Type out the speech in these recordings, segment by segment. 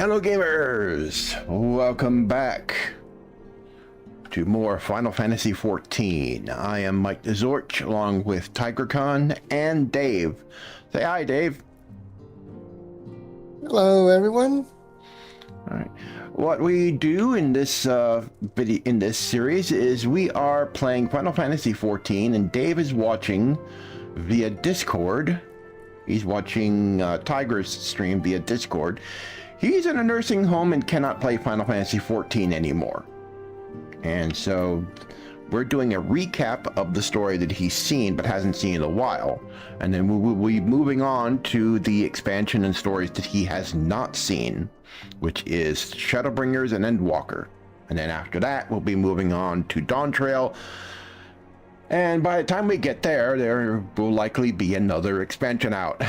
Hello gamers! Welcome back to more Final Fantasy XIV. I am Mike TheZorch along with Tygra and Dave. Say hi, Dave. Hello, everyone. Alright. What we do in this series is we are playing Final Fantasy XIV and Dave is watching via Discord. He's watching Tygra's stream via Discord. He's in a nursing home and cannot play Final Fantasy XIV anymore. And so we're doing a recap of the story that he's seen but hasn't seen in a while. And then we will be moving on to the expansion and stories that he has not seen, which is Shadowbringers and Endwalker. And then after that, we'll be moving on to Dawn Trail. And by the time we get there, there will likely be another expansion out.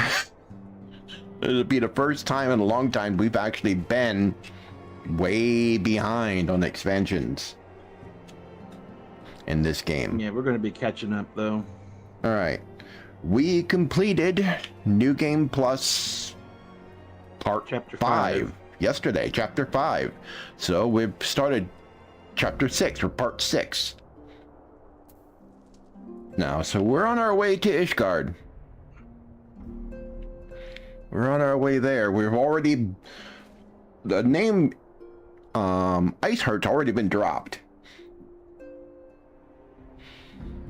It'll be the first time in a long time we've actually been way behind on expansions in this game. Yeah, we're going to be catching up, though. All right. We completed New Game Plus Part Chapter 5 yesterday, Chapter 5. So we've started Chapter 6, or Part 6. Now, so we're on our way to Ishgard. We're on our way there. We've already... The name Iceheart's already been dropped.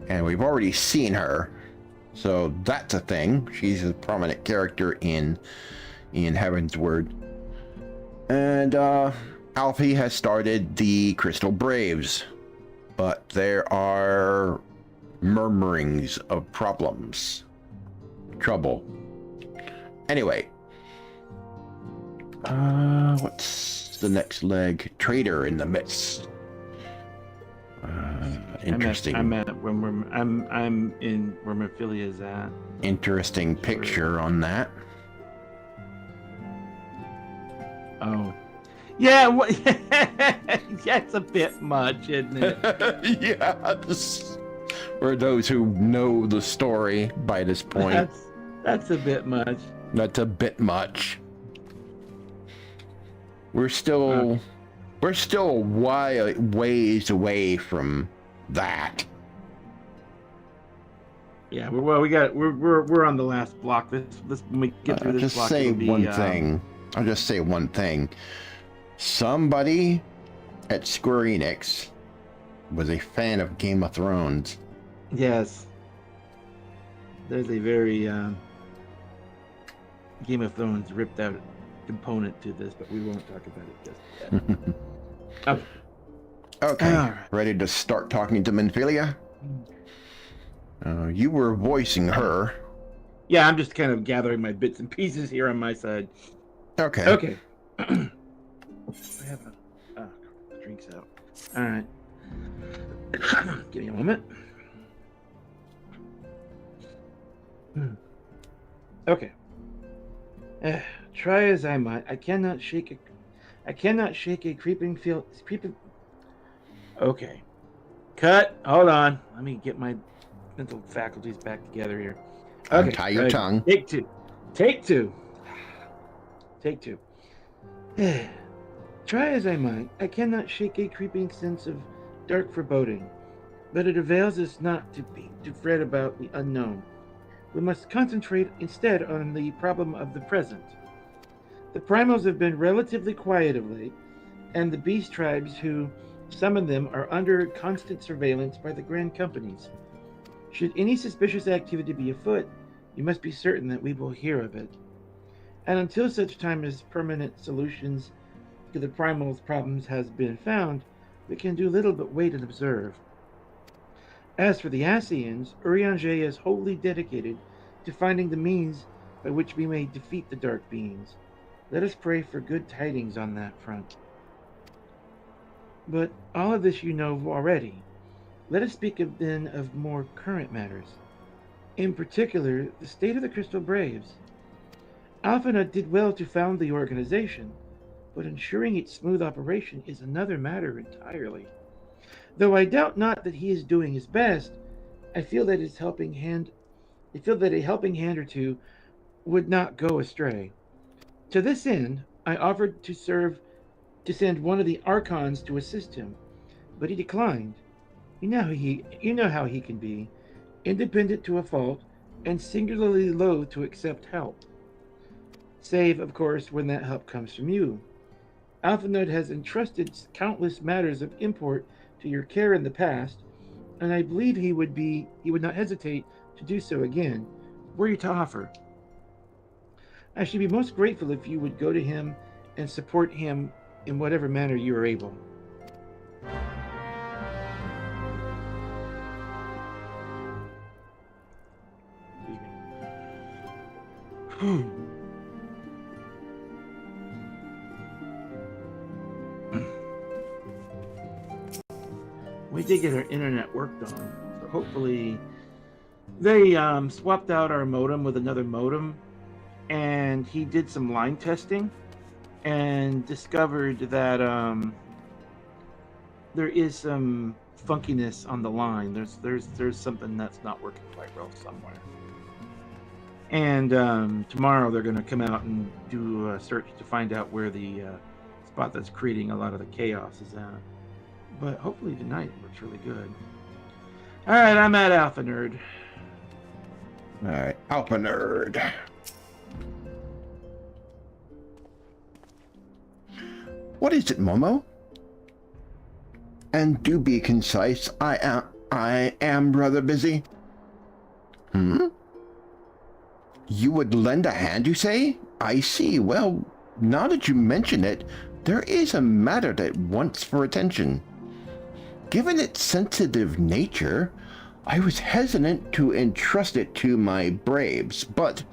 And we've already seen her. So that's a thing. She's a prominent character in Heaven's Word. And Alfie has started the Crystal Braves. But there are murmurings of problems. Trouble. Anyway. What's the next leg? Traitor in the midst. Interesting. I'm in where Mephilia is at. Interesting picture on that. Oh. Yeah, that's a bit much, isn't it? Yes. For those who know the story by this point. That's a bit much. That's a bit much. We're still ways away from that. Yeah, we're on the last block. This when we get through this block. I'll just say one thing. Somebody at Square Enix was a fan of Game of Thrones. Yes. There's a very Game of Thrones ripped out component to this, but we won't talk about it just yet. Okay, right. Ready to start talking to Mephilia? You were voicing her. Yeah, I'm just kind of gathering my bits and pieces here on my side. Okay. Okay. I have drinks out. All right. Give me a moment. Okay. Try as I might, I cannot shake a creeping feel. Okay. Cut. Hold on. Let me get my mental faculties back together here. Okay. Untie your tongue. Take two. Try as I might, I cannot shake a creeping sense of dark foreboding, but it avails us not to fret about the unknown. We must concentrate instead on the problem of the present. The primals have been relatively quiet of late, and the beast tribes who summon them are under constant surveillance by the grand companies. Should any suspicious activity be afoot, you must be certain that we will hear of it. And until such time as permanent solutions to the primals' problems has been found, we can do little but wait and observe. As for the Ascians, Urianger is wholly dedicated to finding the means by which we may defeat the dark beings. Let us pray for good tidings on that front. But all of this you know already. Let us speak then of more current matters. In particular, the state of the Crystal Braves. Alphinaud did well to found the organization, but ensuring its smooth operation is another matter entirely. Though I doubt not that he is doing his best, I feel that a helping hand or two would not go astray. To this end, I offered to send one of the Archons to assist him, but he declined. You know how he can be, independent to a fault, and singularly loath to accept help. Save, of course, when that help comes from you. Alphinaud has entrusted countless matters of import to your care in the past, and I believe he would not hesitate to do so again, were you to offer. I should be most grateful if you would go to him and support him in whatever manner you are able. We did get our internet worked on, so hopefully they swapped out our modem with another modem, and he did some line testing and discovered that there is some funkiness on the line. There's something that's not working quite well somewhere. And tomorrow they're going to come out and do a search to find out where the spot that's creating a lot of the chaos is at. But hopefully tonight it looks really good. All right, I'm at Alphinaud. All right, Alphinaud. What is it, Momo? And do be concise. I am rather busy. You would lend a hand, you say? I see. Well, now that you mention it, there is a matter that wants for attention. Given its sensitive nature, I was hesitant to entrust it to my braves, but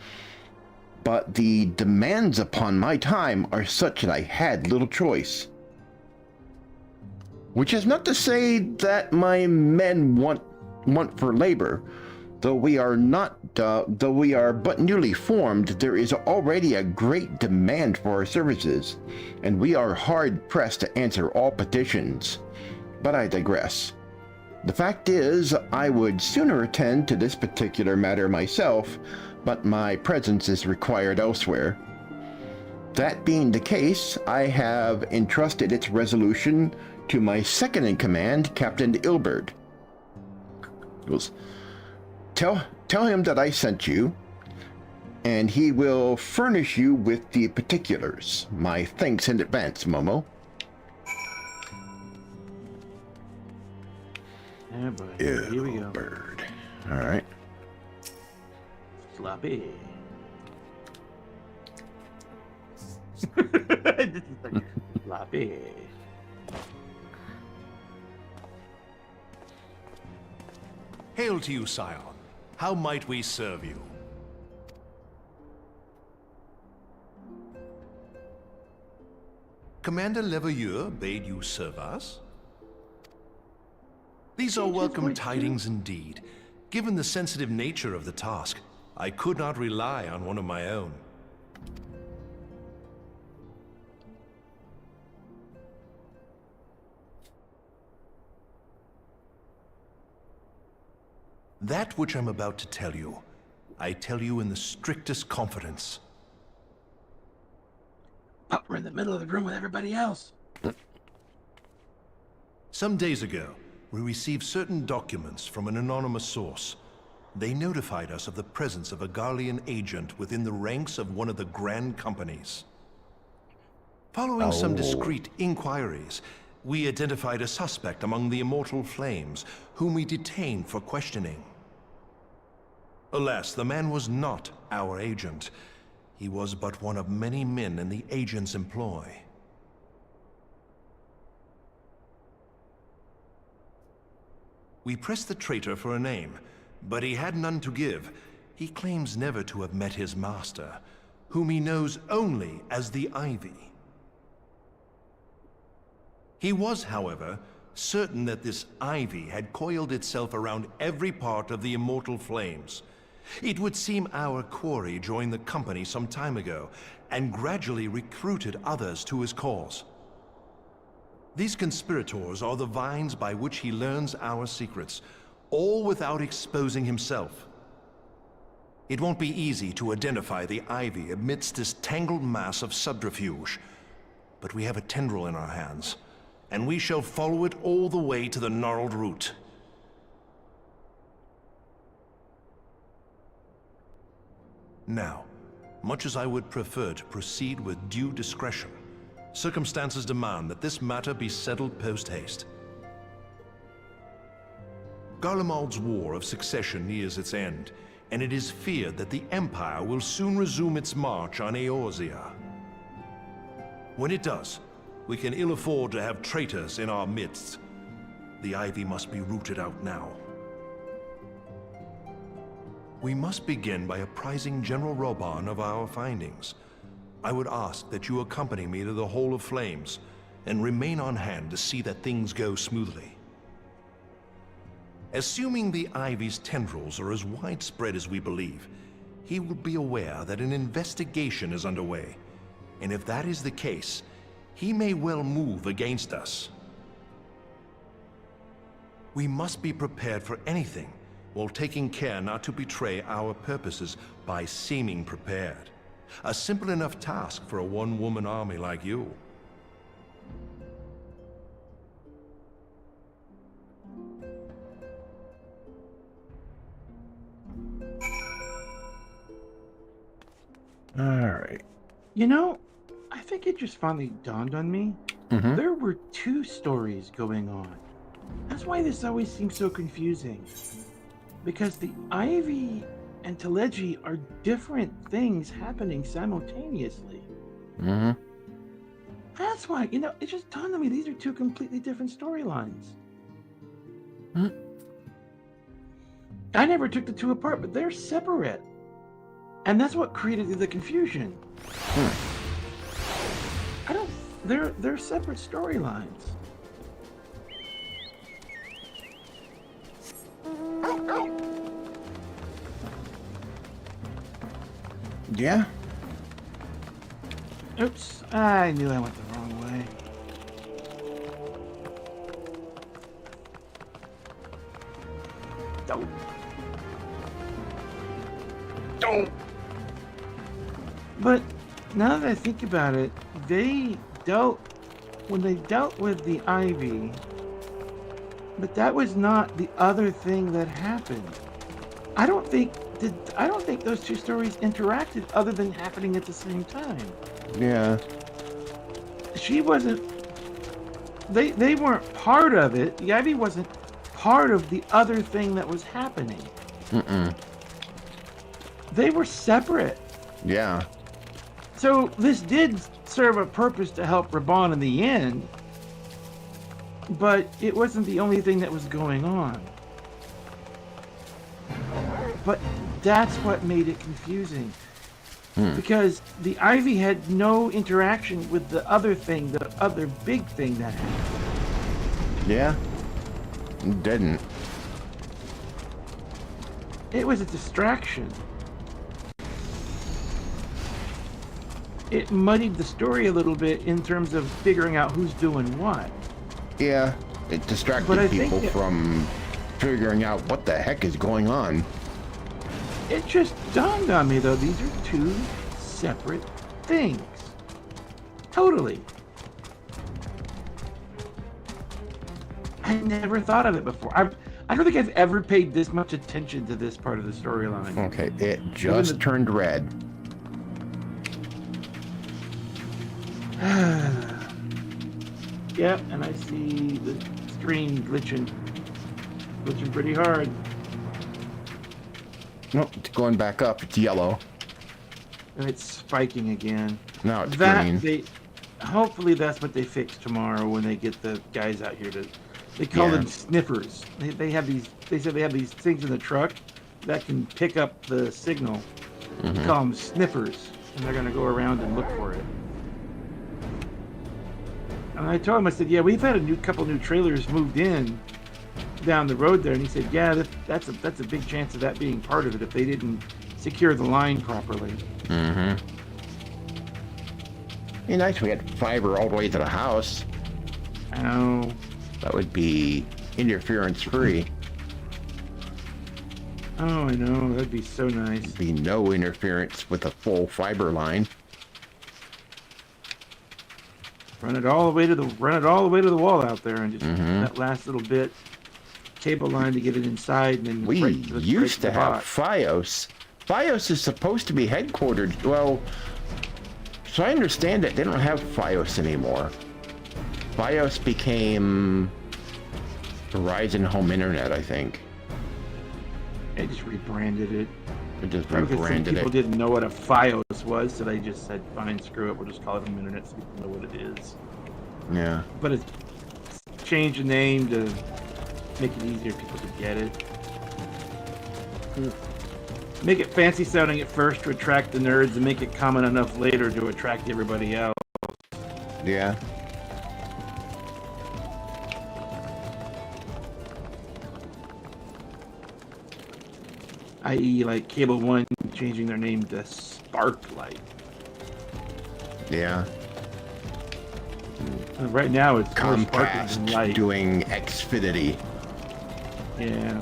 the demands upon my time are such that I had little choice. Which is not to say that my men want for labor. Though we are but newly formed, there is already a great demand for our services, and we are hard pressed to answer all petitions. But I digress. The fact is, I would sooner attend to this particular matter myself, but my presence is required elsewhere. That being the case, I have entrusted its resolution to my second-in-command, Captain Ilberd. Tell him that I sent you, and he will furnish you with the particulars. My thanks in advance, Momo. Yeah, boy. Here we go. Bird. All right. Sloppy. This is like sloppy. Hail to you, Scion. How might we serve you? Commander Leveilleur bade you serve us? These are welcome tidings indeed. Given the sensitive nature of the task, I could not rely on one of my own. That which I'm about to tell you, I tell you in the strictest confidence. Oh, we're in the middle of the room with everybody else. Some days ago, we received certain documents from an anonymous source. They notified us of the presence of a Garlean agent within the ranks of one of the Grand Companies. Following some discreet inquiries, we identified a suspect among the Immortal Flames, whom we detained for questioning. Alas, the man was not our agent. He was but one of many men in the agent's employ. We pressed the traitor for a name, but he had none to give. He claims never to have met his master, whom he knows only as the Ivy. He was, however, certain that this Ivy had coiled itself around every part of the Immortal Flames. It would seem our quarry joined the company some time ago, and gradually recruited others to his cause. These conspirators are the vines by which he learns our secrets, all without exposing himself. It won't be easy to identify the ivy amidst this tangled mass of subterfuge. But we have a tendril in our hands, and we shall follow it all the way to the gnarled root. Now, much as I would prefer to proceed with due discretion, circumstances demand that this matter be settled post-haste. Garlemald's War of Succession nears its end, and it is feared that the Empire will soon resume its march on Eorzea. When it does, we can ill afford to have traitors in our midst. The ivy must be rooted out now. We must begin by apprising General Roban of our findings. I would ask that you accompany me to the Hall of Flames, and remain on hand to see that things go smoothly. Assuming the ivy's tendrils are as widespread as we believe, he will be aware that an investigation is underway, and if that is the case, he may well move against us. We must be prepared for anything, while taking care not to betray our purposes by seeming prepared. A simple enough task for a one-woman army like you. All right. You know, I think it just finally dawned on me. There were two stories going on. That's why this always seems so confusing. Because the ivy and Telegy are different things happening simultaneously. That's why, you know, it just dawned on me these are two completely different storylines. I never took the two apart, but they're separate. And that's what created the confusion. They're separate storylines. Yeah? Oops, I knew I went the wrong way. Don't. But now that I think about it, when they dealt with the ivy, but that was not the other thing that happened. I don't think those two stories interacted other than happening at the same time. Yeah. She wasn't. They weren't part of it. The ivy wasn't part of the other thing that was happening. They were separate. Yeah. So this did serve a purpose to help Raban in the end, but it wasn't the only thing that was going on. But that's what made it confusing. Because the ivy had no interaction with the other thing, the other big thing that happened. Yeah. It didn't. It was a distraction. It muddied the story a little bit in terms of figuring out who's doing what. Yeah. It distracted people from figuring out what the heck is going on. It just dawned on me, though, these are two separate things. Totally. I never thought of it before. I don't think I've ever paid this much attention to this part of the storyline. Okay, it just turned red. Yep, and I see the screen glitching pretty hard. Nope, it's going back up. It's yellow. And it's spiking again. Now it's green. Hopefully that's what they fix tomorrow when they get the guys out here to. They call them sniffers. They have these. They said they have these things in the truck that can pick up the signal. They call them sniffers, and they're gonna go around and look for it. And I told him, I said, yeah, we've had a couple new trailers moved in down the road there, and he said, yeah, that's a big chance of that being part of it if they didn't secure the line properly. Be nice if we had fiber all the way to the house. I know. That would be interference free. Oh, I know. That'd be so nice. Be no interference with a full fiber line. Run it all the way to the wall out there, and just that last little bit cable line to get it inside, and then We used to have bot. FiOS. FiOS is supposed to be headquartered. Well, so I understand that they don't have FiOS anymore. FiOS became Verizon Home Internet, I think. They just rebranded it. They just Probably 'cause some rebranded people it. didn't know what a FiOS was, so they just said, "Fine, screw it. We'll just call it Home Internet, so people know what it is." Yeah. But it's changed the name to make it easier for people to get it. Make it fancy sounding at first to attract the nerds, and make it common enough later to attract everybody else. Yeah. I.e., like Cable One changing their name to Sparklight. Yeah. Right now, it's more sparkling than Comcast light. doing Xfinity. Yeah.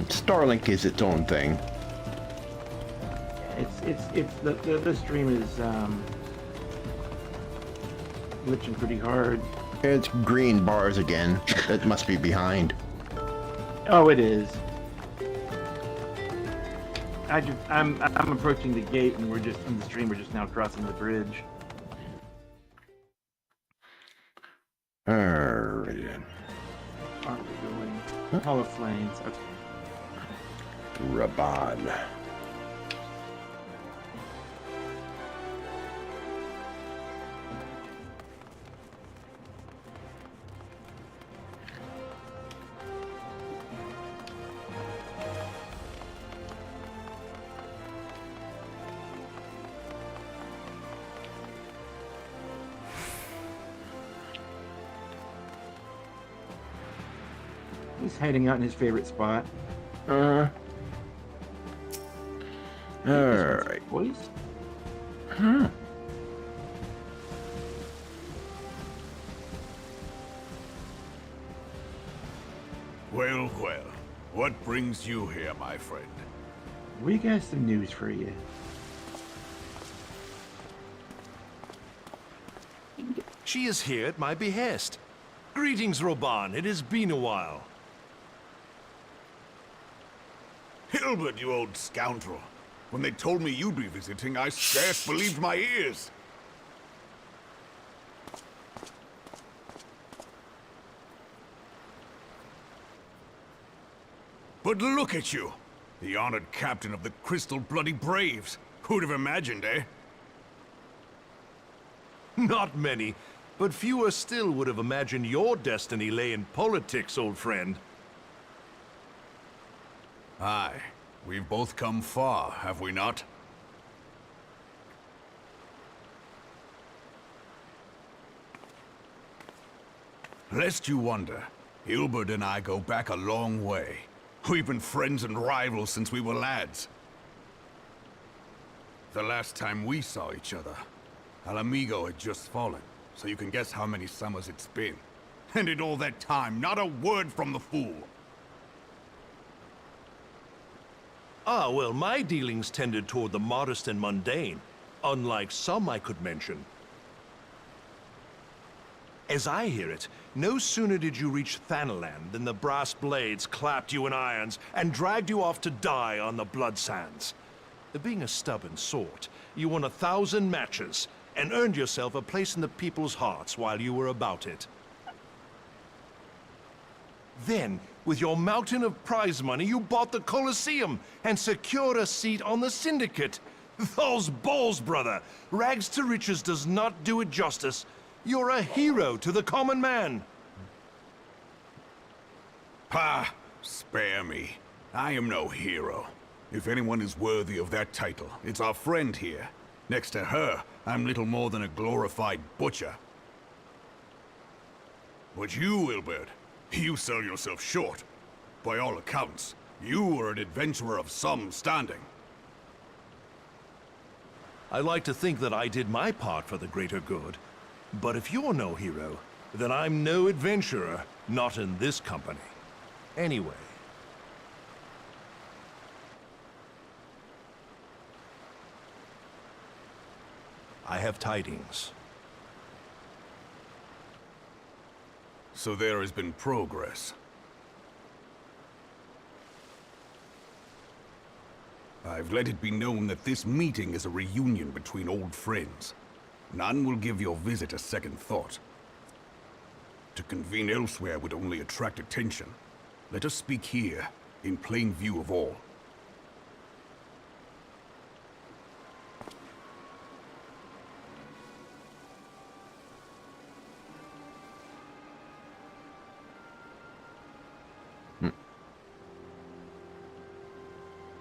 Starlink is its own thing. It's the stream is glitching pretty hard. It's green bars again. That must be behind. Oh, it is. I'm approaching the gate, and we're just in the stream. We're just now crossing the bridge. Alright. Aren't we going? Hall of Flames. Okay. Raban. He's hiding out in his favorite spot. Alright. Voice? Well, well. What brings you here, my friend? We got some news for you. She is here at my behest. Greetings, Roban. It has been a while. Hilbert, you old scoundrel. When they told me you'd be visiting, I scarce believed my ears. But look at you! The honored captain of the Crystal Bloody Braves. Who'd have imagined, eh? Not many, but fewer still would have imagined your destiny lay in politics, old friend. Aye. We've both come far, have we not? Lest you wonder, Hilbert and I go back a long way. We've been friends and rivals since we were lads. The last time we saw each other, Alamigo had just fallen, so you can guess how many summers it's been. And in all that time, not a word from the fool. Ah, well, my dealings tended toward the modest and mundane, unlike some I could mention. As I hear it, no sooner did you reach Thanaland than the brass blades clapped you in irons and dragged you off to die on the blood sands. Being a stubborn sort, you won 1,000 matches and earned yourself a place in the people's hearts while you were about it. Then, with your mountain of prize money, you bought the Colosseum and secured a seat on the Syndicate. Those balls, brother! Rags to riches does not do it justice. You're a hero to the common man. Pah! Spare me. I am no hero. If anyone is worthy of that title, it's our friend here. Next to her, I'm little more than a glorified butcher. But you, Wilbert, you sell yourself short. By all accounts, you are an adventurer of some standing. I like to think that I did my part for the greater good. But if you're no hero, then I'm no adventurer, not in this company. Anyway. I have tidings. So there has been progress. I've let it be known that this meeting is a reunion between old friends. None will give your visit a second thought. To convene elsewhere would only attract attention. Let us speak here, in plain view of all.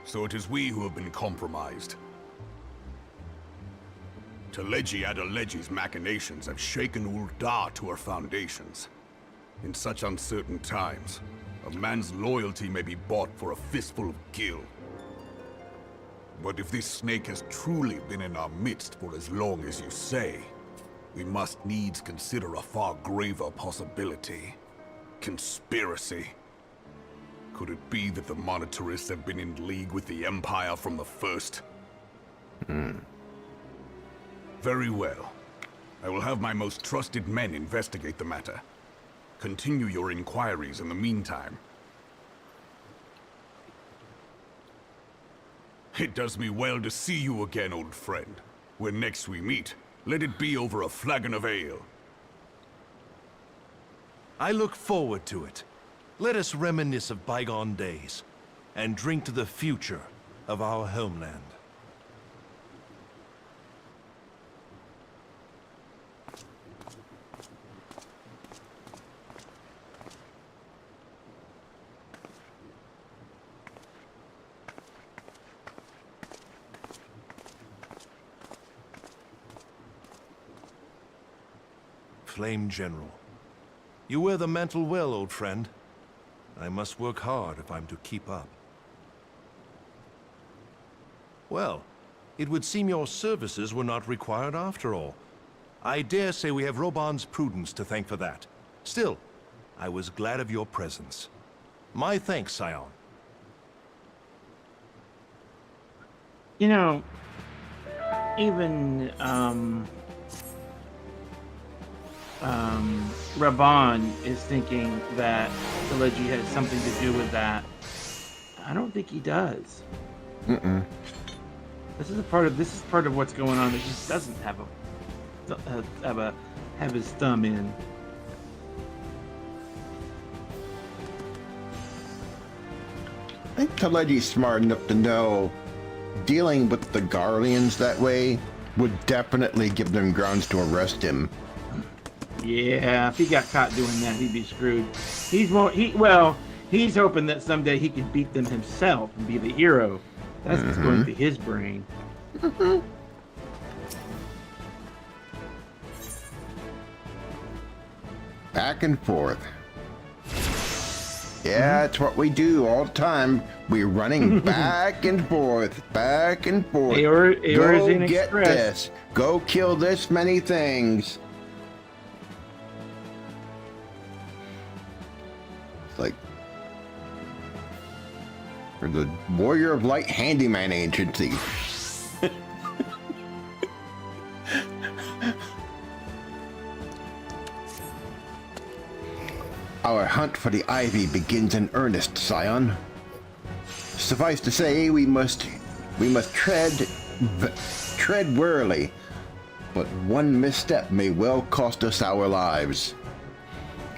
So it is we who have been compromised. Teleji Adeleji's machinations have shaken Ul'dah to her foundations. In such uncertain times, a man's loyalty may be bought for a fistful of gil. But if this snake has truly been in our midst for as long as you say, we must needs consider a far graver possibility. Conspiracy. Could it be that the Monetarists have been in league with the Empire from the first? Very well. I will have my most trusted men investigate the matter. Continue your inquiries in the meantime. It does me well to see you again, old friend. When next we meet, let it be over a flagon of ale. I look forward to it. Let us reminisce of bygone days, and drink to the future of our homeland. Flame General, you wear the mantle well, old friend. I must work hard if I'm to keep up. Well, it would seem your services were not required after all. I dare say we have Roban's prudence to thank for that. Still, I was glad of your presence. My thanks, Scion. You know, even Raban is thinking that Teleji has something to do with that. I don't think he does. This is part of what's going on. That he just doesn't have his thumb in. I think Teleji's smart enough to know dealing with the Garleans that way would definitely give them grounds to arrest him. Yeah, if he got caught doing that, he'd be screwed. He's hoping that someday he can beat them himself and be the hero. That's what's going through his brain. Back and forth. Yeah, it's what we do all the time. We're running back and forth, back and forth. Go get this. Go kill this many things. It's like for the Warrior of Light Handyman Agency. Our hunt for the Ivy begins in earnest, Scion. Suffice to say, we must tread warily, but one misstep may well cost us our lives.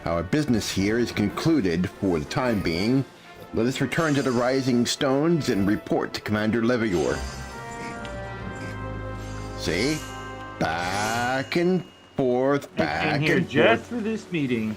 Our business here is concluded for the time being. Let us return to the Rising Stones and report to Commander Levior. See? Back and forth, back and here and just forth. for this meeting.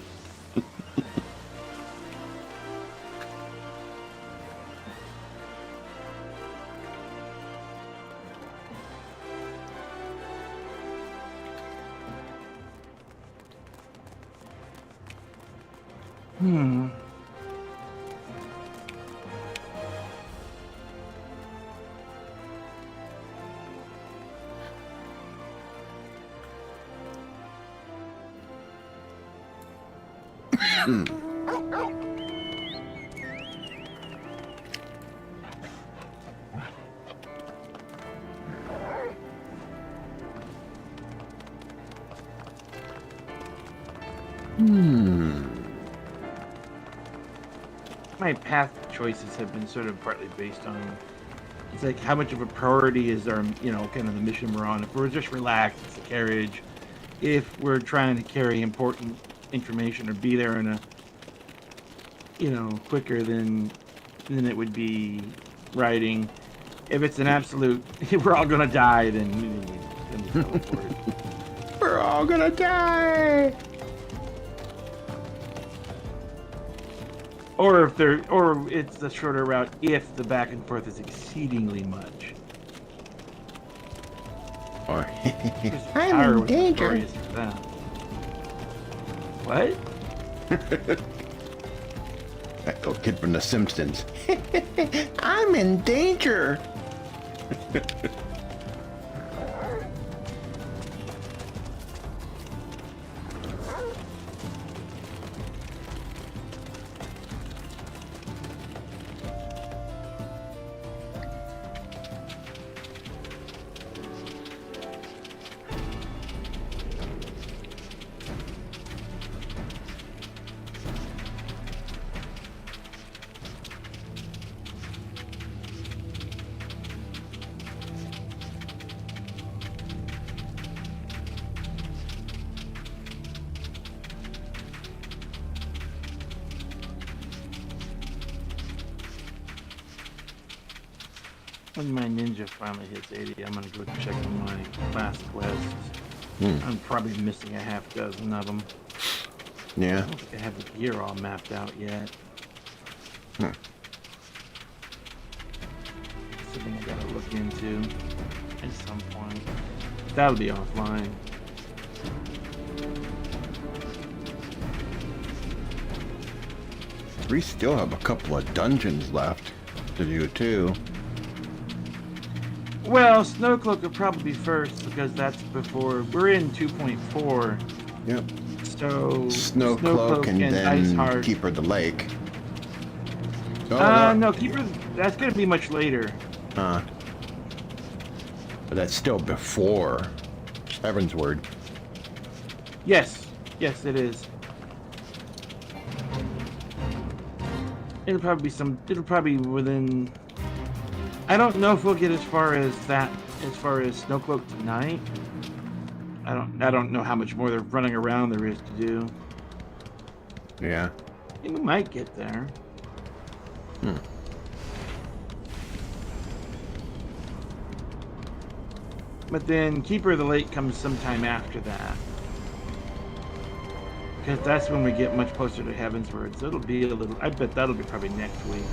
My path choices have been sort of partly based on, it's like how much of a priority is our, kind of the mission we're on. If we're just relaxed, it's a carriage. If we're trying to carry important information or be there in a, quicker than it would be riding. If it's an absolute, we're all gonna die, then we teleport. We're all gonna die. Or it's the shorter route if the back and forth is exceedingly much. Or I'm in danger. What? That little kid from The Simpsons. I'm in danger. When my ninja finally hits 80, I'm gonna go check on my last quests. I'm probably missing a half dozen of them. Yeah. I don't think I have the gear all mapped out yet. Something I gotta look into at some point. That'll be offline. We still have a couple of dungeons left to do too. Well, Snowcloak would probably be first because that's before we're in 2.4. Yep. So Snowcloak and then Iceheart. Keeper of the Lake. Oh, no, Keeper. That's gonna be much later. But that's still before Severn's Word. Yes, it is. It'll probably be within. I don't know if we'll get as far as Snowcloak tonight. I don't know how much more they're running around there is to do. Yeah. I think we might get there. But then Keeper of the Lake comes sometime after that. Because that's when we get much closer to Heaven's Word. So it'll be a little, I bet that'll be probably next week.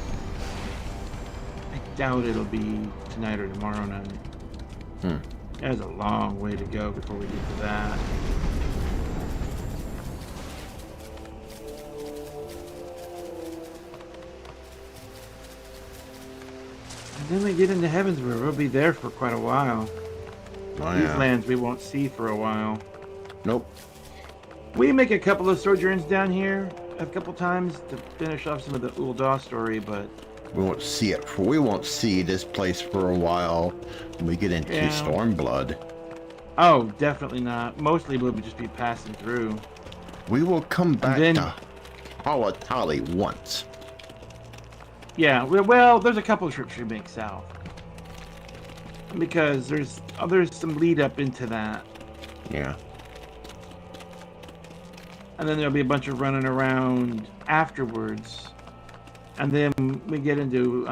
I doubt it'll be tonight or tomorrow night. There's a long way to go before we get to that. And then we get into Heaven's Word. We'll be there for quite a while. Oh, These yeah. lands we won't see for a while. Nope. We make a couple of sojourns down here a couple times to finish off some of the Ul'dah story, but We won't see it. We won't see this place for a while when we get into Stormblood. oh, definitely not. Mostly we'll just be passing through. We will come back then- to Halatali once. Yeah, well, there's a couple of trips we make south because there's some lead up into that, Yeah. and then there'll be a bunch of running around afterwards, and then we get into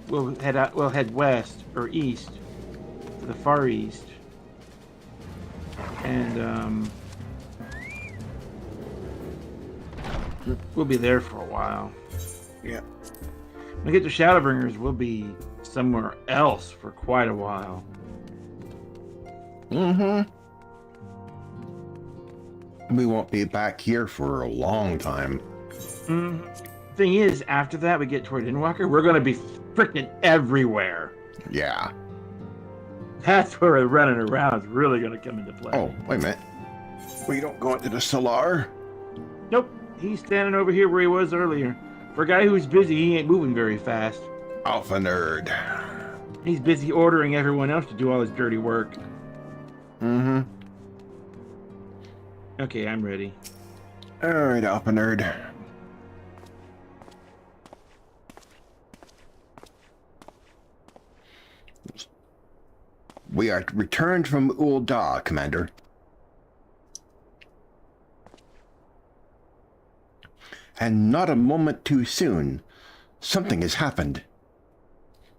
we'll head west or east to the far east, and we'll be there for a while. Yeah. When we get to Shadowbringers, we'll be somewhere else for quite a while. We won't be back here for a long time. Thing is, after that, we get toward Endwalker, we're going to be freaking everywhere. Yeah. That's where running around is really going to come into play. Oh, wait a minute. We don't go into the Solar? Nope. He's standing over here where he was earlier. For a guy who's busy, he ain't moving very fast. Alphinaud. He's busy ordering everyone else to do all his dirty work. Mm-hmm. Okay, I'm ready. All right, Alphinaud. We are returned from Ul'dah, Commander. And not a moment too soon. Something has happened.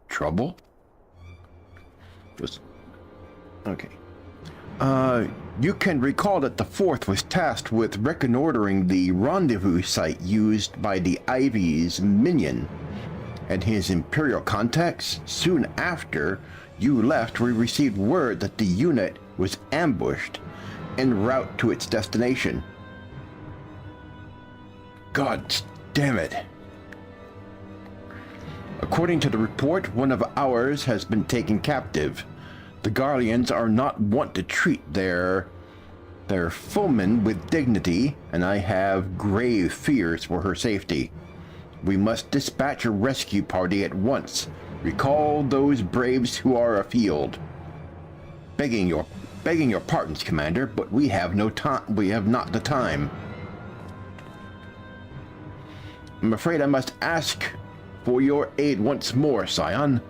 Trouble? Okay. You can recall that the Fourth was tasked with reconnoitering the rendezvous site used by the Ivy's minion and his Imperial contacts. Soon after you left, we received word that the unit was ambushed en route to its destination. God damn it. According to the report, one of ours has been taken captive. The Garleans are not wont to treat their foemen with dignity, and I have grave fears for her safety. We must dispatch a rescue party at once. Recall those braves who are afield. Begging your pardons, Commander, but we have no time. We have not the time. I'm afraid I must ask for your aid once more, Scion.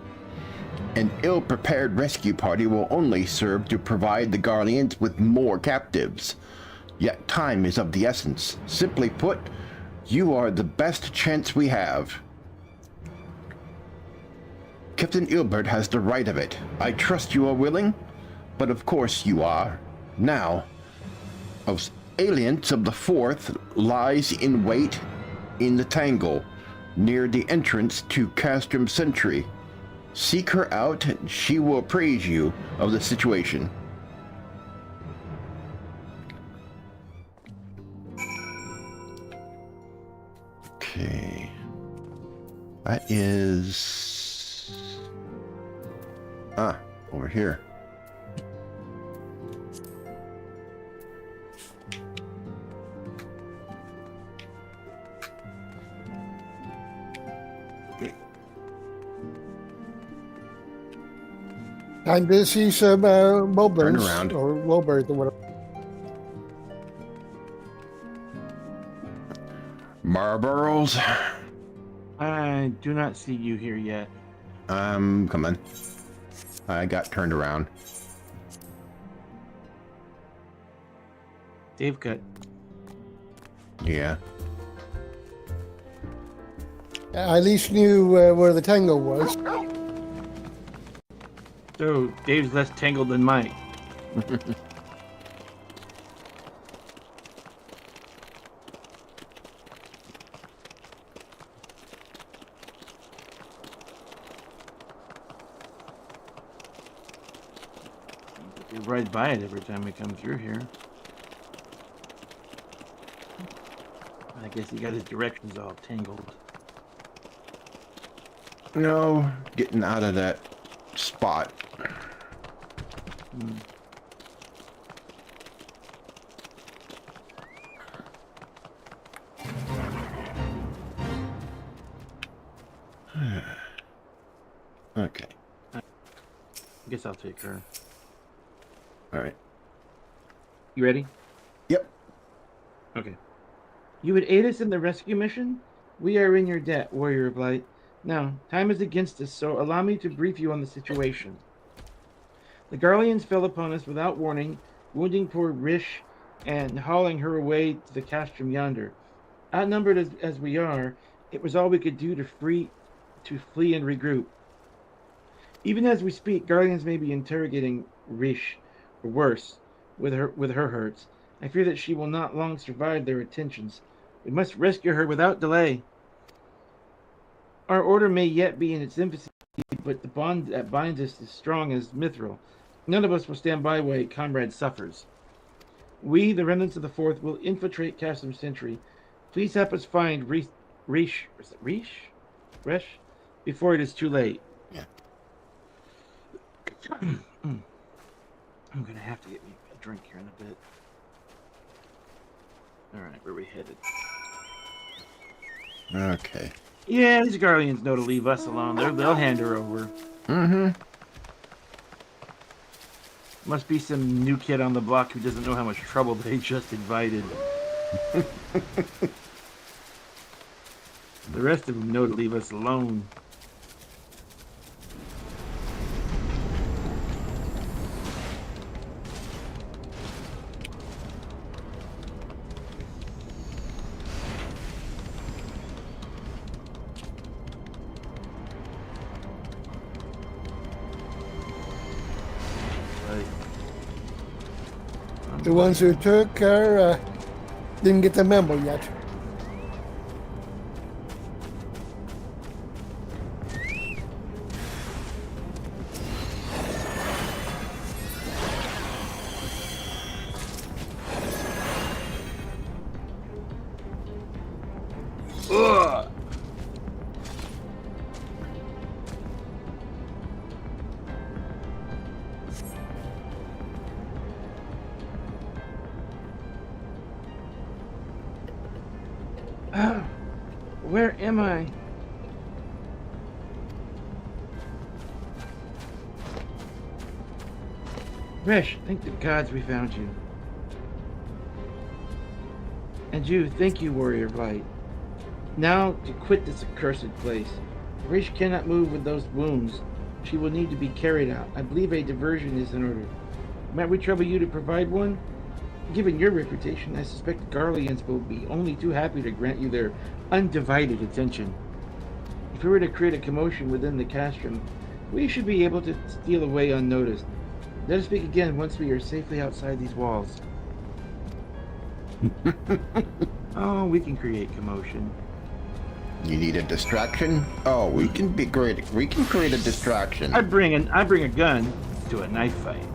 An ill-prepared rescue party will only serve to provide the Garleans with more captives. Yet time is of the essence. Simply put, you are the best chance we have. Captain Ilbert has the right of it. I trust you are willing, but of course you are. Now, Aliens of the Fourth lies in wait in the Tangle, near the entrance to Castrum Sentry. Seek her out, and she will appraise you of the situation. Okay. That is... over here. Time to see some moblins Turn around. or Wilburys or whatever. Marlboroughs. I do not see you here yet. I'm coming. I got turned around. Dave cut. Yeah. I at least knew where the tango was. So Dave's less tangled than Mike. We ride by it every time we come through here. I guess he got his directions all tangled. No, getting out of that spot. Okay. I guess I'll take her. All right. You ready? Yep. Okay. You would aid us in the rescue mission? We are in your debt, Warrior of Light. Now, time is against us, so allow me to brief you on the situation. The Garleans fell upon us without warning, wounding poor Rish and hauling her away to the castrum yonder. Outnumbered as we are, it was all we could do to flee and regroup. Even as we speak, Garleans may be interrogating Rish, or worse, with her hurts. I fear that she will not long survive their attentions. We must rescue her without delay. Our order may yet be in its infancy, but the bond that binds us is strong as mithril. None of us will stand by while a comrade suffers. We, the remnants of the Fourth, will infiltrate Castrum Sentry. Please help us find Resh before it is too late. Yeah. I'm gonna have to get me a drink here in a bit. All right, where are we headed? Okay. Yeah, these Garleans know to leave us alone. They'll hand her over. Mm-hmm. Must be some new kid on the block who doesn't know how much trouble they just invited. The rest of them know to leave us alone. The ones who took her didn't get the memo yet. Ugh. Where am I? Resh, thank the gods we found you. And you, thank you, warrior of light. Now to quit this accursed place. Rish cannot move with those wounds. She will need to be carried out. I believe a diversion is in order. Might we trouble you to provide one? Given your reputation, I suspect the Garleans will be only too happy to grant you their undivided attention. If we were to create a commotion within the castrum, we should be able to steal away unnoticed. Let us speak again once we are safely outside these walls. Oh, we can create commotion. You need a distraction? Oh, we can be great. We can create a distraction. I bring a gun to a knife fight.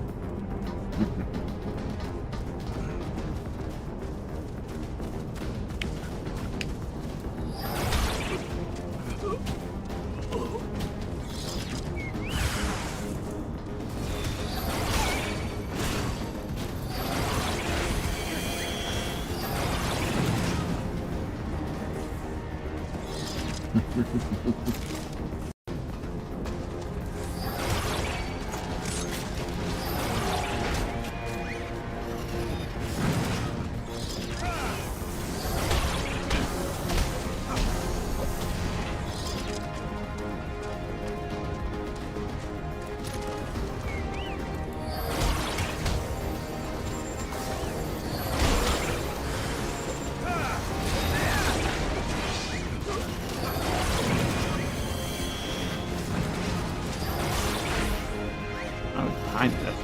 Behind us.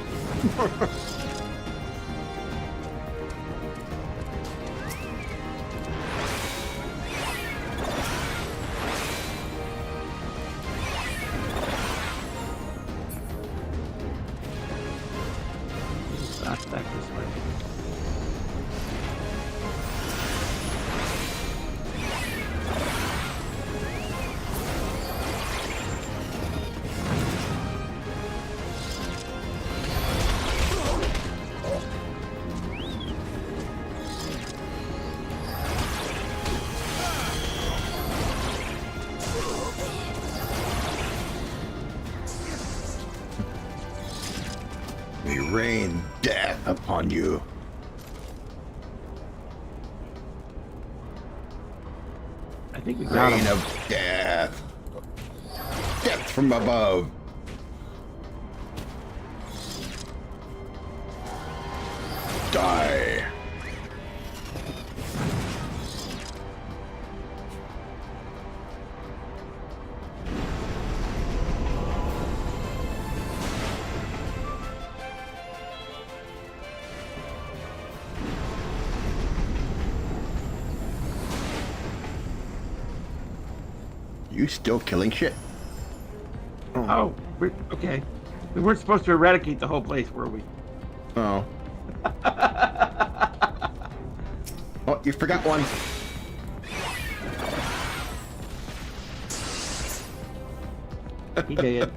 Back this way. We rain death upon you. I think we got Rain him. of death. Death from above. Die. You still killing shit? Oh, okay. We weren't supposed to eradicate the whole place, were we? Oh. Oh, you forgot one. He did.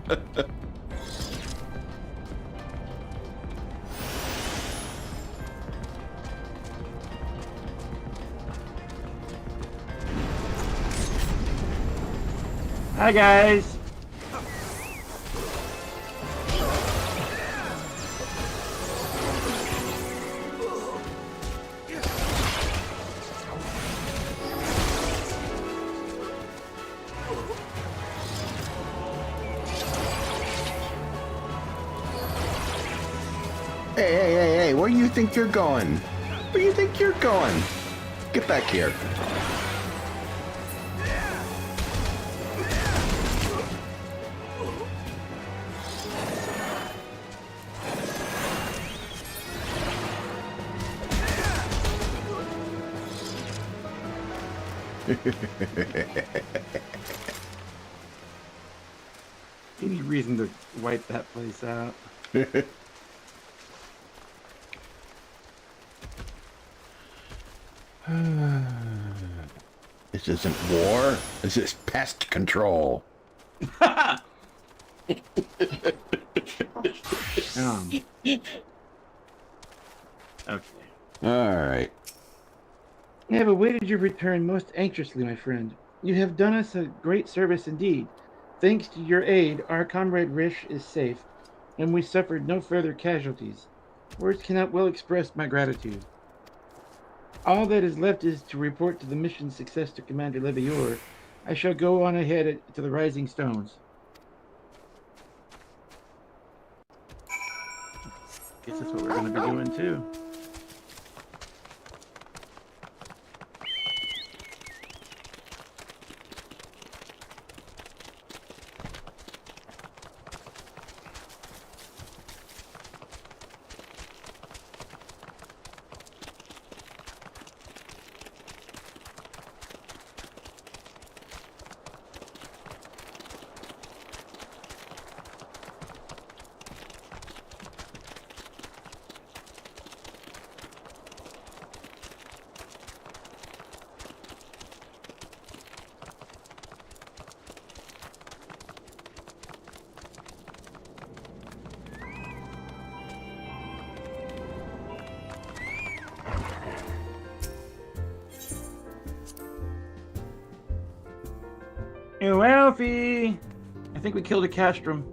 Hi, guys. Hey, where do you think you're going? Where do you think you're going? Get back here. Any reason to wipe that place out? This isn't war. This is pest control. Okay. All right. I have awaited your return most anxiously, my friend. You have done us a great service indeed. Thanks to your aid, our comrade Rish is safe, and we suffered no further casualties. Words cannot well express my gratitude. All that is left is to report to the mission's success to Commander Levior. I shall go on ahead to the Rising Stones. Guess that's what we're going to be doing too. Yo, Alfie! I think we killed a castrum.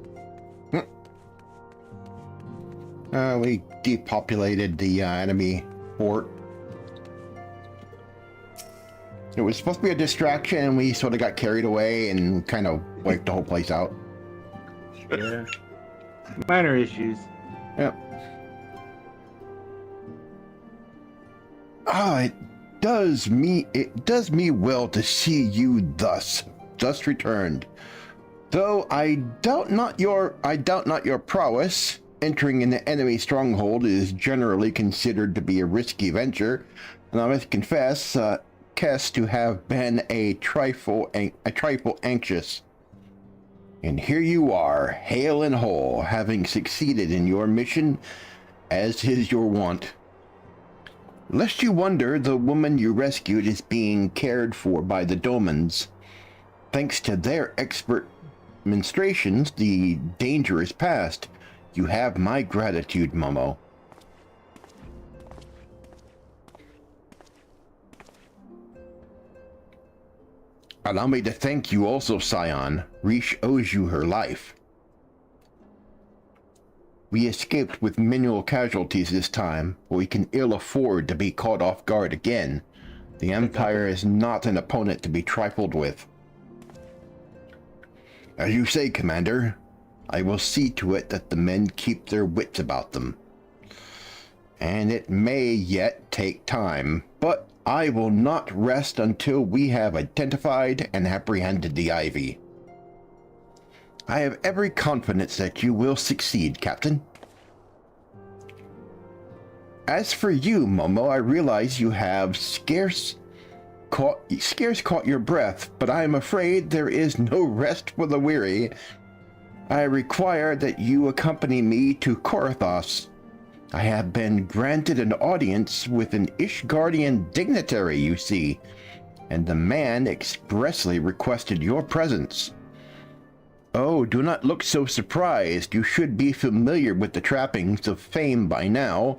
We depopulated the enemy fort. It was supposed to be a distraction, and we sort of got carried away and kind of wiped the whole place out. Yeah. Minor issues. Yep. It does me well to see you thus returned. Though I doubt not your prowess. Entering an enemy stronghold is generally considered to be a risky venture, and I must confess, to have been a trifle anxious. And here you are, hale and whole, having succeeded in your mission, as is your wont. Lest you wonder, the woman you rescued is being cared for by the Domans. Thanks to their expert ministrations, the danger is past. You have my gratitude, Momo. Allow me to thank you also, Scion. Rish owes you her life. We escaped with minimal casualties this time, but we can ill afford to be caught off guard again. The Empire is not an opponent to be trifled with. As you say, Commander, I will see to it that the men keep their wits about them. And it may yet take time, but I will not rest until we have identified and apprehended the Ivy. I have every confidence that you will succeed, Captain. As for you, Momo, I realize you have scarce caught your breath, but I am afraid there is no rest for the weary. I require that you accompany me to Korathos. I have been granted an audience with an Ishgardian dignitary, you see, and the man expressly requested your presence. Oh, do not look so surprised. You should be familiar with the trappings of fame by now.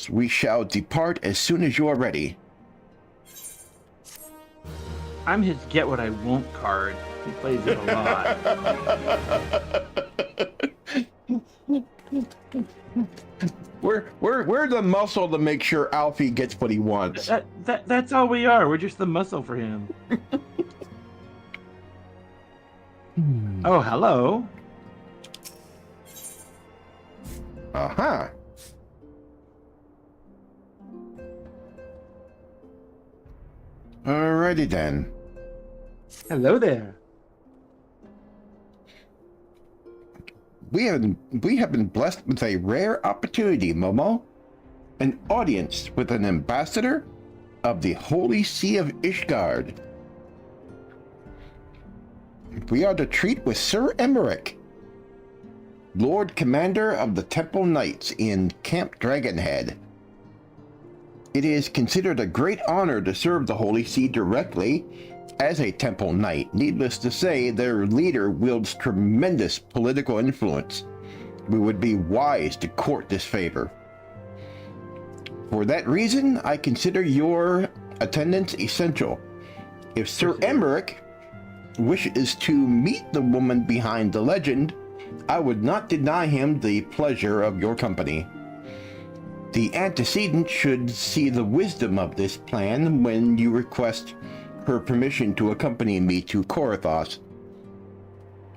We shall depart as soon as you are ready. I'm his get what I won't card. He plays it a lot. We're the muscle to make sure Alfie gets what he wants. That's all we are. We're just the muscle for him. Oh, hello. Uh-huh. Alrighty then. Hello there. We have been blessed with a rare opportunity, Momo. An audience with an ambassador of the Holy See of Ishgard. We are to treat with Sir Emmerich, Lord Commander of the Temple Knights in Camp Dragonhead. It is considered a great honor to serve the Holy See directly as a Temple Knight. Needless to say, their leader wields tremendous political influence. We would be wise to court this favor. For that reason, I consider your attendance essential. If Sir Emmerich wishes to meet the woman behind the legend, I would not deny him the pleasure of your company. The antecedent should see the wisdom of this plan when you request her permission to accompany me to Korathos.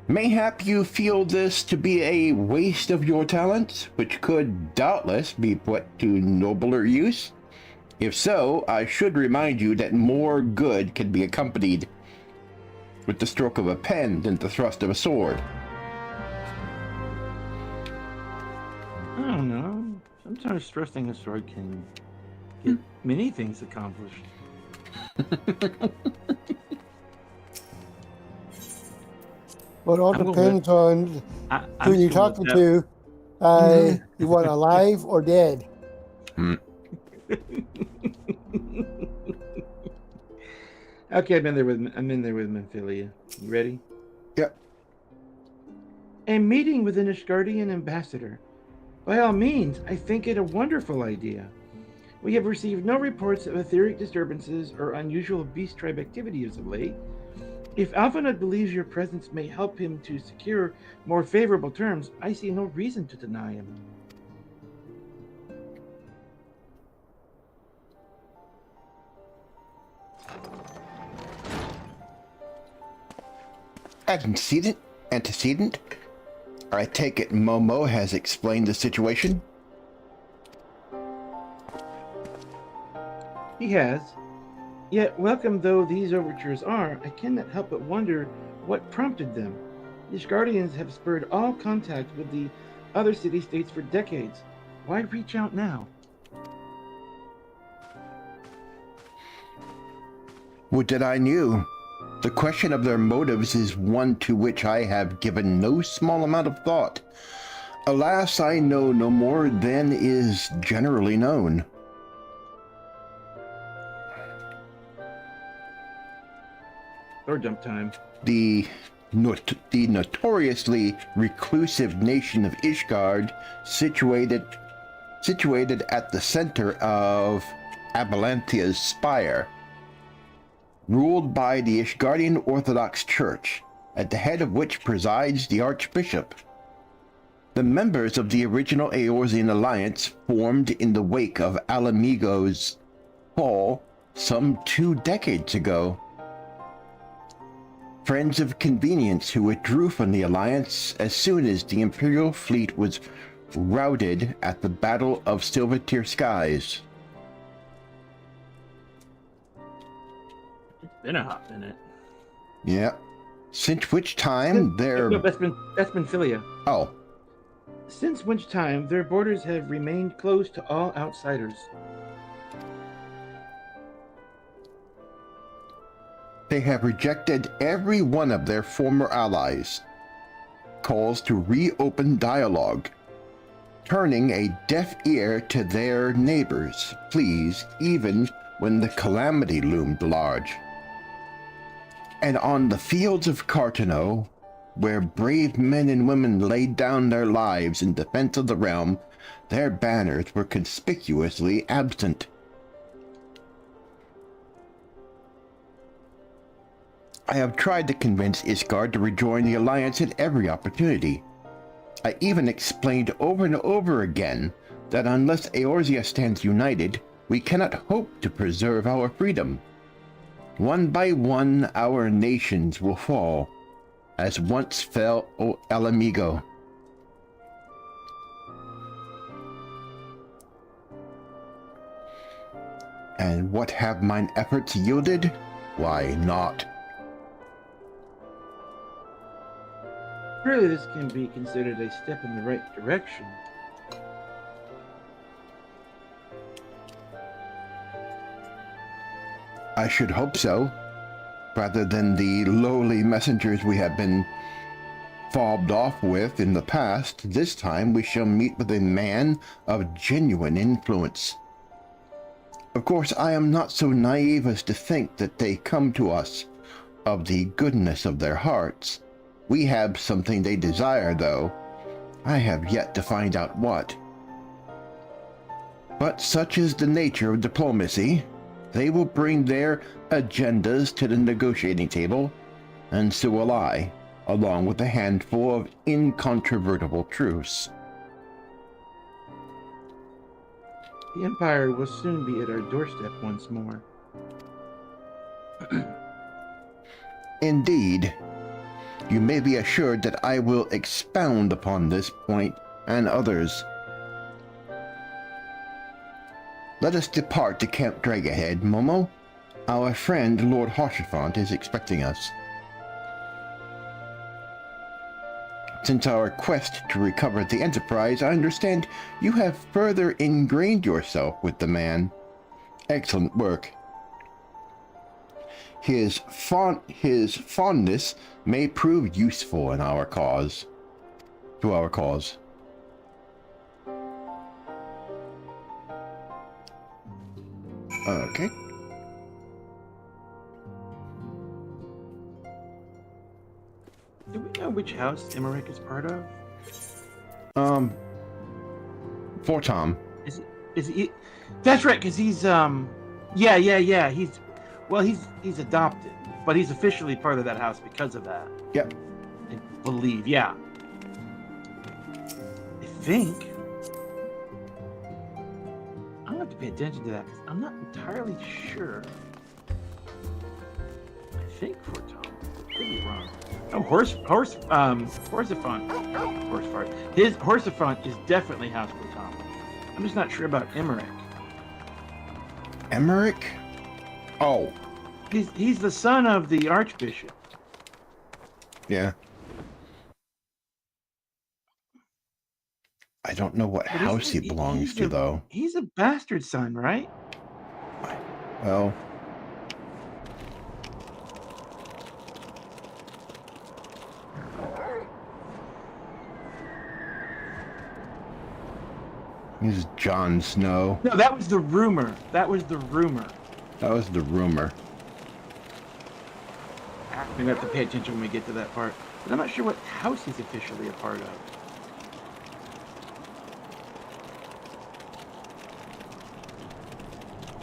Mayhap you feel this to be a waste of your talents, which could doubtless be put to nobler use? If so, I should remind you that more good can be accompanied with the stroke of a pen than the thrust of a sword. I don't know. Sometimes thrusting a sword can get many things accomplished. Well, it all depends on who you're talking to. You want alive or dead? Okay, I'm in there with Memphilia. You ready? Yep. A meeting with an Ishgardian ambassador. By all means, I think it a wonderful idea. We have received no reports of etheric disturbances or unusual beast tribe activity as of late. If Alphinaud believes your presence may help him to secure more favorable terms, I see no reason to deny him. Antecedent? I take it Momo has explained the situation? He has. Yet, welcome though these overtures are, I cannot help but wonder what prompted them. The Ishgardians have spurred all contact with the other city-states for decades. Why reach out now? Would that I knew. The question of their motives is one to which I have given no small amount of thought. Alas, I know no more than is generally known. Or jump time. The notoriously reclusive nation of Ishgard, situated at the center of Abalanthia's spire, ruled by the Ishgardian Orthodox Church, at the head of which presides the Archbishop. The members of the original Eorzean alliance formed in the wake of Alamigo's fall some 2 decades ago. Friends of convenience who withdrew from the alliance as soon as the Imperial fleet was routed at the Battle of Silvertear Skies. It's been a hot minute. Yeah. Since which time their... No, that's Memphilia. Oh. Since which time their borders have remained closed to all outsiders. They have rejected every one of their former allies. Calls to reopen dialogue. Turning a deaf ear to their neighbors' pleas even when the calamity loomed large. And on the fields of Cartano, where brave men and women laid down their lives in defense of the realm, their banners were conspicuously absent. I have tried to convince Ishgard to rejoin the Alliance at every opportunity. I even explained over and over again that unless Eorzea stands united, we cannot hope to preserve our freedom. One by one, our nations will fall, as once fell El Amigo. And what have mine efforts yielded? Why, naught. Surely this can be considered a step in the right direction. I should hope so. Rather than the lowly messengers we have been fobbed off with in the past, this time we shall meet with a man of genuine influence. Of course, I am not so naive as to think that they come to us of the goodness of their hearts. We have something they desire, though. I have yet to find out what. But such is the nature of diplomacy. They will bring their agendas to the negotiating table, and so will I, along with a handful of incontrovertible truths. The Empire will soon be at our doorstep once more. Indeed. You may be assured that I will expound upon this point and others. Let us depart to Camp Dragahead, Momo. Our friend Lord Haurchefant is expecting us. Since our quest to recover the Enterprise, I understand you have further ingrained yourself with the man. Excellent work. His fondness may prove useful in our cause. To our cause. Okay. Do we know which house Emmerich is part of? For Tom. Is he? That's right, because he's yeah. He's adopted, but he's officially part of that house because of that. Yep. I believe, yeah. I think I'll have to pay attention to that because I'm not entirely sure. I think for Tom, could be wrong. Oh, Horsefant. His Horsefant is definitely House for Tom. I'm just not sure about Emmerich. Emmerich? Oh. He's the son of the Archbishop. Yeah. I don't know what house he belongs to, though. He's a bastard son, right? Well. He's Jon Snow. No, that was the rumor. That was the rumor. That was the rumor. We're gonna have to pay attention when we get to that part. But I'm not sure what house he's officially a part of.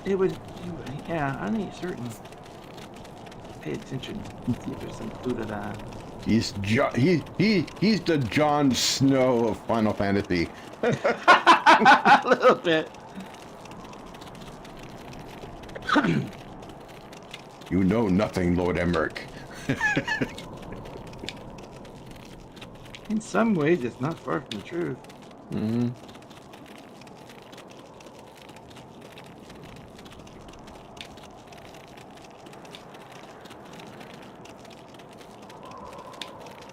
It was, yeah, I ain't certain. Pay attention. See if there's some clue to that. He's the Jon Snow of Final Fantasy. A little bit. You know nothing, Lord Emmerich. In some ways, it's not far from the truth. Mm-hmm.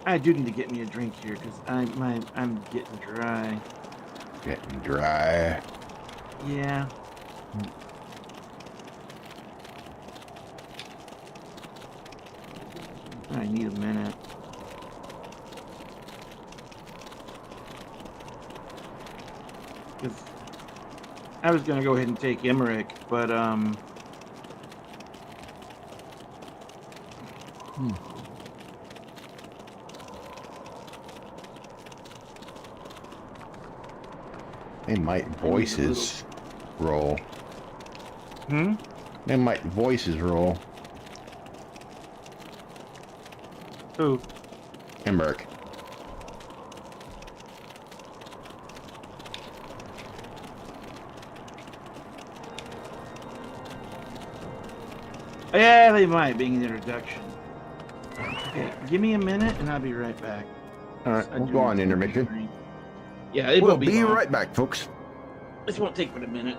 I do need to get me a drink here because I'm getting dry. Getting dry. Yeah. I need a minute. Because I was gonna go ahead and take Emmerich, but They might voice his role. Hmm? They might voice his role. Who? Emmerich. Yeah, they might, being an introduction. Okay, give me a minute and I'll be right back. All right, we'll go on intermission. Yeah, it We'll won't be long. right back, folks. This won't take but a minute.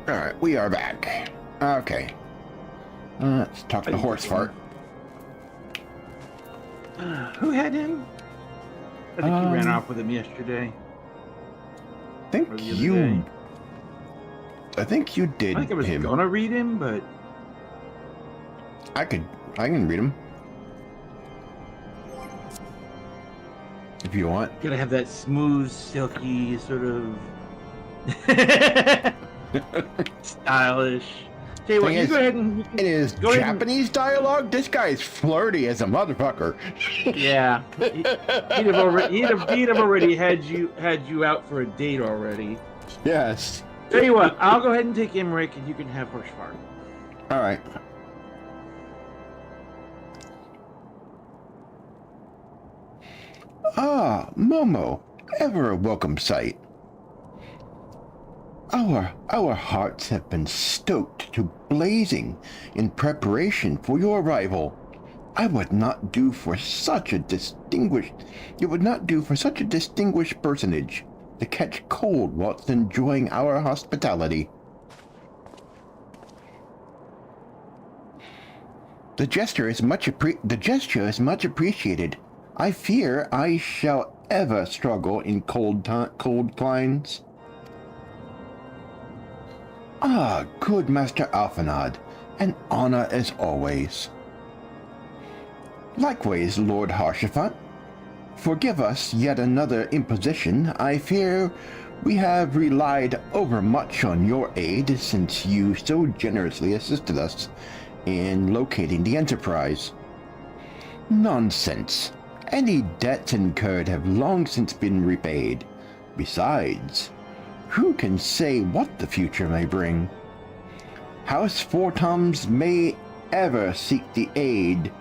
All right, we are back. Okay. Let's talk to horse fart. Who had him? I think you ran off with him yesterday. I think you. I think you did. I think I was him. gonna read him, but I can read him if you want. gotta have that smooth, silky sort of stylish. Tell you what, you go ahead and in his Japanese dialogue, this guy's flirty as a motherfucker. Yeah, he'd have already had you out for a date already. Yes. Tell you what, I'll go ahead and take Emmerich, and you can have horse fart. All right. Ah, Momo, ever a welcome sight. Our hearts have been stoked to blazing in preparation for your arrival. It would not do for such a distinguished personage to catch cold whilst enjoying our hospitality. The gesture is much appreciated. I fear I shall ever struggle in cold climes. Ah, good Master Alphinaud, an honor as always. Likewise, Lord Harshaphant. Forgive us yet another imposition. I fear we have relied overmuch on your aid since you so generously assisted us in locating the Enterprise. Nonsense. Any debts incurred have long since been repaid. Besides, who can say what the future may bring? House Fortoms may ever seek the aid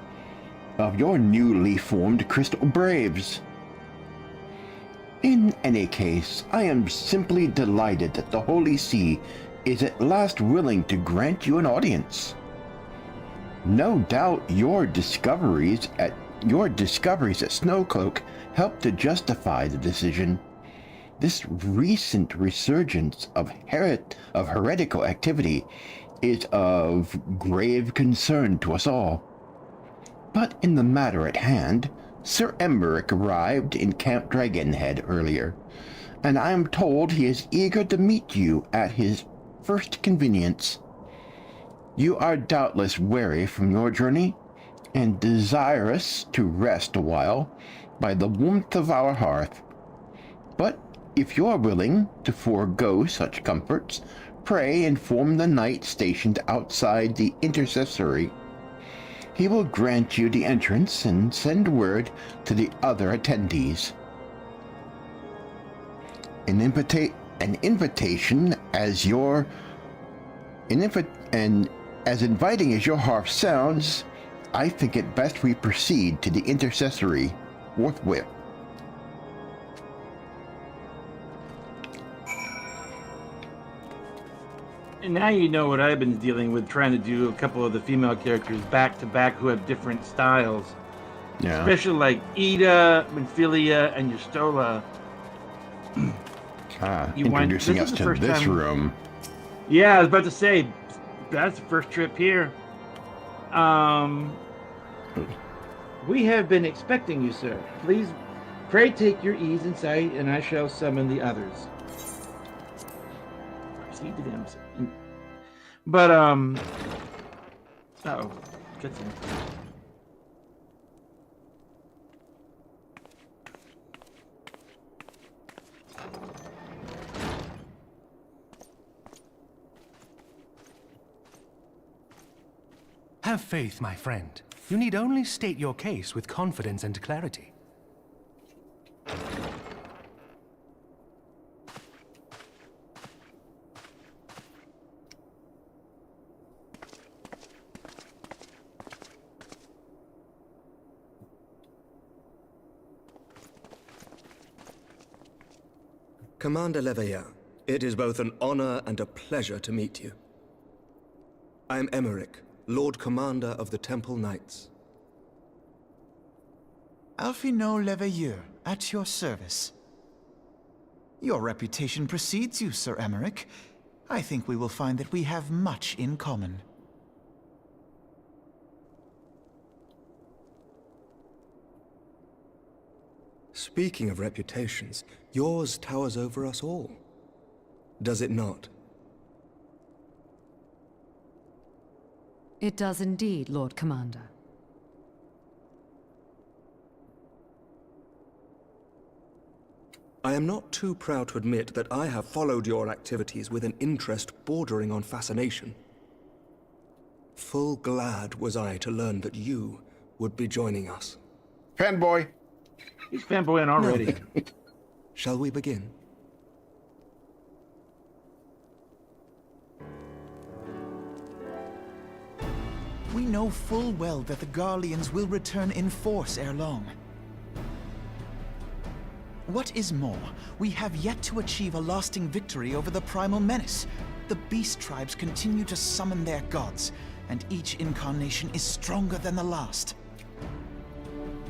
of your newly formed Crystal Braves. In any case, I am simply delighted that the Holy See is at last willing to grant you an audience. No doubt your discoveries at Snowcloak helped to justify the decision. This recent resurgence of heretical activity is of grave concern to us all. But in the matter at hand, Sir Emmerich arrived in Camp Dragonhead earlier, and I am told he is eager to meet you at his first convenience. You are doubtless weary from your journey, and desirous to rest a while by the warmth of our hearth. But if you are willing to forego such comforts, pray inform the knight stationed outside the intercessory. He will grant you the entrance and send word to the other attendees. An invitation as inviting as your harp sounds, I think it best we proceed to the intercessory forthwith. And now you know what I've been dealing with, trying to do a couple of the female characters back to back who have different styles. Yeah. Especially like Ida, Menphilia, and Yustola. Introducing us to this room. Yeah, I was about to say, that's the first trip here. We have been expecting you, sir. Please, pray take your ease inside, and I shall summon the others. Proceed to them. But, uh-oh. Gets in. Have faith, my friend. You need only state your case with confidence and clarity. Commander Leveilleur, it is both an honor and a pleasure to meet you. I am Emmerich, Lord Commander of the Temple Knights. Alphinaud Leveilleur, at your service. Your reputation precedes you, Sir Emmerich. I think we will find that we have much in common. Speaking of reputations, yours towers over us all. Does it not? It does indeed, Lord Commander. I am not too proud to admit that I have followed your activities with an interest bordering on fascination. Full glad was I to learn that you would be joining us. Fanboy. He's fanboying already. Now then, shall we begin? We know full well that the Garleans will return in force ere long. What is more, we have yet to achieve a lasting victory over the Primal Menace. The beast tribes continue to summon their gods, and each incarnation is stronger than the last.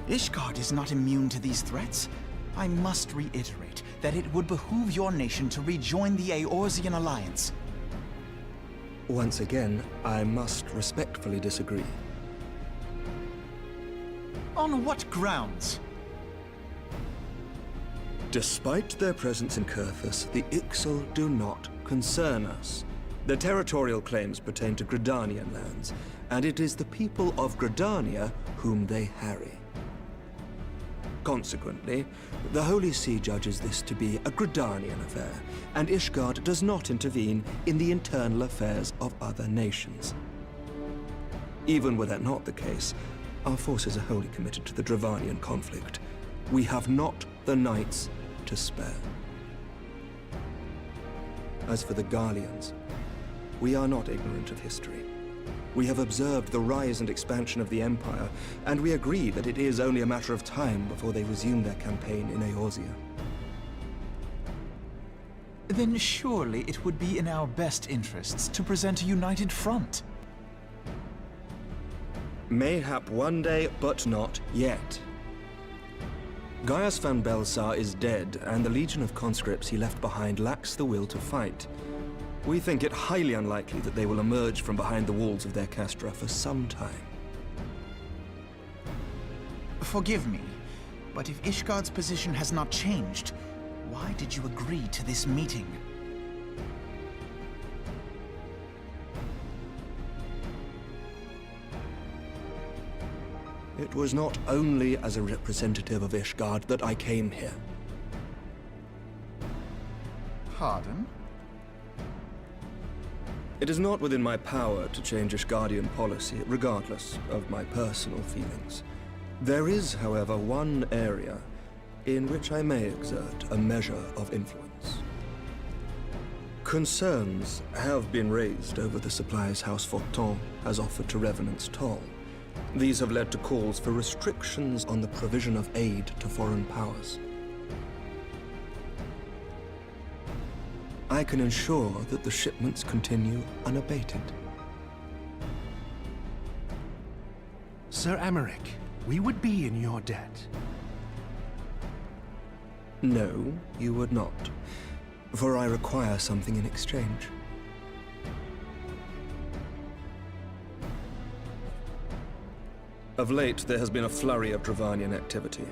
Ishgard is not immune to these threats. I must reiterate that it would behoove your nation to rejoin the Eorzean Alliance. Once again, I must respectfully disagree. On what grounds? Despite their presence in Kurthus, the Ixal do not concern us. Their territorial claims pertain to Gridanian lands, and it is the people of Gridania whom they harry. Consequently, the Holy See judges this to be a Gridanian affair, and Ishgard does not intervene in the internal affairs of other nations. Even were that not the case, our forces are wholly committed to the Dravanian conflict. We have not the knights to spare. As for the Garleans, we are not ignorant of history. We have observed the rise and expansion of the Empire, and we agree that it is only a matter of time before they resume their campaign in Eorzea. Then surely it would be in our best interests to present a united front. Mayhap one day, but not yet. Gaius van Belsar is dead, and the legion of conscripts he left behind lacks the will to fight. We think it highly unlikely that they will emerge from behind the walls of their castra for some time. Forgive me, but if Ishgard's position has not changed, why did you agree to this meeting? It was not only as a representative of Ishgard that I came here. Pardon? It is not within my power to change Ishgardian policy, regardless of my personal feelings. There is, however, one area in which I may exert a measure of influence. Concerns have been raised over the supplies House Fortin has offered to Revenant's Toll. These have led to calls for restrictions on the provision of aid to foreign powers. I can ensure that the shipments continue unabated. Sir Emmerich, we would be in your debt. No, you would not, for I require something in exchange. Of late, there has been a flurry of Dravanian activity,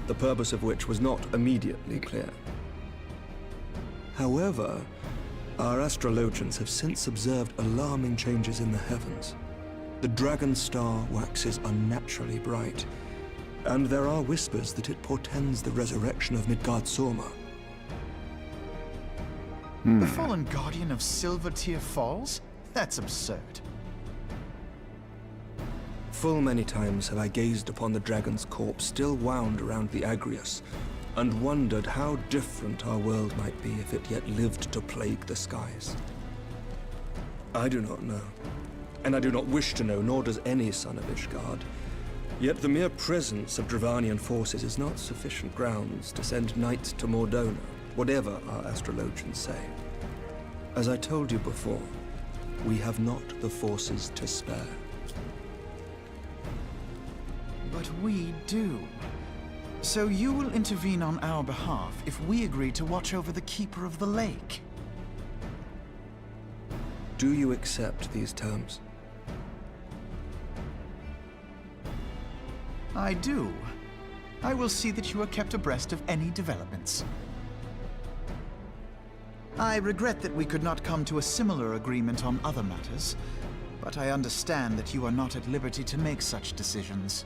the purpose of which was not immediately clear. However, our astrologians have since observed alarming changes in the heavens. The dragon star waxes unnaturally bright, and there are whispers that it portends the resurrection of Midgard-Sorma. The fallen guardian of Silvertear Falls? That's absurd. Full many times have I gazed upon the dragon's corpse still wound around the Agrius, and wondered how different our world might be if it yet lived to plague the skies. I do not know, and I do not wish to know, nor does any son of Ishgard. Yet the mere presence of Dravanian forces is not sufficient grounds to send knights to Mordona, whatever our astrologians say. As I told you before, we have not the forces to spare. But we do. So you will intervene on our behalf if we agree to watch over the Keeper of the Lake. Do you accept these terms? I do. I will see that you are kept abreast of any developments. I regret that we could not come to a similar agreement on other matters, but I understand that you are not at liberty to make such decisions.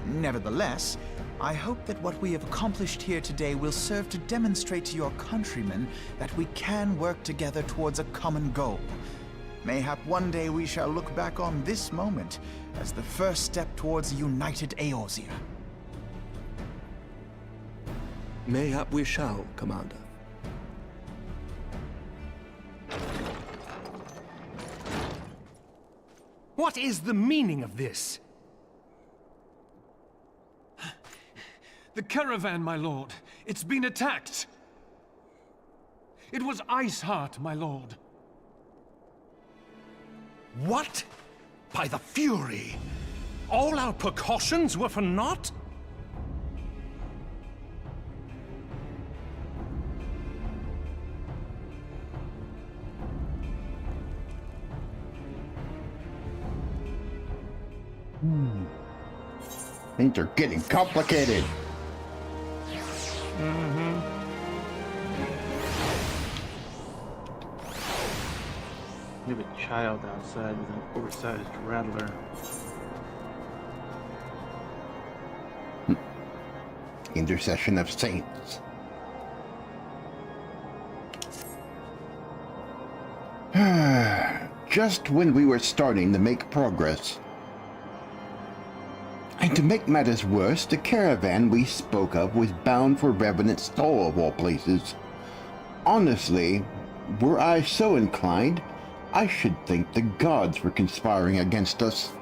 Nevertheless, I hope that what we have accomplished here today will serve to demonstrate to your countrymen that we can work together towards a common goal. Mayhap one day we shall look back on this moment as the first step towards a united Eorzea. Mayhap we shall, Commander. What is the meaning of this? The caravan, my lord. It's been attacked. It was Iceheart, my lord. What? By the Fury? All our precautions were for naught? Things are getting complicated. We have a child outside with an oversized rattler. Intercession of saints. Just when we were starting to make progress. And to make matters worse, the caravan we spoke of was bound for Revenant Stall of all places. Honestly, were I so inclined, I should think the gods were conspiring against us.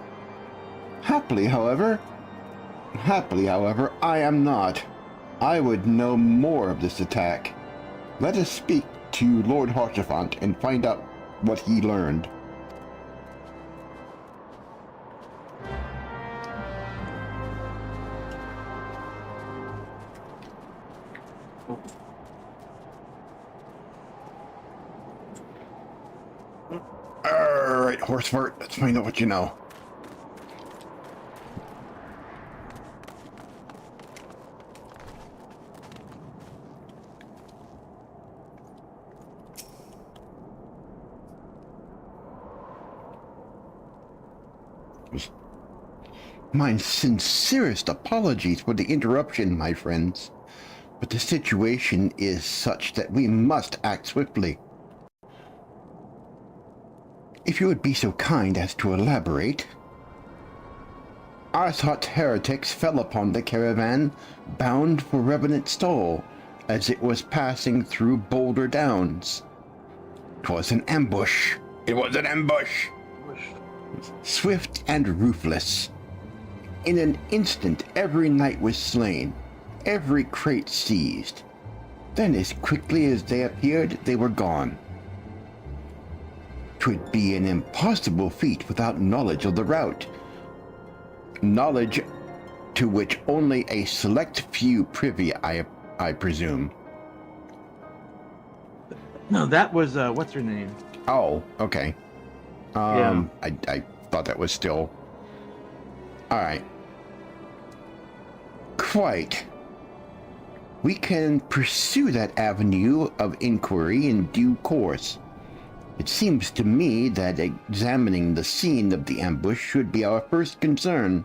Happily, however, I am not. I would know more of this attack. Let us speak to Lord Harchefant and find out what he learned. Alright, Horsefart, let's find out what you know. My sincerest apologies for the interruption, my friends, but the situation is such that we must act swiftly. If you would be so kind as to elaborate. Arthot's heretics fell upon the caravan bound for Revenant Stall as it was passing through Boulder Downs. 'Twas an ambush. It was an ambush. Swift and ruthless. In an instant, every knight was slain, every crate seized. Then, as quickly as they appeared, they were gone. 'Twould be an impossible feat without knowledge of the route. Knowledge to which only a select few privy, I presume. No, that was, what's her name? Oh, okay. Yeah. I thought that was still... Alright. Quite. We can pursue that avenue of inquiry in due course. It seems to me that examining the scene of the ambush should be our first concern.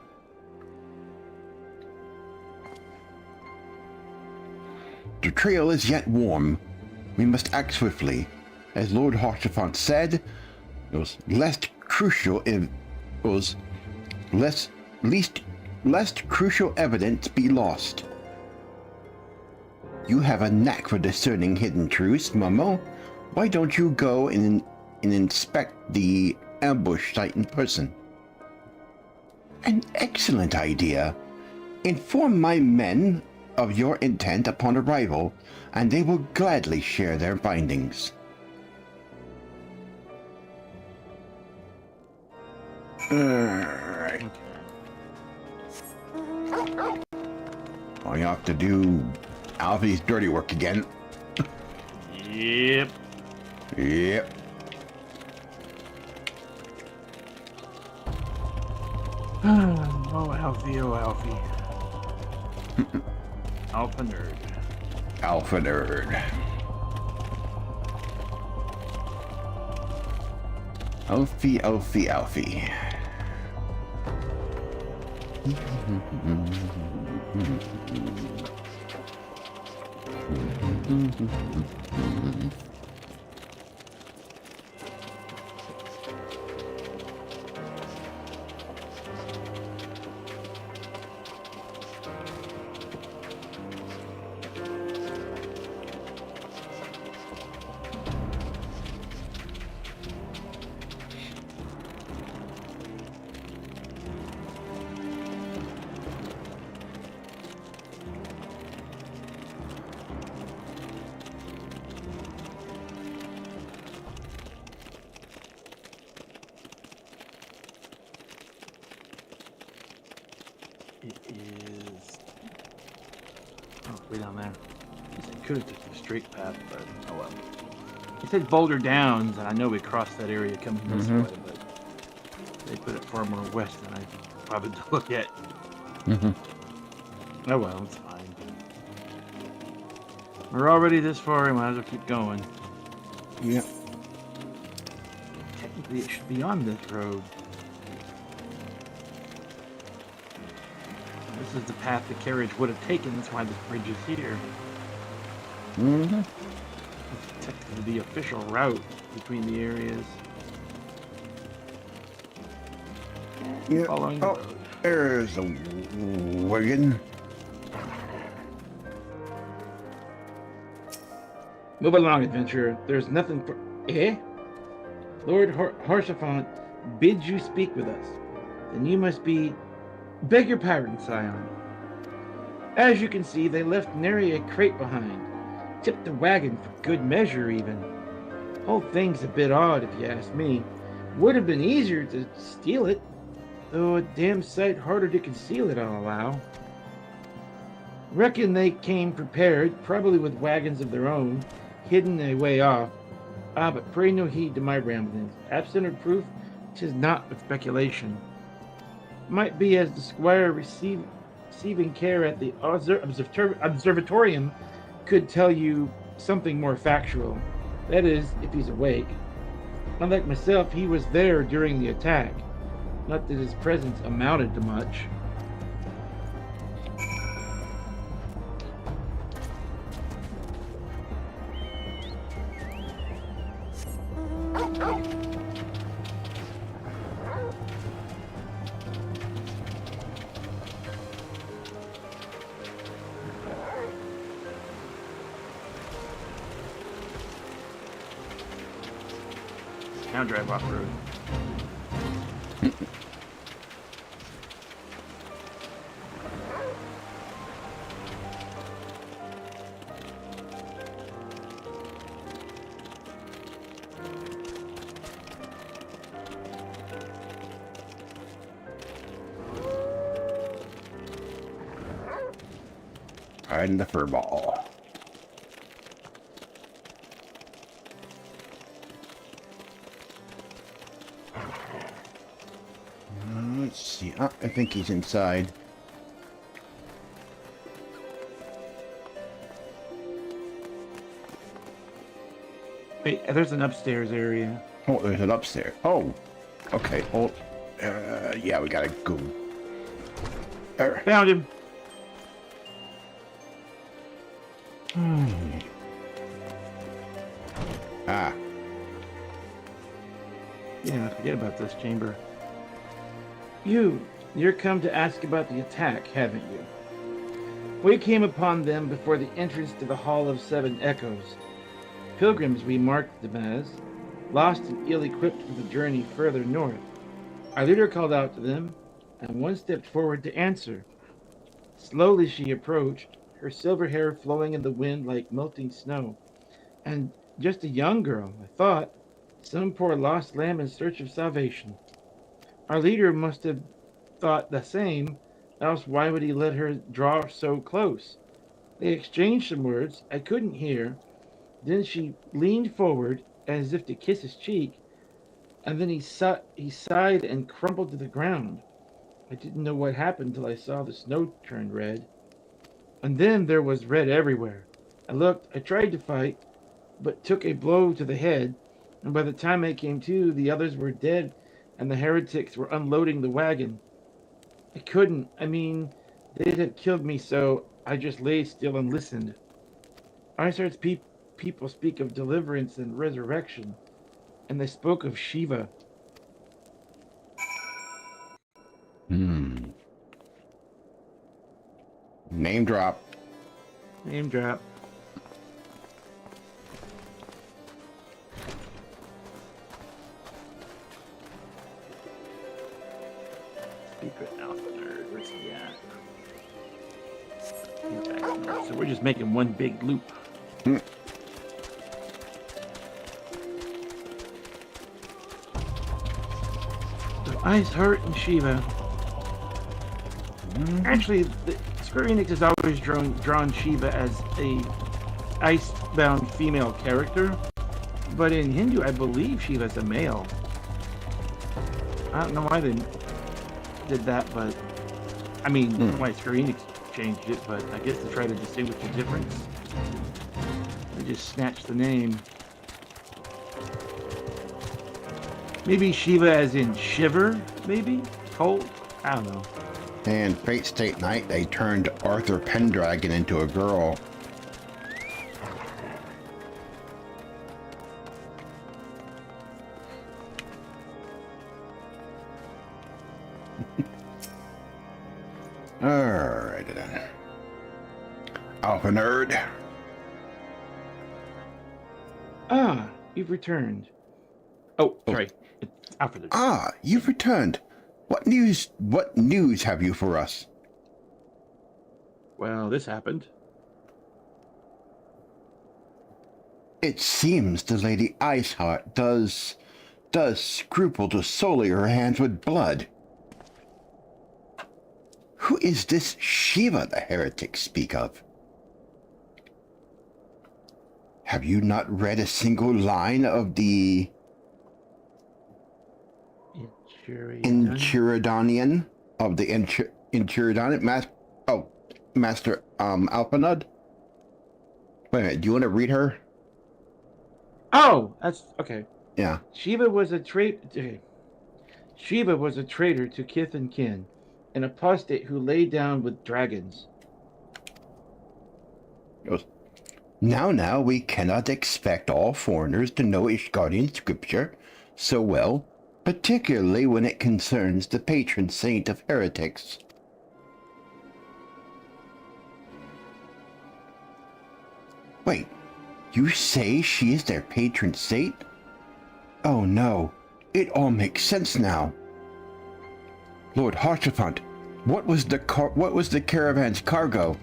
The trail is yet warm. We must act swiftly. As Lord Harchefant said, it was lest crucial evidence be lost. You have a knack for discerning hidden truths, Momo. Why don't you go and inspect the ambush site in person? An excellent idea. Inform my men of your intent upon arrival, and they will gladly share their findings. Alright. Well, you have to do Alfie's dirty work again. Yep. Yep. Oh, Alfie, oh, Alfie. Alpha nerd. Alpha nerd. Alfie, Alfie, Alfie. It is... Oh, way down there. I guess I could have taken a straight path, but oh well. It said Boulder Downs, and I know we crossed that area coming this way, but they put it far more west than I probably to look at. Oh well, it's fine. We're already this far, we might as well keep going. Yeah. Technically, it should be on this road. This is the path the carriage would have taken. That's why this bridge is here. It's technically the official route between the areas. Yeah. Following the road. There's a wagon. Move along, adventurer. There's nothing for... Eh? Lord Harshaphant bids you speak with us. Then you must be... Beg your pardon, Scion. As you can see, they left nary a crate behind. Tipped the wagon for good measure, even. Whole thing's a bit odd, if you ask me. Would have been easier to steal it, though a damn sight harder to conceal it, I'll allow. Reckon they came prepared, probably with wagons of their own, hidden a way off. Ah, but pray no heed to my ramblings. Absent of proof, 'tis not with speculation. Might be as the squire receiving care at the observatorium could tell you something more factual. That is, if he's awake. Unlike myself, he was there during the attack. Not that his presence amounted to much. Now drive off road. Riding the fur ball. Let's see. Oh, I think he's inside. Wait, there's an upstairs area. Oh, there's an upstairs. Oh, okay. Oh, yeah, we gotta go. Found him. Ah. Yeah, forget about this chamber. You're come to ask about the attack, haven't you? We came upon them before the entrance to the Hall of Seven Echoes. Pilgrims we marked them as, lost and ill-equipped for the journey further north. Our leader called out to them, and one stepped forward to answer. Slowly she approached, her silver hair flowing in the wind like melting snow. And just a young girl, I thought, some poor lost lamb in search of salvation. Our leader must have thought the same, else why would he let her draw so close? They exchanged some words I couldn't hear. Then she leaned forward, as if to kiss his cheek, and then he sighed and crumpled to the ground. I didn't know what happened till I saw the snow turn red. And then there was red everywhere. I tried to fight, but took a blow to the head, and by the time I came to, the others were dead, and the heretics were unloading the wagon. They'd have killed me, so I just lay still and listened. Ishgard's people speak of deliverance and resurrection, and they spoke of Shiva. Name drop. Name drop. Secret Alphinaud. Where's he at? So we're just making one big loop. Hmm. So Ishgard and Shiva. Actually, Square Enix has always drawn Shiva as a ice-bound female character, but in Hindu, I believe Shiva's a male. I don't know why they did that, but why Square Enix changed it, but I guess to try to distinguish the difference, they just snatched the name. Maybe Shiva as in shiver, maybe? Cold? I don't know. And Fate State Night, they turned Arthur Pendragon into a girl. Alright then. Alphinaud. Ah, you've returned. Oh, sorry. It's Alphinaud. Ah, you've returned. What news have you for us? Well, this happened. It seems the Lady Iceheart does scruple to sully her hands with blood. Who is this Shiva the heretics speak of? Have you not read a single line of the Enchiridion of the Enchiridion Master Alphinaud? Wait a minute, do you want to read her? Oh, that's okay. Yeah. Shiva was a traitor to kith and kin, an apostate who lay down with dragons. Now, we cannot expect all foreigners to know Ishgardian scripture so well, particularly when it concerns the patron saint of heretics. Wait, you say she is their patron saint? Oh no, it all makes sense now. Lord Harshafant, what was the caravan's cargo?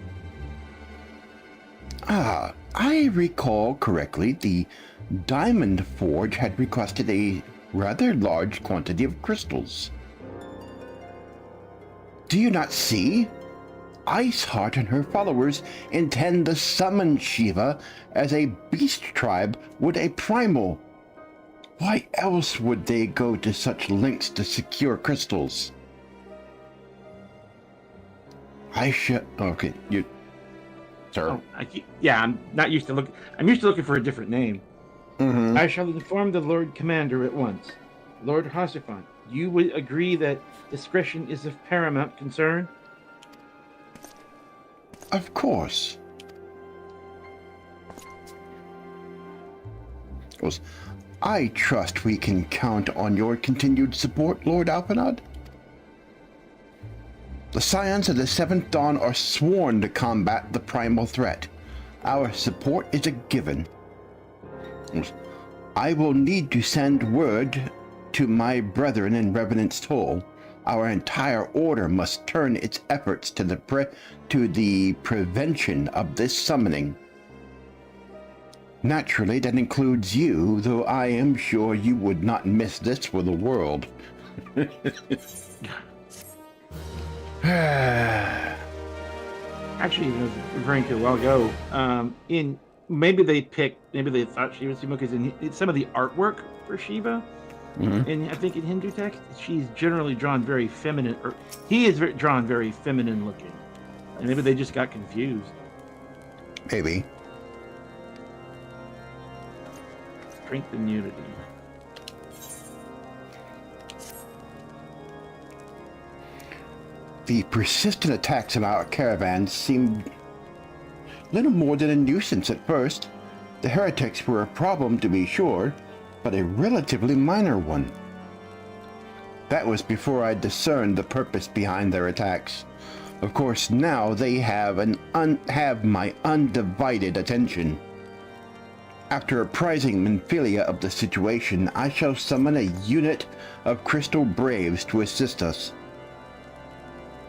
Ah, I recall correctly, the Diamond Forge had requested a rather large quantity of crystals. Do you not see? Iceheart and her followers intend to summon Shiva as a beast tribe with a primal. Why else would they go to such lengths to secure crystals? Okay, you... Sir? Oh, I'm not used to looking... I'm used to looking for a different name. Mm-hmm. I shall inform the Lord Commander at once. Lord Hossifant, you would agree that discretion is of paramount concern? Of course. I trust we can count on your continued support, Lord Alphinaud. The Scions of the Seventh Dawn are sworn to combat the primal threat. Our support is a given. I will need to send word to my brethren in Revenant's Toll. Our entire order must turn its efforts to the prevention of this summoning. Naturally, that includes you, though I am sure you would not miss this for the world. Actually, I was referring to a while ago, in maybe they thought Shiva Sumo because in some of the artwork for Shiva, and I think in Hindu text, she's generally drawn very feminine, or he is drawn very feminine looking. And maybe they just got confused. Maybe. Strength and unity. The persistent attacks on our caravan seemed little more than a nuisance at first. The heretics were a problem, to be sure, but a relatively minor one. That was before I discerned the purpose behind their attacks. Of course, now they have my undivided attention. After apprising Menphilia of the situation, I shall summon a unit of Crystal Braves to assist us.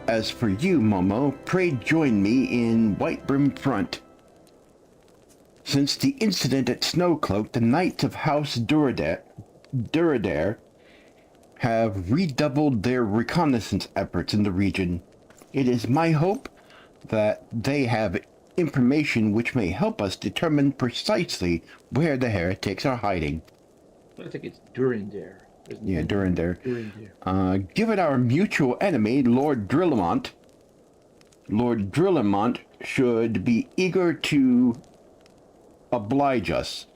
As for you, Momo, pray join me in Whitebrim Front. Since the incident at Snowcloak, the Knights of House Duradare have redoubled their reconnaissance efforts in the region. It is my hope that they have information which may help us determine precisely where the heretics are hiding. I think it's Durandare. Yeah, Durandare. Given our mutual enemy, Lord Drillamont should be eager to oblige us.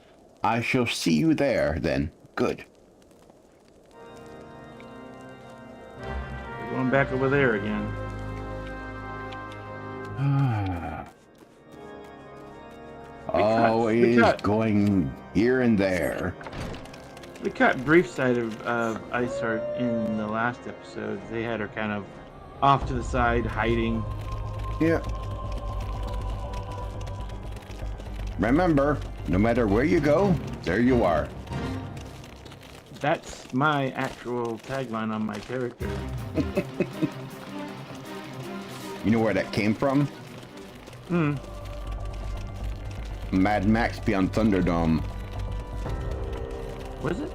I shall see you there, then. Good. We're going back over there again. Always going here and there. We caught brief sight of Ishgard in the last episode. They had her kind of off to the side, hiding. Yeah. Remember, no matter where you go, there you are. That's my actual tagline on my character. You know where that came from? Mad Max Beyond Thunderdome. Was it?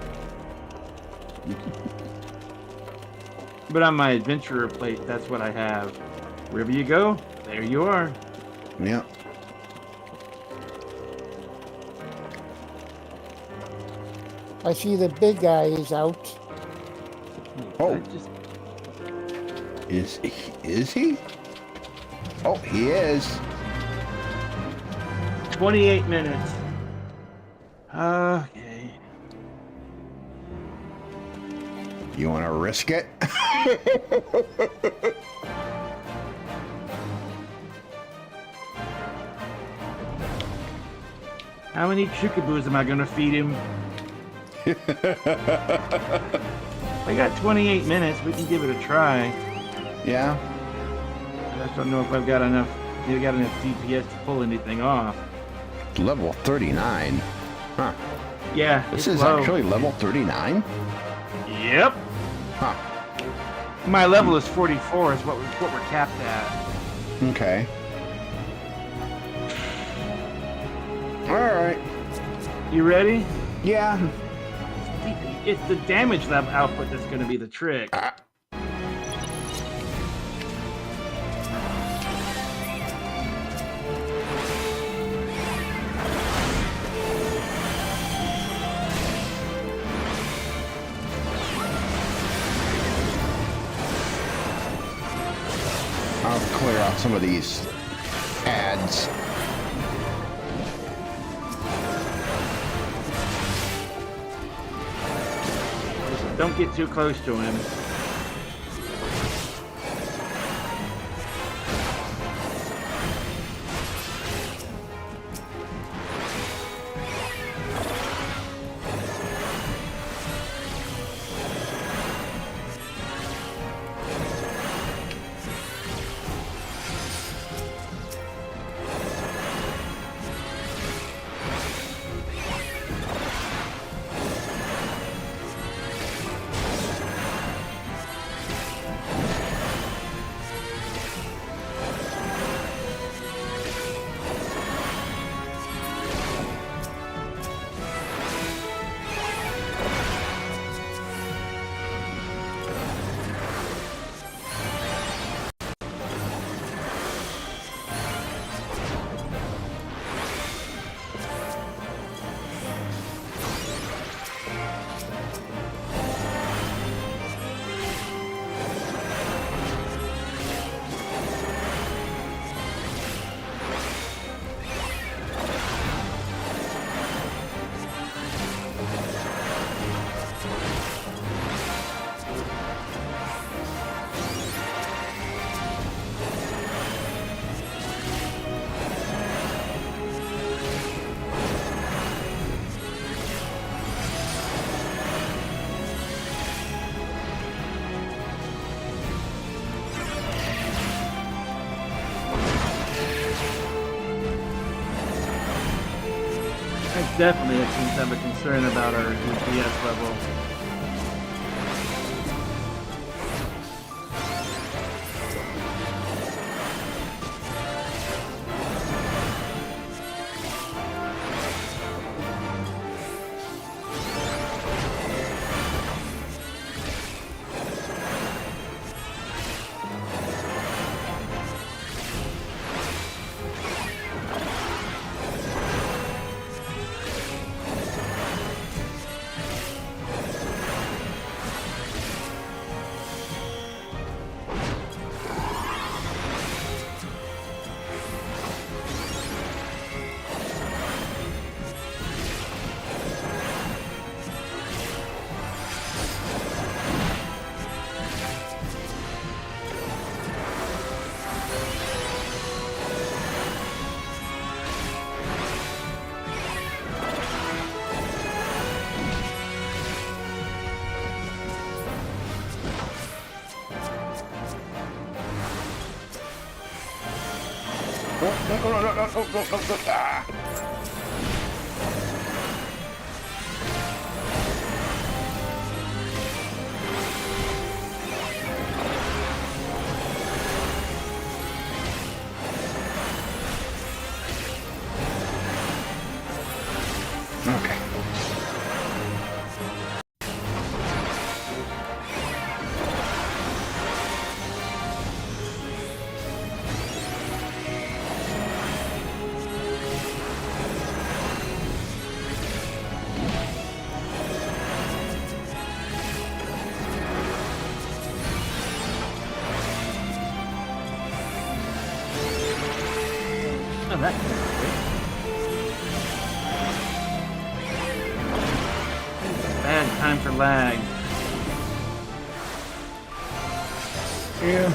But on my adventurer plate, that's what I have. Wherever you go, there you are. Yeah. I see the big guy is out. Oh. Is he? Oh, he is. 28 minutes. Okay. You want to risk it? How many chickaboos am I going to feed him? I got 28 minutes. We can give it a try. Yeah. I just don't know if I've got enough. Got enough DPS to pull anything off. Level 39. Huh. Yeah. This is low. Actually level 39? Yep. Huh. My level is 44 is what we're capped at. Okay. Alright. You ready? Yeah. It's the damage level output that's going to be the trick. I'll clear out some of these ads. Don't get too close to him. definitely seems to have a concern about our DPS level. No. Ah. Okay. Oh, that's bad time for lag. Yeah.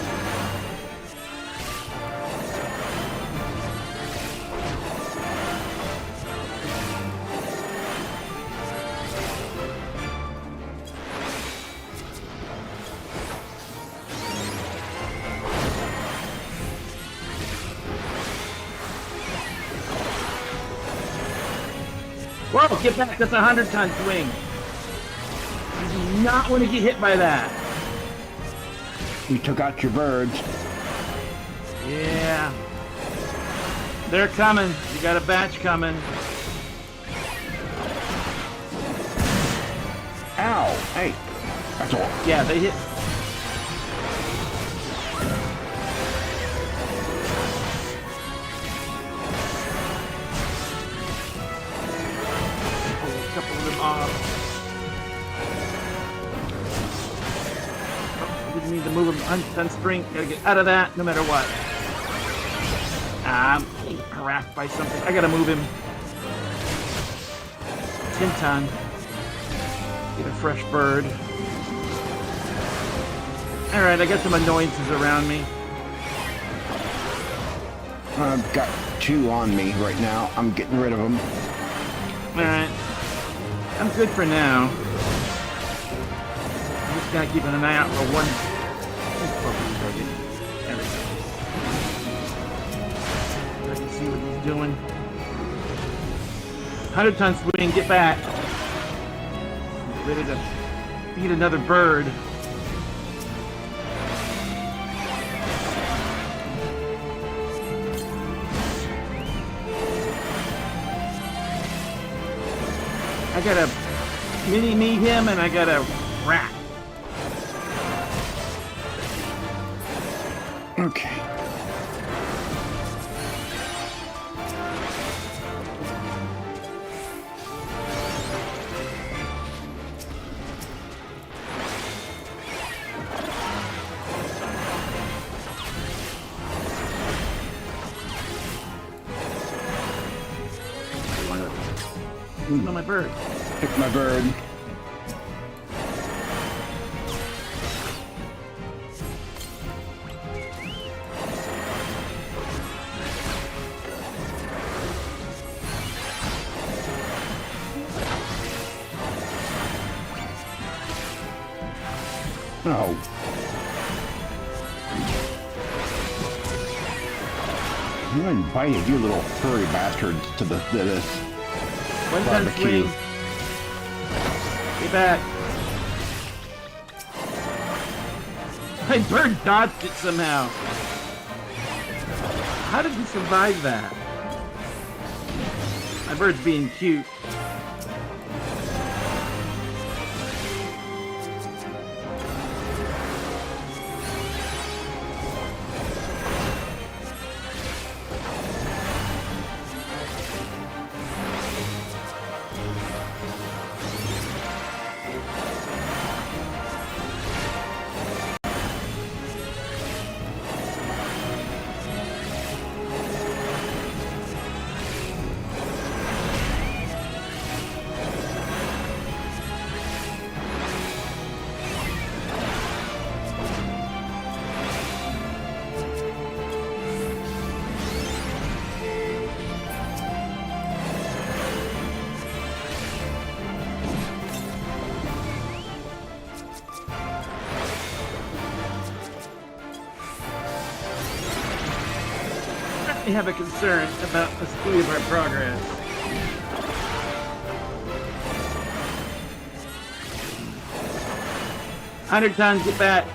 Whoa, get back, that's a 100-ton swing. You do not want to get hit by that. You took out your birds. Yeah. They're coming. You got a batch coming. Ow! Hey, that's all. Yeah, they hit. Pull a couple of them off. Didn't need to move them unstring. Gotta get out of that no matter what. I'm being harassed by something. I gotta move him. 10-ton. Get a fresh bird. Alright, I got some annoyances around me. I've got 2 on me right now. I'm getting rid of them. Alright. I'm good for now. I'm just kind of keeping an eye out for one. There we go. I can see what he's doing. 100-ton swing, get back. Ready to beat another bird. I gotta mini-me him and I gotta rat. Okay. No, my bird. Pick my bird. No. You invited you little furry bastards to this. One-ton Barbecue. swing. Get back. My bird dodged it somehow. How did he survive that? My bird's being cute. I have a concern about the speed of our progress. $100 get back.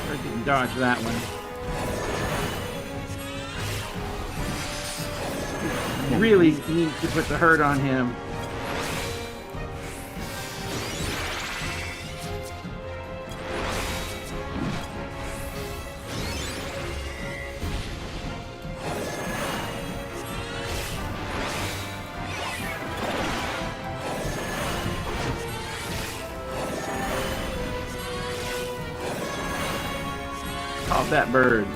I didn't dodge that one. Really need to put the hurt on him. That bird.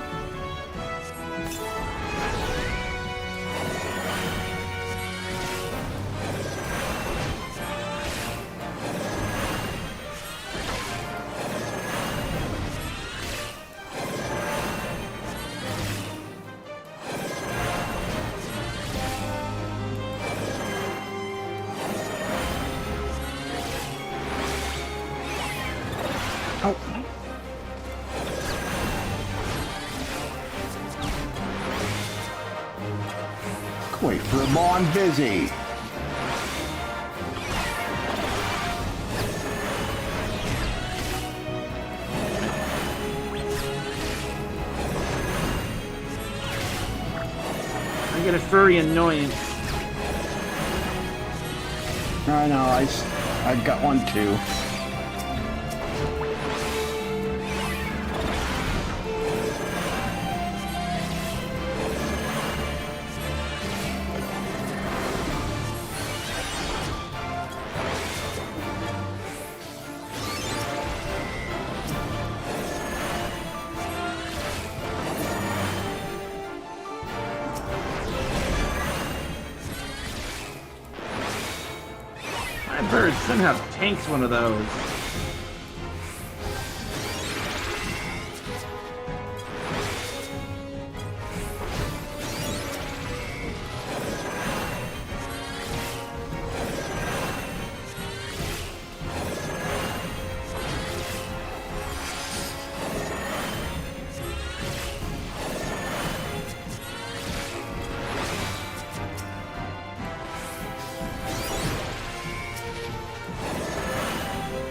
Wait for him on busy. I get a furry annoyance. I know, I got one too. Bird somehow tanks one of those.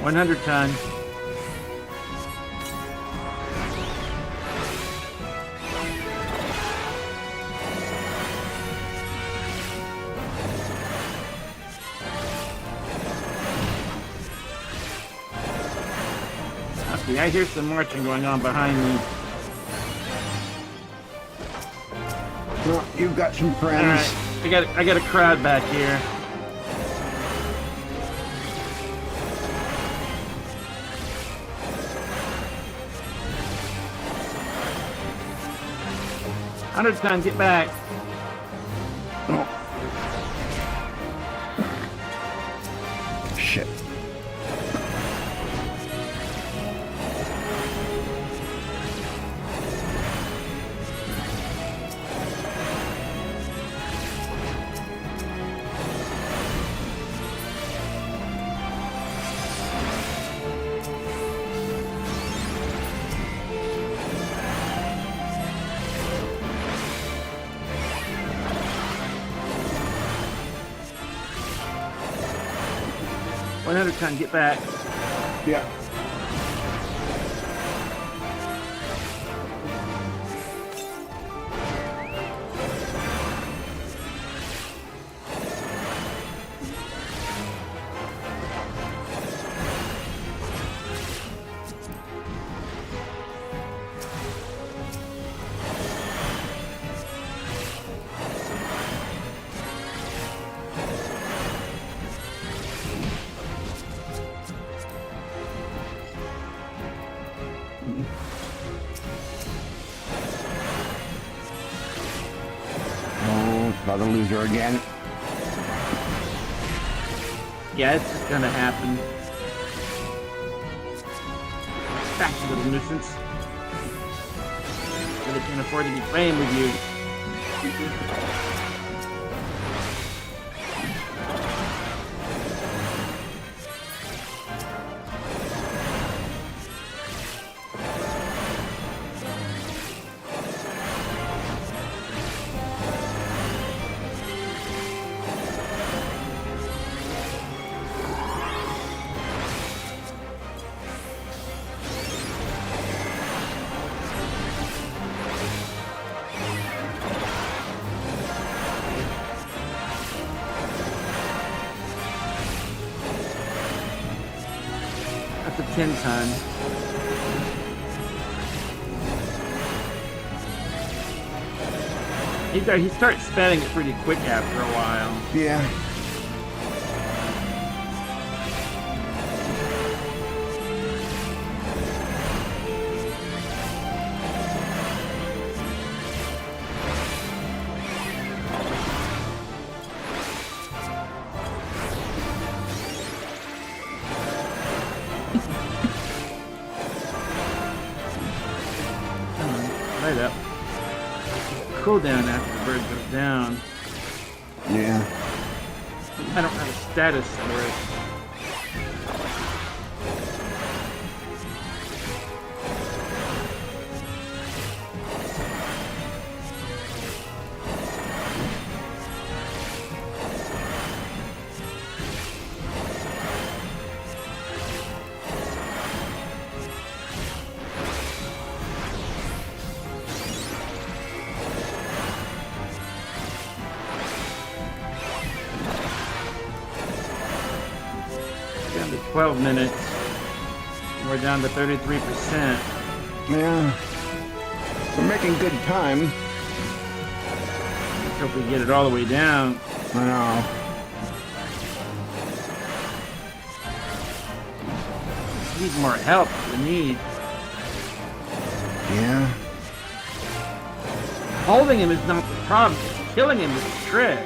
$100. Okay, I hear some marching going on behind me. Well, you've got some friends. All right, I got a crowd back here. $100, get back. Oh. Shit. 100 ton, get back. Yeah. Another loser again. Yeah, it's just gonna happen. Back to the nuisance. Really can't afford to be playing with you. That's a 10 ton. He starts spending it pretty quick after a while. Yeah. Right up. Cooldown after the bird goes down. Yeah. I don't have a status for it. Down to 12 minutes. We're down to 33%. Yeah. We're making good time. Let's hope we get it all the way down. I know. Need more help. We need. Yeah. Holding him is not the problem. Killing him is the trick.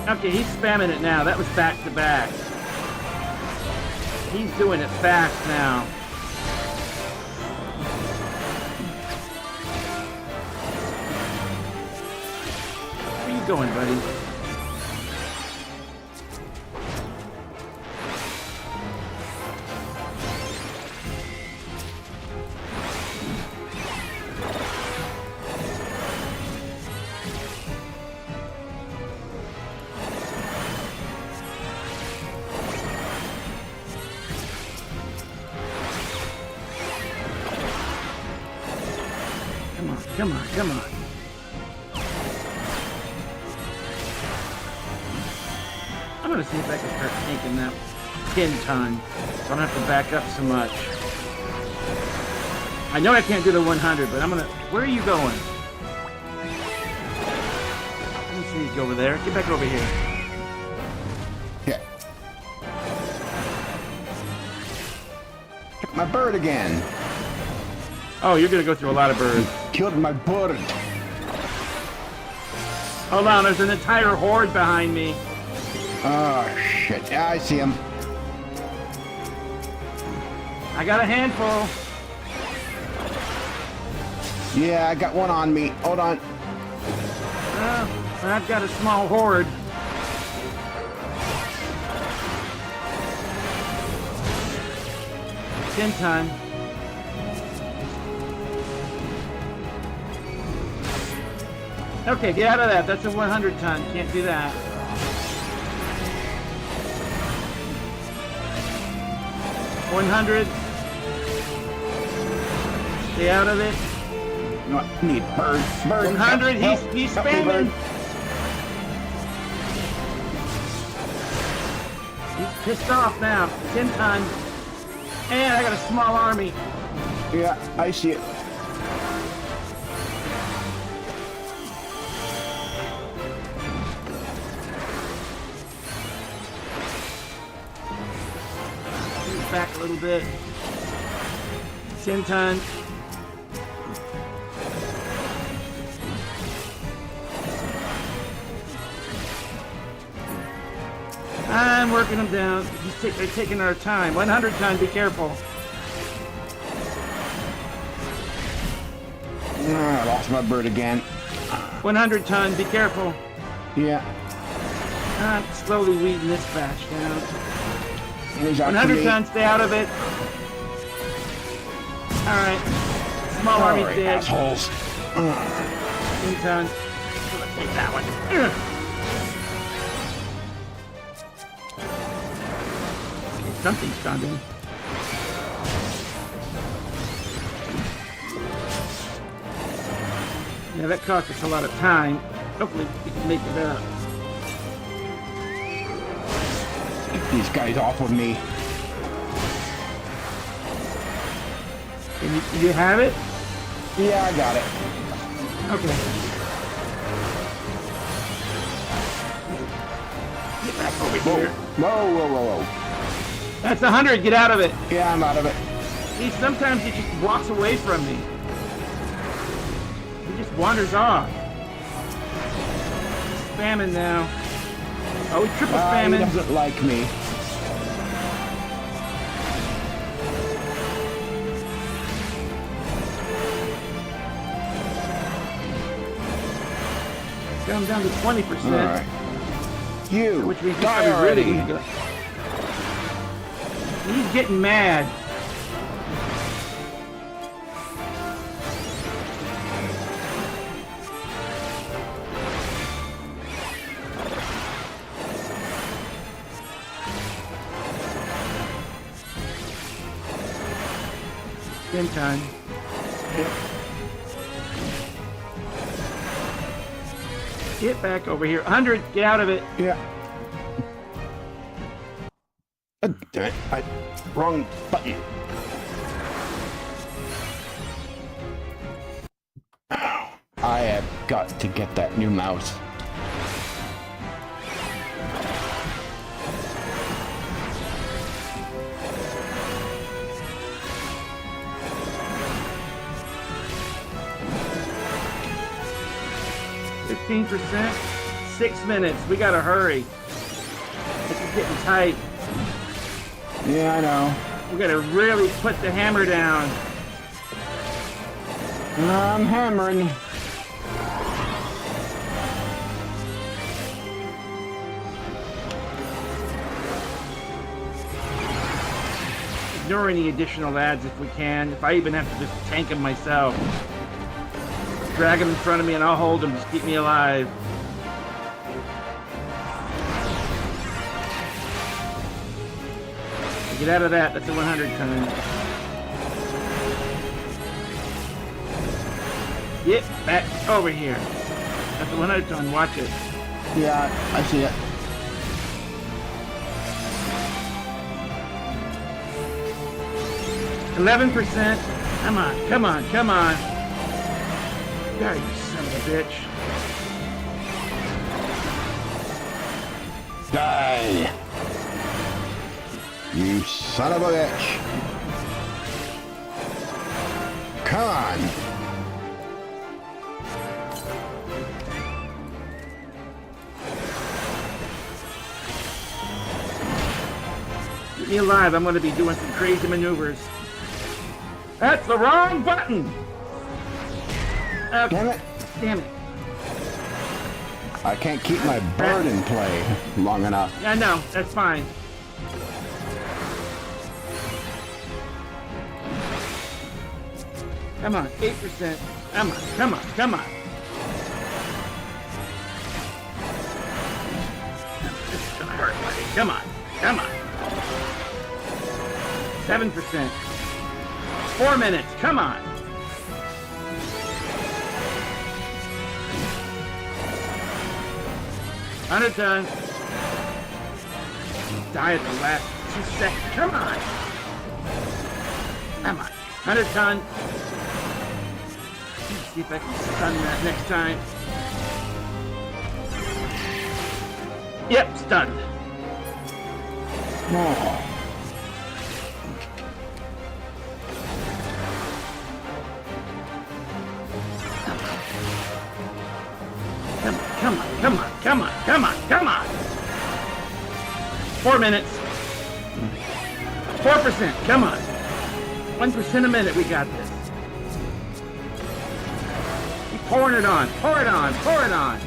Okay, he's spamming it now. That was back to back. He's doing it fast now. Where you going, buddy? Come on, come on. I'm gonna see if I can start taking that 10 ton. So I don't have to back up so much. I know I can't do the 100, but I'm gonna... Where are you going? Let me see you go over there. Get back over here. Yeah. my bird again. Oh, you're gonna go through a lot of birds. Killed my bird. Hold on, there's an entire horde behind me. Oh, shit. Yeah, I see him. I got a handful. Yeah, I got one on me. Hold on. I've got a small horde. Tin time. Okay, get out of that. That's a 100 ton. Can't do that. $100. Stay out of it. No, I need bird. Bird. 100. He's spamming. He's pissed off now. 10 ton. And I got a small army. Yeah, I see it. Back a little bit. 10 ton. I'm working them down. They're taking our time. 100 ton, be careful. I lost my bird again. 100 ton, be careful. Yeah. I'm slowly weeding this batch down. He's after 100 me. ton, stay out of it. Alright. Small army's dead. Assholes. 10 ton. Take that one. Something's coming. Yeah, that cost us a lot of time. Hopefully we can make it up. Get these guys off of me. You have it? Yeah, I got it. Okay. Get back over here. Whoa, whoa, whoa, whoa. That's 100. Get out of it. Yeah, I'm out of it. See, sometimes he just walks away from me. He just wanders off. Spamming now. Oh, he's triple spamming. He doesn't like me. Got him down to 20%. All right. You which means die he's already. really He's getting mad. Spin time. Get back over here. 100, get out of it. Yeah. Damn it. Wrong button. I have got to get that new mouse. %, 6 minutes. We gotta hurry. This is getting tight. Yeah, I know. We gotta really put the hammer down. I'm hammering. Ignore any additional ads if we can. If I even have to just tank them myself. Drag them in front of me and I'll hold them. Just keep me alive. Get out of that. That's a 100 ton. Get back over here. That's a 100 ton. Watch it. Yeah, I see it. %. Come on, come on, come on. God, you son of a bitch. Die. You son of a bitch. Come on. Keep me alive. I'm going to be doing some crazy maneuvers. That's the wrong button. Okay. Damn it. Damn it. I can't keep my bird in play long enough. I know. That's fine. Come on. 8%. Come on. Come on. Come on. This is going to hurt, buddy. Come on. Come on. 7%. 4 minutes. Come on. Under done. Die at the last 2 seconds. Come on. Come on. 100 ton. Let's see if I can stun that next time. Yep, stunned. Oh. Come on, come on, come on, come on, come on. 4 minutes. 4%, come on. 1% a minute, we got this. Keep pouring it on, pour it on, pour it on.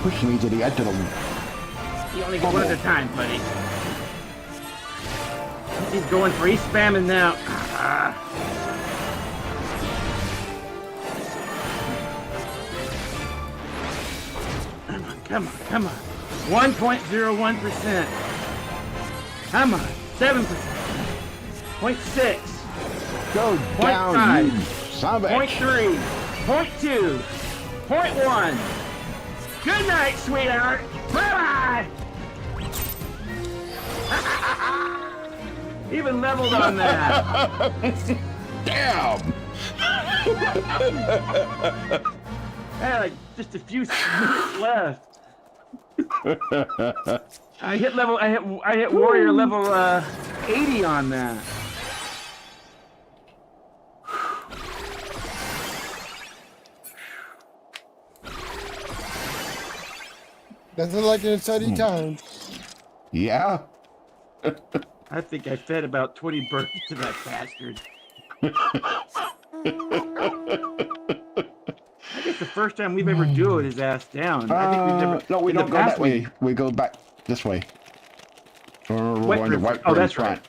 Push me to the edge of the... You only get one at a time, buddy. He's going for, he's spamming now. Come on, come on, come on. 1.01%. Come on, 7%. 0.6. Go down, 0.5. you son of a... 0.3. 0.2. 0.1. Good night, sweetheart. Bye-bye. Even leveled on that. Damn. I had like just a few minutes left. I hit warrior level 80 on that. Nothing like an exciting time. Yeah. I think I fed about 20 birds to that bastard. I guess the first time we've ever do it is ass down. I think we've never. No, we don't go that way. We go back this way. We're going to White. Oh, that's right.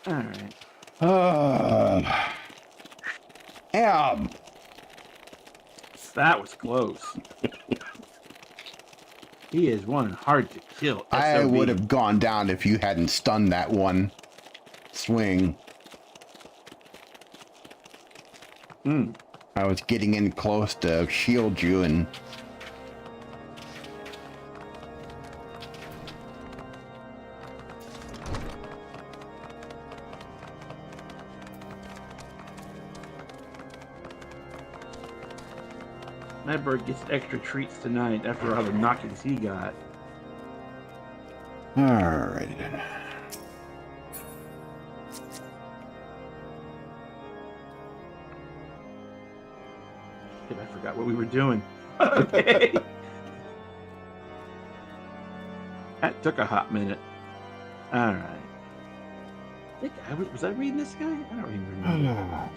All right. Damn. That was close. He is one hard to kill. SOB. I would have gone down if you hadn't stunned that one swing. I was getting in close to shield you and... My bird gets extra treats tonight after all the knockings he got. Alrighty then. I forgot what we were doing. Okay. That took a hot minute. All right. Was I reading this guy? I don't even remember.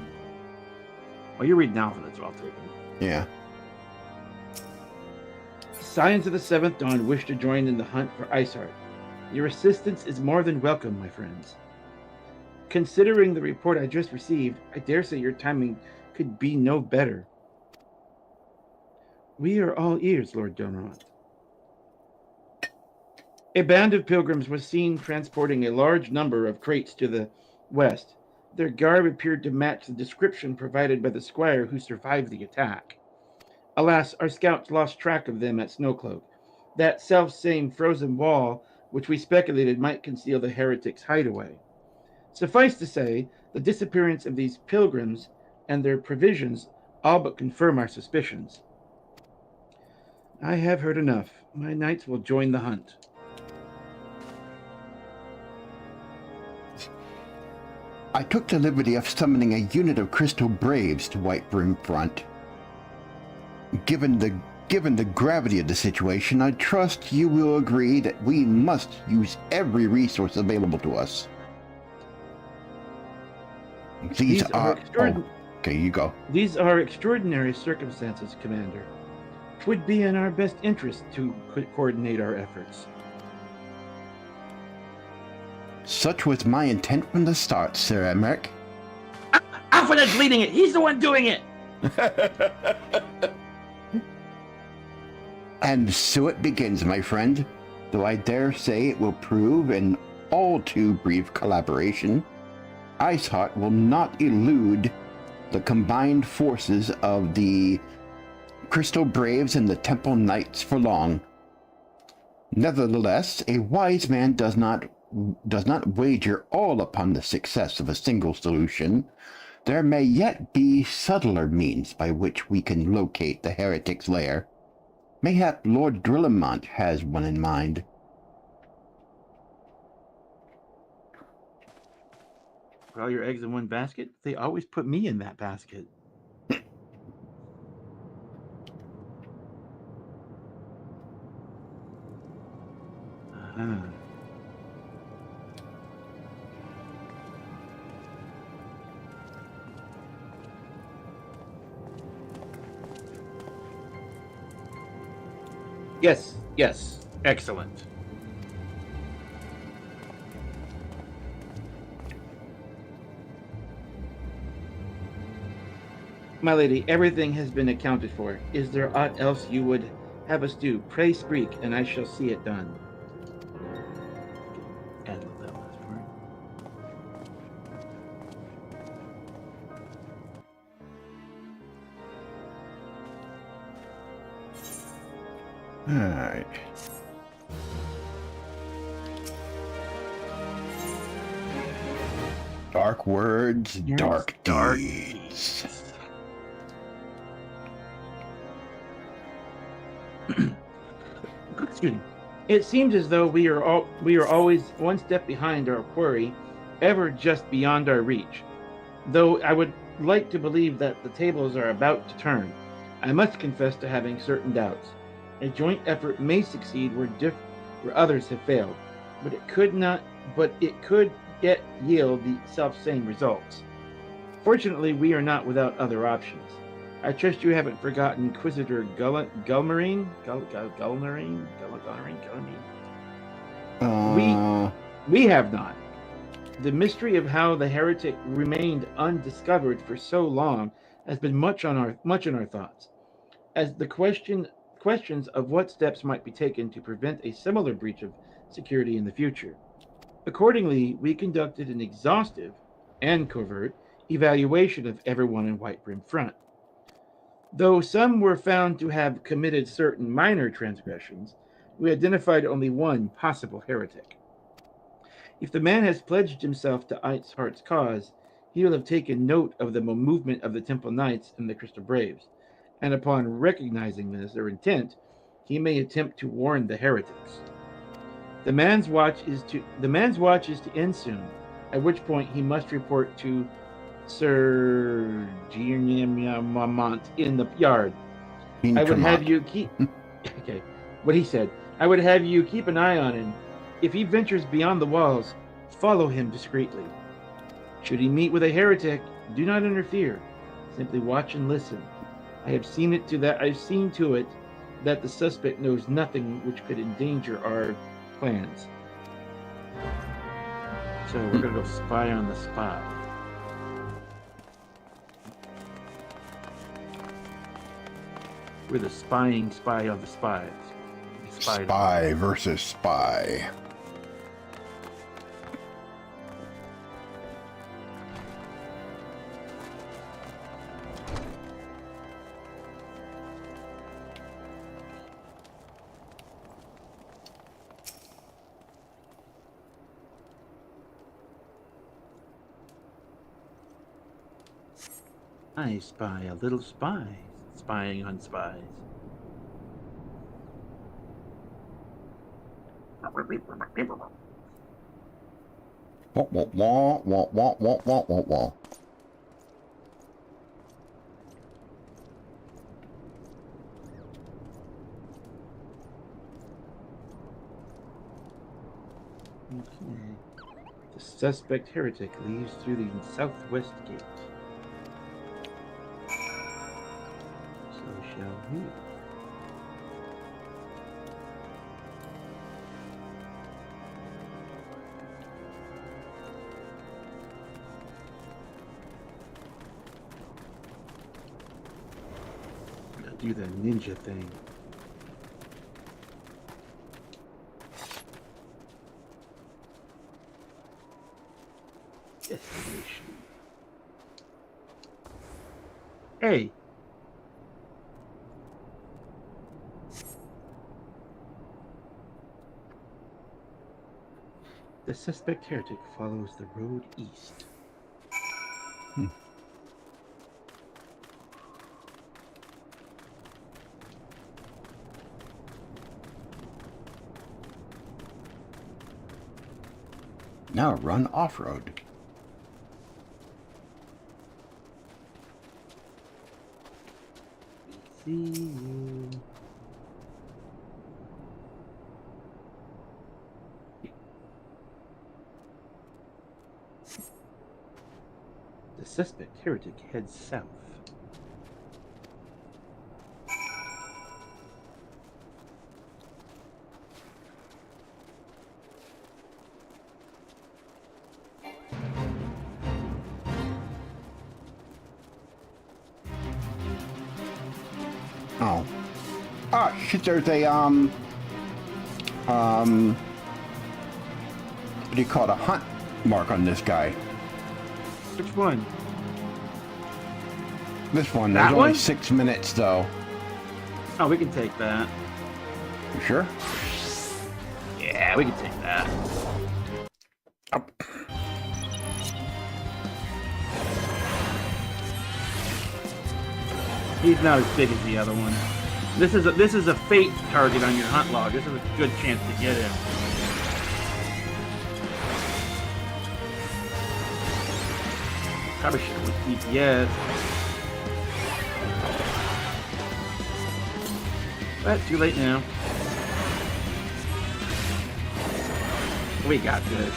Oh, you're reading Alphinaud, so I'll take him. Yeah. Scions of the Seventh Dawn wish to join in the hunt for Ishgard. Your assistance is more than welcome, my friends. Considering the report I just received, I dare say your timing could be no better. We are all ears, Lord Donrod. A band of pilgrims was seen transporting a large number of crates to the west. Their garb appeared to match the description provided by the squire who survived the attack. Alas, our scouts lost track of them at Snowcloak, that self-same frozen wall which we speculated might conceal the heretics' hideaway. Suffice to say, the disappearance of these pilgrims and their provisions all but confirm our suspicions. I have heard enough. My knights will join the hunt. I took the liberty of summoning a unit of Crystal Braves to White Brim Front. Given the gravity of the situation, I trust you will agree that we must use every resource available to us. These are okay, you go. These are extraordinary circumstances, Commander. 'Twould be in our best interest to coordinate our efforts. Such was my intent from the start, Sir Emmerich. Alphinaud's leading it! He's the one doing it! And so it begins, my friend, though I dare say it will prove an all too brief collaboration. Iceheart will not elude the combined forces of the Crystal Braves and the Temple Knights for long. Nevertheless, a wise man does not wager all upon the success of a single solution. There may yet be subtler means by which we can locate the heretic's lair. Mayhap Lord Drillamont has one in mind. Put all your eggs in one basket? They always put me in that basket. Yes, yes. Excellent. My lady, everything has been accounted for. Is there aught else you would have us do? Pray speak, and I shall see it done. Add that last part. Alright. Dark words, Yes, dark dark deeds. Excuse me. It seems as though we are always one step behind our quarry, ever just beyond our reach. Though I would like to believe that the tables are about to turn, I must confess to having certain doubts. A joint effort may succeed where others have failed, but it could yet yield the self-same results. Fortunately, we are not without other options. I trust you haven't forgotten Inquisitor Gulmarine? We have not. The mystery of how the heretic remained undiscovered for so long has been much in our thoughts. As the questions of what steps might be taken to prevent a similar breach of security in the future. Accordingly, we conducted an exhaustive and covert evaluation of everyone in White Brim Front. Though some were found to have committed certain minor transgressions, we identified only one possible heretic. If the man has pledged himself to Iceheart's cause, he will have taken note of the movement of the Temple Knights and the Crystal Braves, and upon recognizing their intent, he may attempt to warn the heretics. The man's watch is to end soon, at which point he must report to Sir Giamont in the yard. I would have you keep okay. What he said. I would have you keep an eye on him. If he ventures beyond the walls, follow him discreetly. Should he meet with a heretic, do not interfere. Simply watch and listen. I've seen to it that the suspect knows nothing which could endanger our plans. So we're gonna go spy on the spy. We're the spying spy of the spies. Spy versus spy. I spy a little spy, spying on spies. Wah, wah, wah, wah, wah, wah, wah, wah, wah. Okay. The suspect heretic leaves through the southwest gate. So shall we. Gotta do the ninja thing. Destination. Hey. The suspect heretic follows the road east. Now run off-road. See you. The suspect heretic heads south. Oh. Ah, shit, there's a, what do you call it, a hunt mark on this guy. Which one? This one, That there's only one? 6 minutes, though. Oh, we can take that. You sure? Yeah, we can take that. Oh. He's not as big as the other one. This is a fate target on your hunt log. This is a good chance to get him. Probably should have went DPS. But too late now. We got this.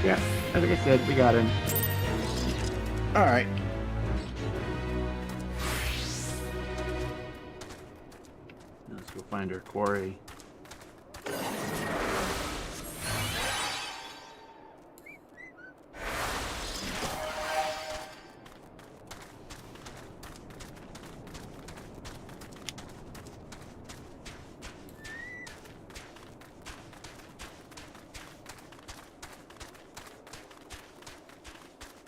Yeah, like I said, we got him. All right. Let's go find our quarry.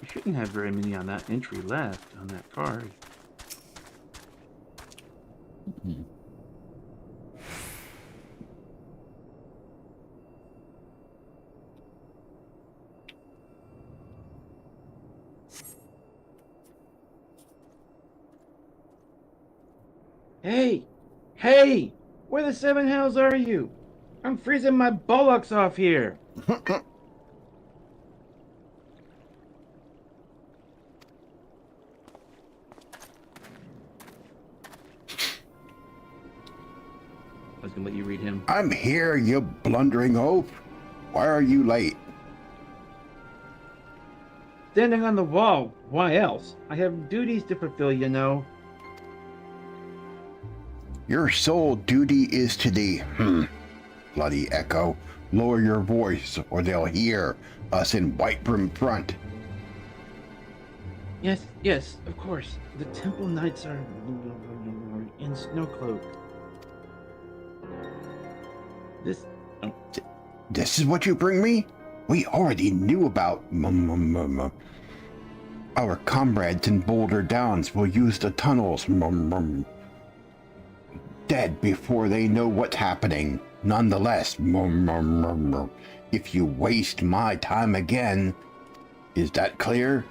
We shouldn't have very many on that entry left on that card. Mm-hmm. Hey! Hey! Where the seven hells are you? I'm freezing my bullocks off here! I was gonna let you read him. I'm here, you blundering oaf. Why are you late? Standing on the wall. Why else? I have duties to fulfill, you know. Your sole duty is to the, bloody echo. Lower your voice, or they'll hear us in White Brim Front. Yes, of course. The Temple Knights are in Snowcloak. This is what you bring me? We already knew about our comrades in Boulder Downs will use the tunnels dead before they know what's happening. Nonetheless, if you waste my time again, is that clear?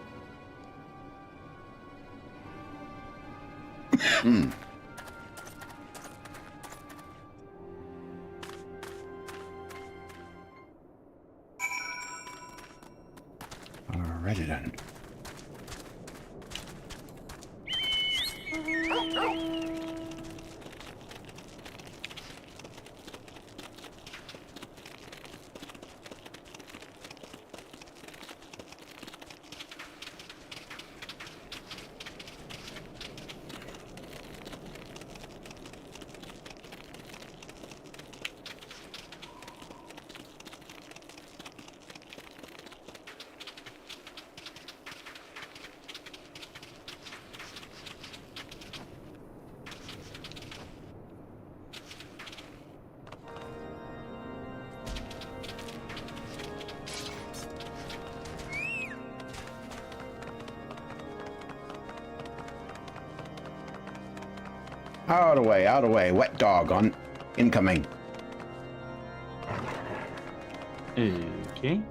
Alrighty then. Out of the way, wet dog on incoming. Okay.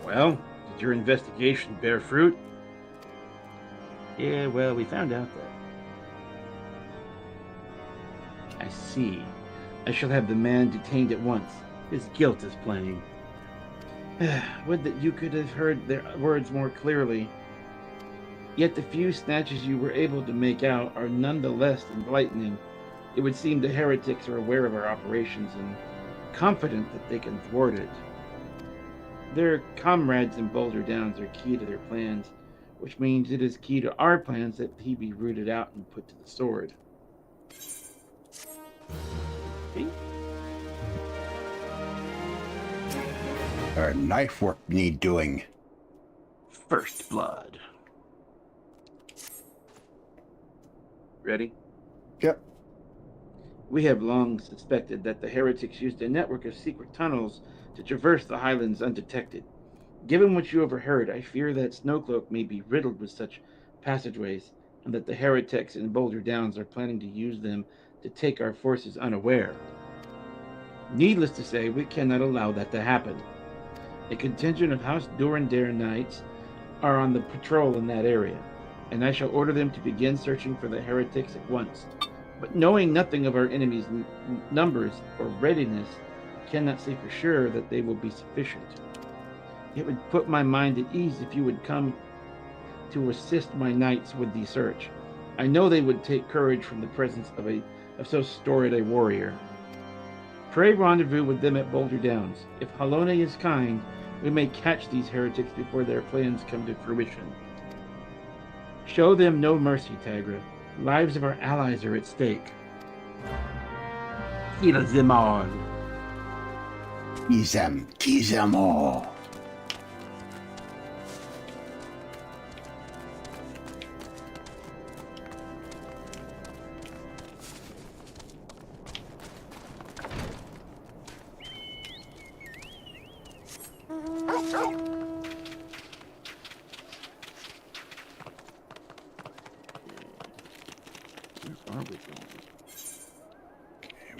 Well, did your investigation bear fruit? Yeah, well, we found out that. I see. I shall have the man detained at once. His guilt is plain. Would that you could have heard their words more clearly. Yet the few snatches you were able to make out are none the less enlightening. It would seem the heretics are aware of our operations and confident that they can thwart it. Their comrades in Boulder Downs are key to their plans, which means it is key to our plans that he be rooted out and put to the sword. Okay. Our knife work need doing. First blood. Ready? Yep. We have long suspected that the heretics used a network of secret tunnels to traverse the highlands undetected. Given what you overheard, I fear that Snowcloak may be riddled with such passageways, and that the heretics in Boulder Downs are planning to use them to take our forces unaware. Needless to say, we cannot allow that to happen. A contingent of House Durandare Knights are on the patrol in that area, and I shall order them to begin searching for the heretics at once. But knowing nothing of our enemies' numbers or readiness, I cannot say for sure that they will be sufficient. It would put my mind at ease if you would come to assist my knights with the search. I know they would take courage from the presence of so storied a warrior. Pray rendezvous with them at Boulder Downs. If Halone is kind, we may catch these heretics before their plans come to fruition. Show them no mercy, Tygra. Lives of our allies are at stake. Kill them all. Kill them all.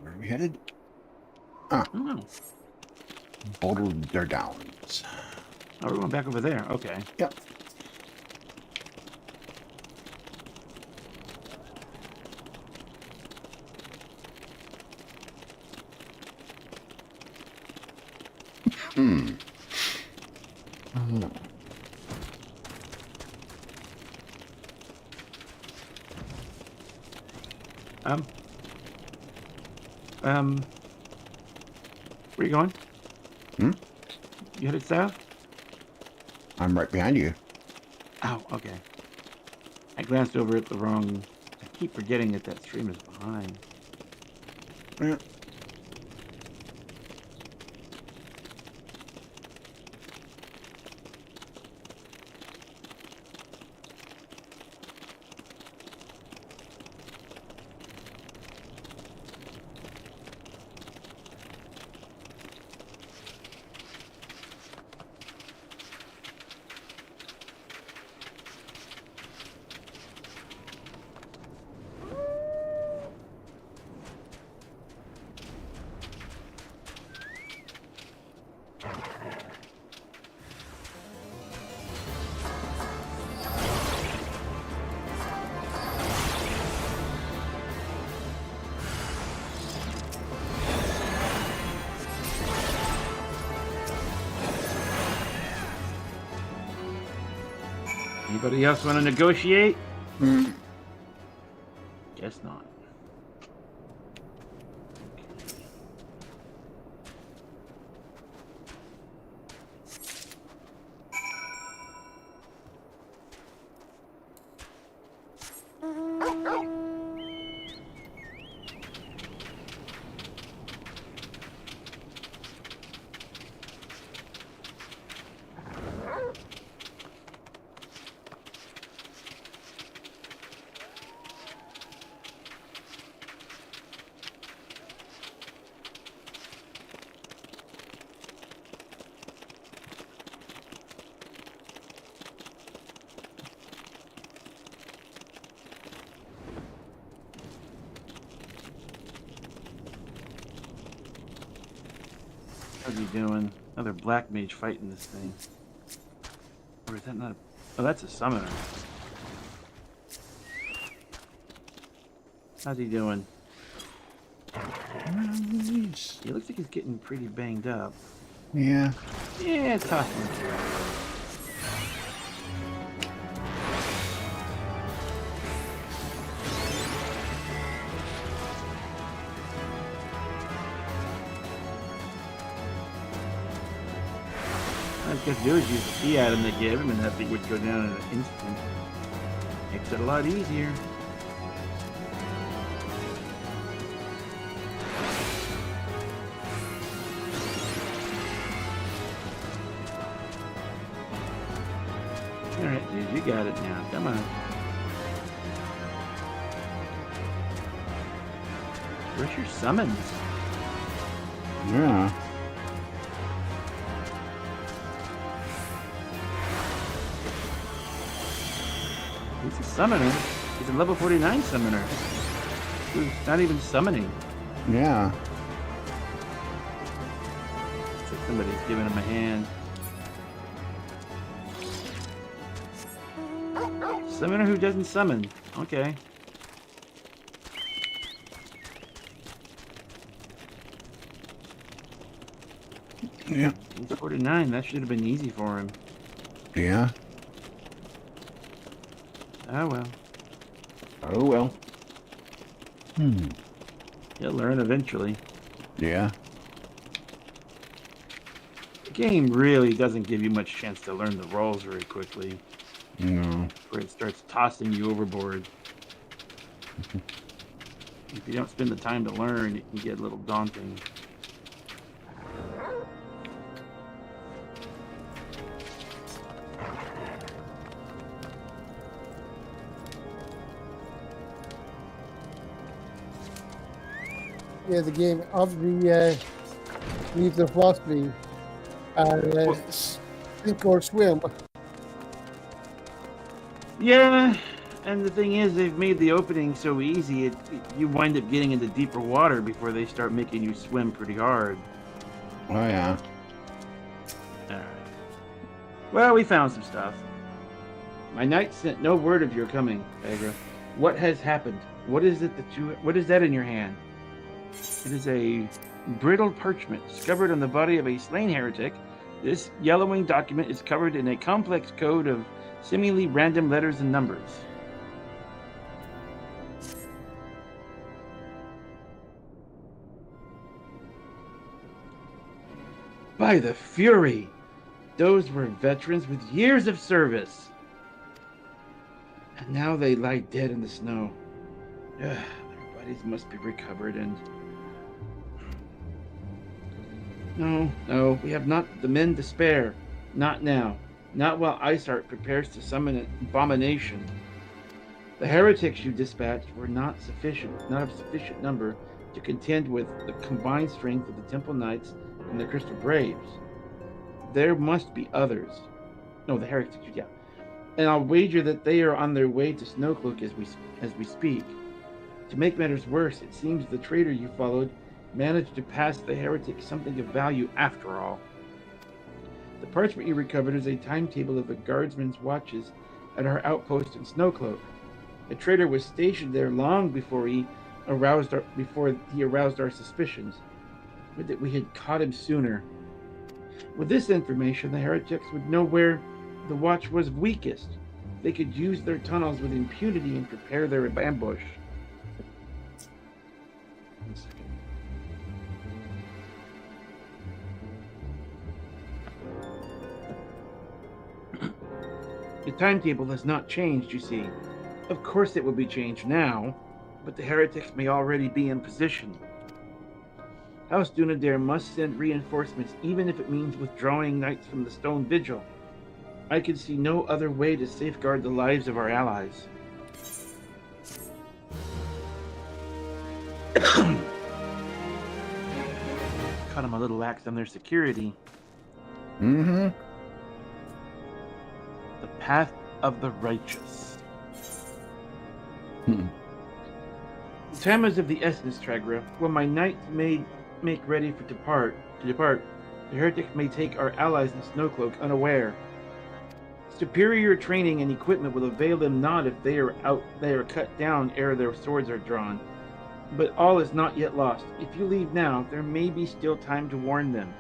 Where are we headed? Boulder Downs. Oh, we're going back over there. Okay. Yep. Where are you going? You headed south? I'm right behind you. Oh, okay. I glanced over at the wrong... I keep forgetting that stream is behind. Yeah. Anybody else want to negotiate? Guess not. How's he doing? Another black mage fighting this thing. Or is that not a... Oh, that's a summoner. How's he doing? He looks like he's getting pretty banged up. Yeah. Yeah, toss him. All you have to do is use the key item they gave him, and that thing would go down in an instant. Makes it a lot easier. Alright, dude, you got it now. Come on. Where's your summons? Yeah. He's a summoner. He's a level 49 summoner. Who's not even summoning. Yeah. It's like somebody's giving him a hand. Summoner who doesn't summon. Okay. Yeah. He's 49. That should have been easy for him. Yeah. Oh well. Oh well. He'll learn eventually. Yeah. The game really doesn't give you much chance to learn the roles very quickly. No. Where it starts tossing you overboard. If you don't spend the time to learn, it can get a little daunting. Yeah, the game obviously leaves the philosophy sink or swim. Yeah, and the thing is, they've made the opening so easy, you wind up getting into deeper water before they start making you swim pretty hard. Oh yeah. Alright. Well, we found some stuff. My knight sent no word of your coming, Tygra. What has happened? What is it that what is that in your hand? It is a brittle parchment discovered on the body of a slain heretic. This yellowing document is covered in a complex code of seemingly random letters and numbers. By the Fury! Those were veterans with years of service. And now they lie dead in the snow. Their bodies must be recovered and... No, we have not the men to spare. Not now. Not while Ishgard prepares to summon an abomination. The heretics you dispatched were not of sufficient number to contend with the combined strength of the Temple Knights and the Crystal Braves. There must be others. No, the heretics, yeah. And I'll wager that they are on their way to Snowcloak as we speak. To make matters worse, it seems the traitor you followed managed to pass the heretics something of value after all. The parchment you recovered is a timetable of the guardsmen's watches at our outpost in Snowcloak. The traitor was stationed there long before he aroused our suspicions. Would that we had caught him sooner. With this information, the heretics would know where the watch was weakest. they could use their tunnels with impunity and prepare their ambush. 1 second. The timetable has not changed, you see. Of course it will be changed now, but the heretics may already be in position. House Dunadir must send reinforcements, even if it means withdrawing knights from the Stone Vigil. I can see no other way to safeguard the lives of our allies. Caught them a little lax on their security. Mm-hmm. The path of the righteous. The time is of the essence, Tygra. When my knights make ready to depart, the heretics may take our allies in Snowcloak unaware. Superior training and equipment will avail them not if they are cut down ere their swords are drawn. But all is not yet lost. If you leave now, there may be still time to warn them.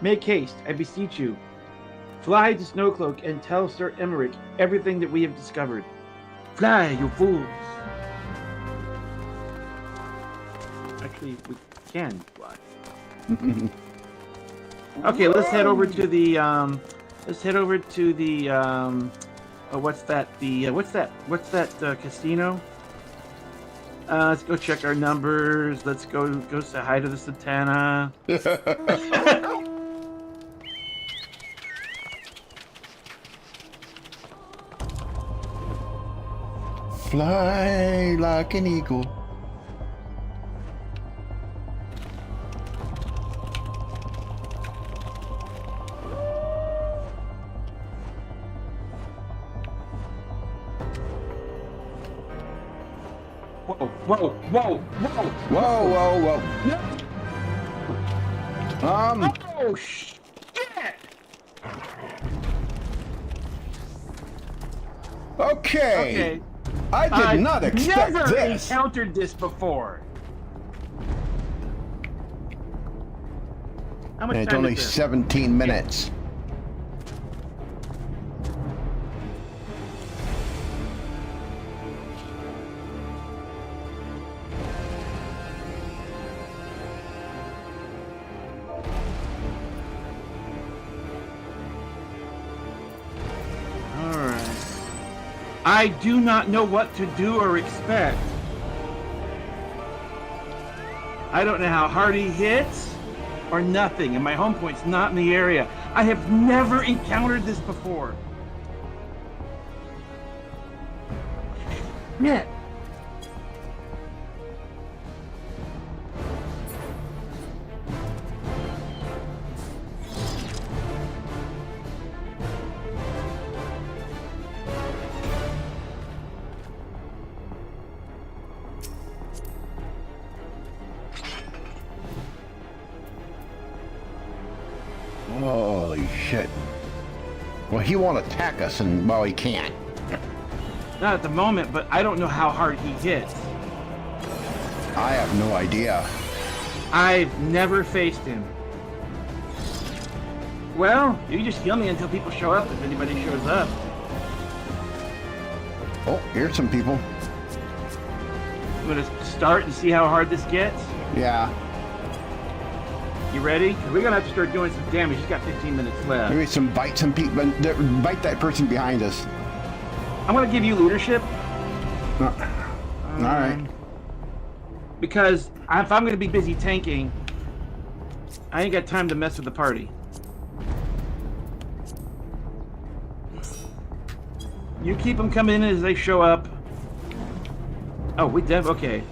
Make haste, I beseech you. Fly to Snowcloak and tell Sir Emmerich everything that we have discovered. Fly, you fools! Actually, we can fly. Okay, let's head over to the what's that casino? Let's go check our numbers. Let's go say hi to the Satana. Fly like an eagle. Whoa! Oh shit! Okay. I did not expect never this. Encountered this before. How much And it's time only is there? 17 minutes. I do not know what to do or expect. I don't know how hard he hits or nothing, and my home point's not in the area. I have never encountered this before. Yeah. Holy shit. Well, he won't attack us, and well, he can't. Not at the moment, but I don't know how hard he hits. I have no idea. I've never faced him. Well, you just heal me until people show up, if anybody shows up. Oh, here's some people. I'm gonna start and see how hard this gets. Yeah. You ready? We're gonna have to start doing some damage. He's got 15 minutes left. Maybe bite some people. Bite that person behind us. I'm gonna give you leadership. All right. Because if I'm gonna be busy tanking, I ain't got time to mess with the party. You keep them coming in as they show up. Oh, we dev. Okay.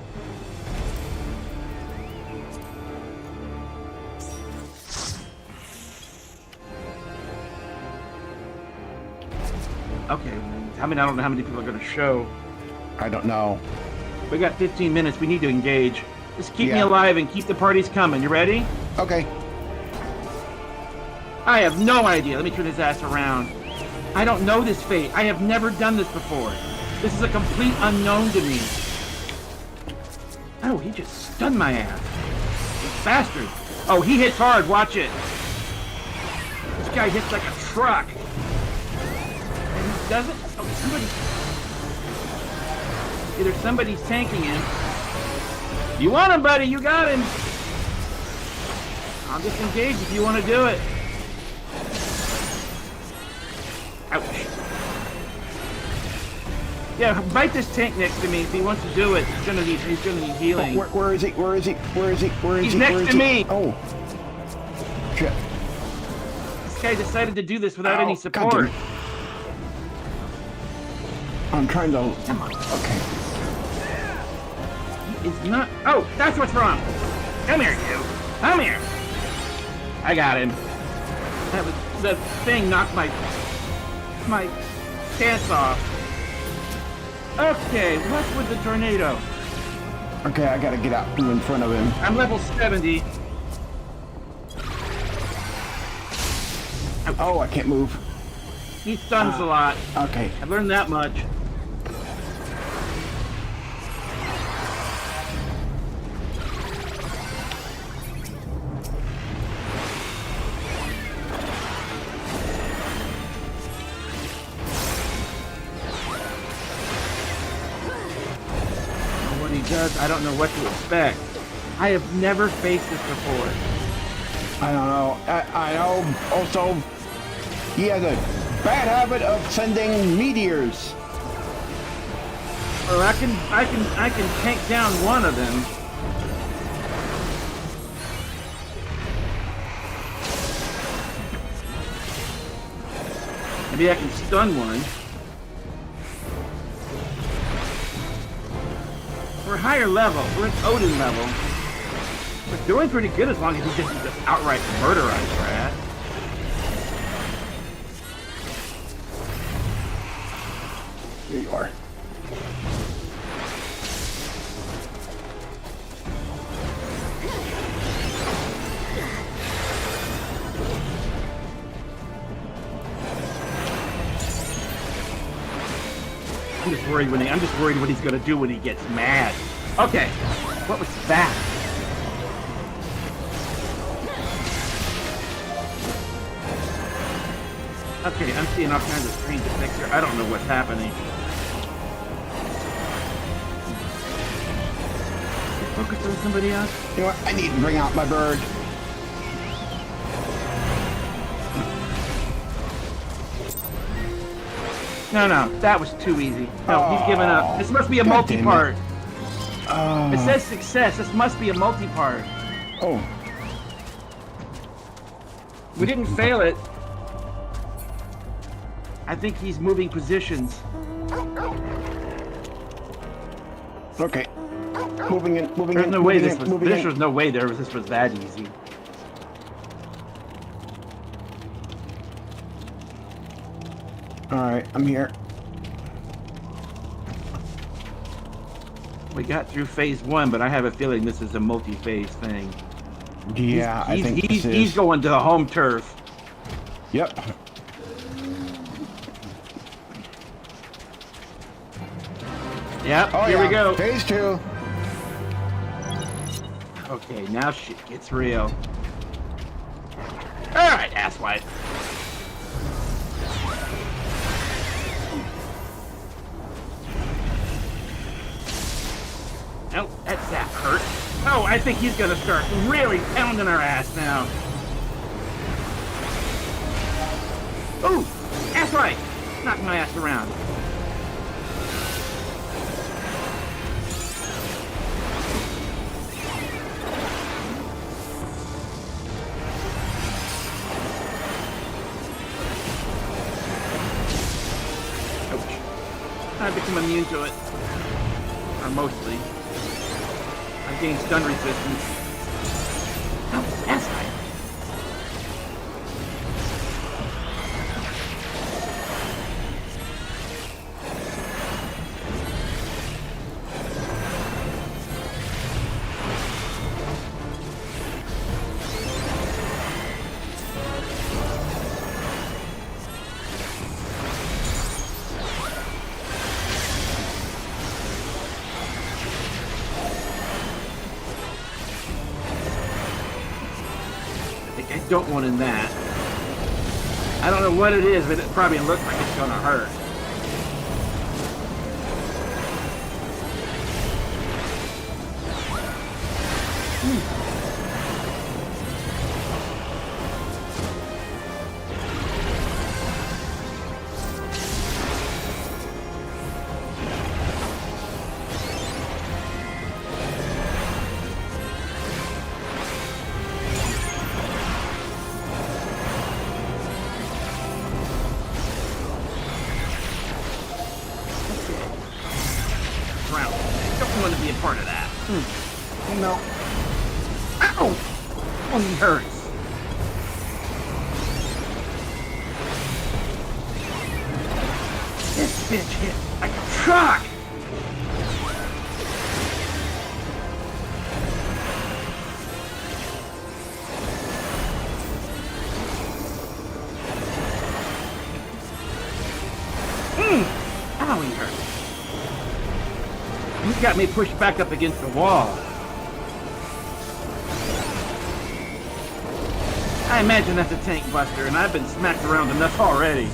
Okay. I mean, I don't know how many people are going to show. I don't know. We got 15 minutes. We need to engage. Just keep me alive and keep the parties coming. You ready? Okay. I have no idea. Let me turn his ass around. I don't know this fate. I have never done this before. This is a complete unknown to me. Oh, he just stunned my ass. This bastard. Oh, he hits hard. Watch it. This guy hits like a truck. doesn't? Oh, somebody... Either somebody's tanking him. You want him, buddy? You got him. I'll disengage if you want to do it. Ouch. Yeah, bite this tank next to me if he wants to do it. He's gonna need healing. Where is he? Where is he? Where is he? Where is He's he? next to me. Oh. Shit. This guy decided to do this without any God support. damn it. I'm trying to... Come on. Okay. It's not... Oh, that's what's wrong. Come here, you. Come here. I got him. That was... The thing knocked my pants off. Okay, what's with the tornado? Okay, I gotta get out from in front of him. I'm level 70. Oh, I can't move. He stuns a lot. Okay. I've learned that much. What he does, I don't know what to expect. I have never faced this before. I don't know. I know. Also, he has a bad habit of sending meteors. Well, I can tank down one of them. Maybe I can stun one. We're higher level. We're at Odin level. We're doing pretty good as long as he doesn't just outright murder us, Brad. Here you are. I'm just worried what he's gonna do when he gets mad. Okay, what was that? Okay, I'm seeing all kinds of strange effects here. I don't know what's happening. Focus on somebody else. You know what? I need to bring out my bird. No, that was too easy. No, he's giving up. This must be a multi-part. It says success. This must be a multi-part. Oh. We didn't fail it. I think he's moving positions. Okay. Moving in. There's no way this was no way this was that easy. Alright, I'm here. We got through phase 1, but I have a feeling this is a multi-phase thing. Yeah, I think he's going to the home turf. Yep. Yep, Oh, here we go. Phase 2. Okay, now shit gets real. Alright, asswipe. Oh, that hurt. Oh, I think he's gonna start really pounding our ass now. Ooh, that's right. Knock my ass around. Ouch. I've become immune to it. Or mostly. I've gained stun resistance. Oh, that's right. I don't want in that. I don't know what it is, but it probably looks like it's gonna hurt. Drown. I don't want to be a part of that. No. Ow! Oh, he hurts. This bitch hit like a truck! Ow, he hurts. He's got me pushed back up against the wall. I imagine that's a tank buster, and I've been smacked around enough already.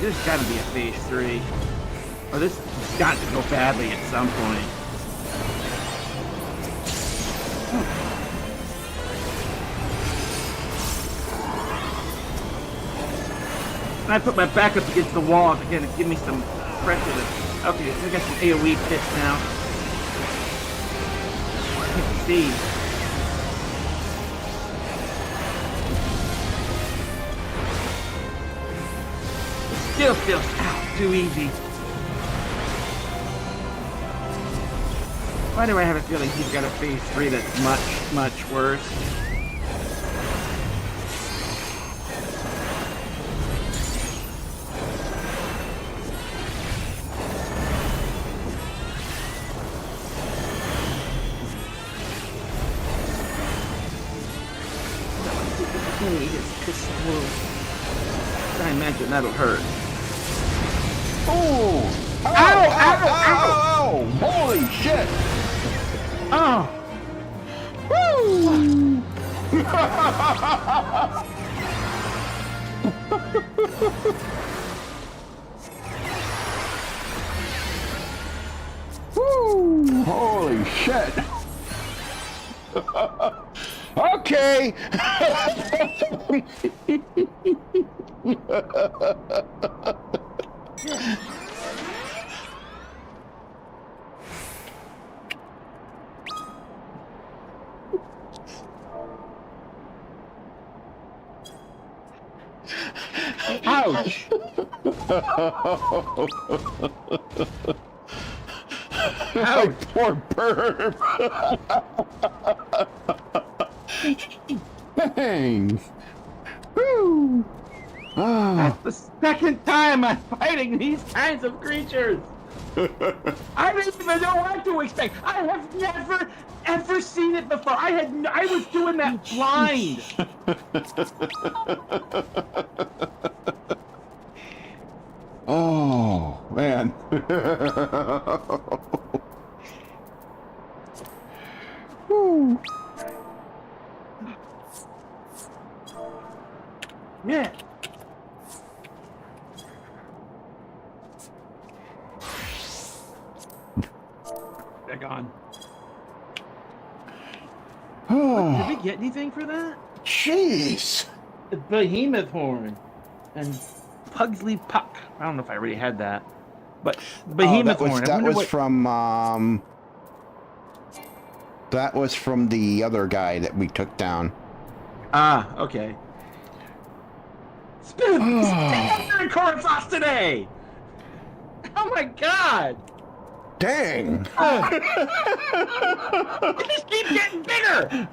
This has got to be a phase 3. Or this has got to go badly at some point. And I put my back up against the wall to give me some pressure. Okay, I got some AoE pits now. You can see. Still feels too easy. Why do I have a feeling he's got a phase 3 that's much, much worse? I imagine that'll hurt. Oh! Ow! Ow! Holy shit! Oh! Woo! Holy shit! Okay! Ouch! Ouch! Poor perv! Dang! Woo! That's the second time I'm fighting these kinds of creatures! I didn't even know what to expect! I have never, ever seen it before! I was doing that blind! Oh, man. Woo. Yeah. They're gone. Did we get anything for that? Jeez. The behemoth horn and Pugsley Puck. I don't know if I already had that, but behemoth horn. That was from that was from the other guy that we took down. Ah, okay. Spin in Coruscant today. Oh my god! Dang! It just keeps getting bigger.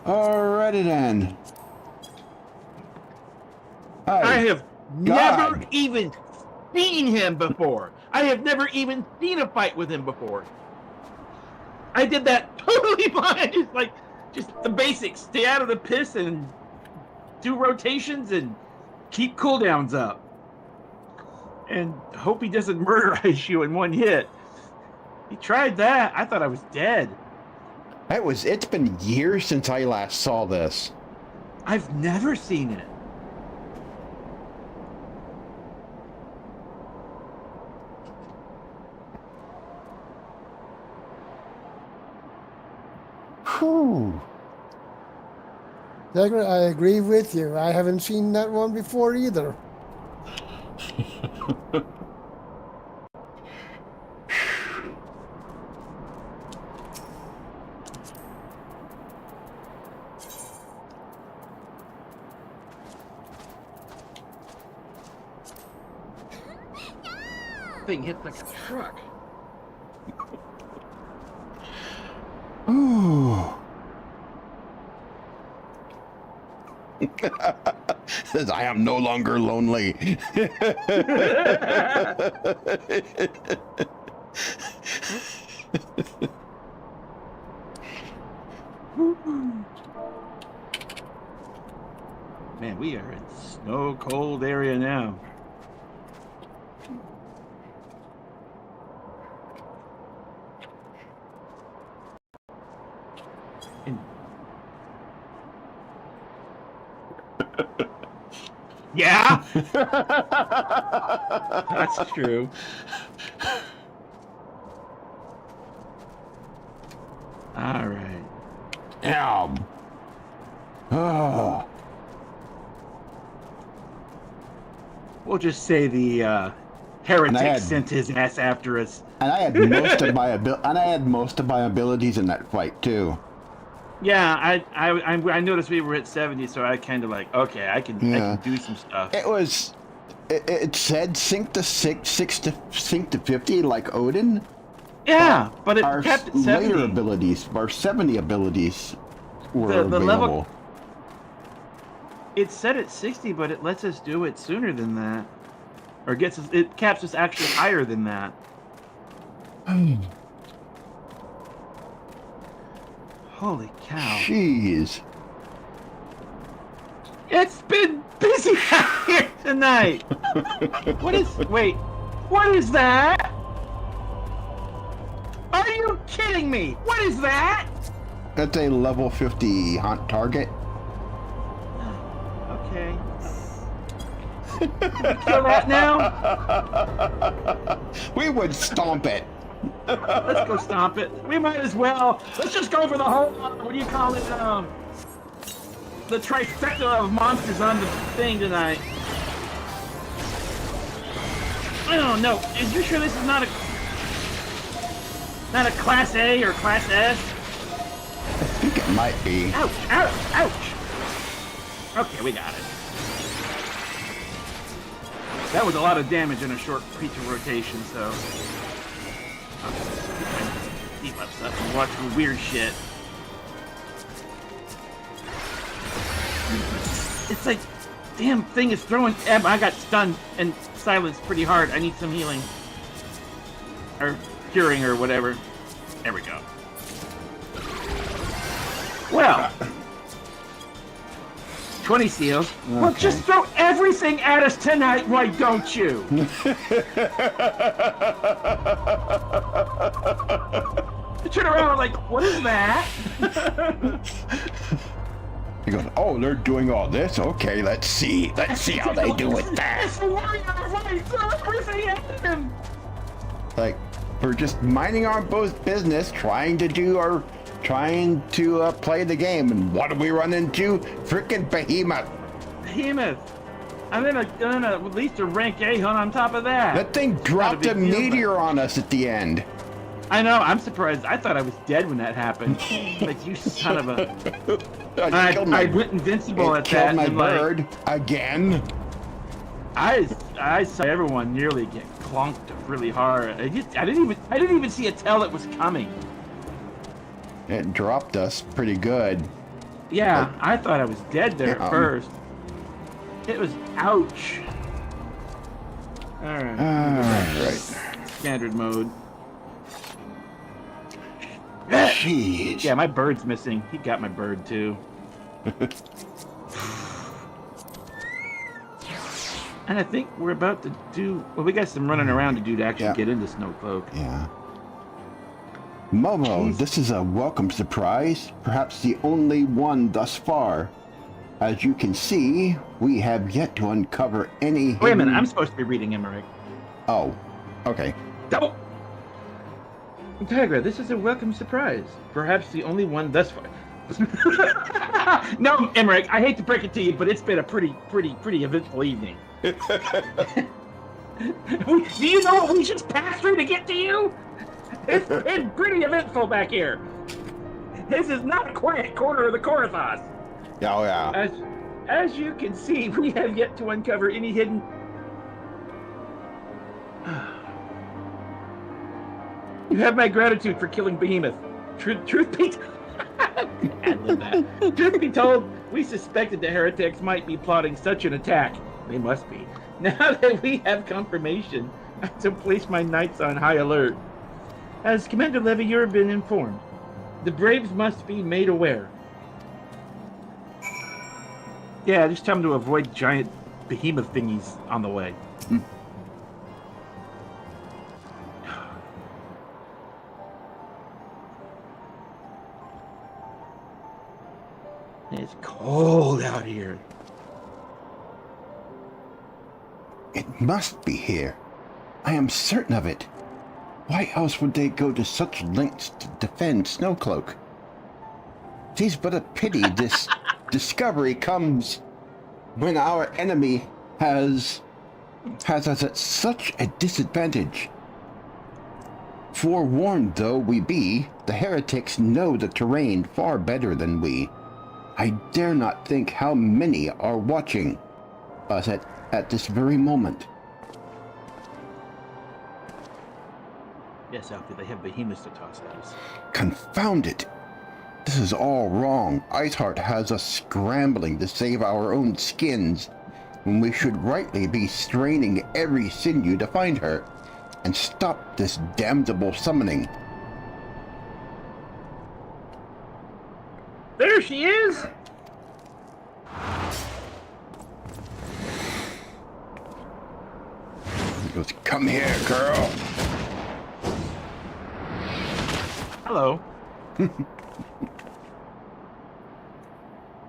Alrighty then. I have never even seen him before. I have never even seen a fight with him before. I did that totally blind. Just the basics. Stay out of the piss and do rotations and keep cooldowns up. And hope he doesn't murderize you in one hit. He tried that. I thought I was dead. It's been years since I last saw this. I've never seen it. Whew. Tygra, I agree with you. I haven't seen that one before either. Thing hit like a truck. Ooh. Says I am no longer lonely. Man, we are in snow cold area now. Yeah, that's true. All right. Oh. We'll just say the heretic sent his ass after us. And I had most of my abilities in that fight too. Yeah, I noticed we were at 70, so I kind of like, okay, I can do some stuff. It said sync to 50 like Odin. Yeah, but it kept at 70. Later abilities, our 70 abilities were the available. level. It said at 60, but it lets us do it sooner than that, or it caps us actually higher than that. Holy cow. Jeez. It's been busy out here tonight. What is that? Are you kidding me? What is that? That's a level 50 hunt target. Okay. Can we kill that now? We would stomp it. Let's go stomp it. We might as well. Let's just go for the whole, what do you call it? The trifecta of monsters on the thing tonight. I don't know. Is you sure this is not a Class A or Class S? I think it might be. Ouch! Ouch! Ouch! Okay, we got it. That was a lot of damage in a short creature rotation, so. Keep up stuff and watch for weird shit. It's like, damn thing is throwing. I got stunned and silenced pretty hard. I need some healing. Or curing or whatever. There we go. Well. 20 seals. Okay. Well, just throw everything at us tonight, why don't you? I turn around like, what is that? He goes, oh, they're doing all this? Okay, let's see how they do with that. It's a warrior, right? Throw everything at him. Like, we're just minding our business, trying to play the game, and what do we run into? Frickin' behemoth. Behemoth. I'm in at least a rank A hunt on top of that. That thing dropped a meteor on us at the end. I know, I'm surprised. I thought I was dead when that happened. Like, you son of a... I went invincible at that. Killed my bird again. I saw everyone nearly get clonked really hard. I didn't even see it till it was coming. It dropped us pretty good. Yeah, I thought I was dead there at first. It was ouch. All right. Right. Standard mode. Jeez. Yeah, my bird's missing. He got my bird too. And I think we're about to do... Well, we got some running around to do to actually get into Snowcloak. Yeah. Momo, Jeez. this is a welcome surprise, perhaps the only one thus far. As you can see, we have yet to uncover any... Wait a minute, I'm supposed to be reading Emmerich. Oh, okay. Double! Tygra, this is a welcome surprise. Perhaps the only one thus far. No, Emmerich, I hate to break it to you, but it's been a pretty eventful evening. Do you know what we just passed through to get to you? It's been pretty eventful back here. This is not a quiet corner of the Korathos. Oh, yeah. As you can see, we have yet to uncover any hidden... You have my gratitude for killing Behemoth. Truth be... Truth be told, we suspected the heretics might be plotting such an attack. They must be. Now that we have confirmation, I have to place my knights on high alert. As Commander Levy, you have been informed. The Braves must be made aware. Yeah, just tell them to avoid giant behemoth thingies on the way. It's cold out here. It must be here. I am certain of it. Why else would they go to such lengths to defend Snowcloak? Tis but a pity this discovery comes when our enemy has us at such a disadvantage. Forewarned though we be, the heretics know the terrain far better than we. I dare not think how many are watching us at this very moment. Yes, Alfie, they have behemoths to toss at us. Confound it! This is all wrong. Iceheart has us scrambling to save our own skins, when we should rightly be straining every sinew to find her, and stop this damnable summoning. There she is! He goes, come here, girl! Hello.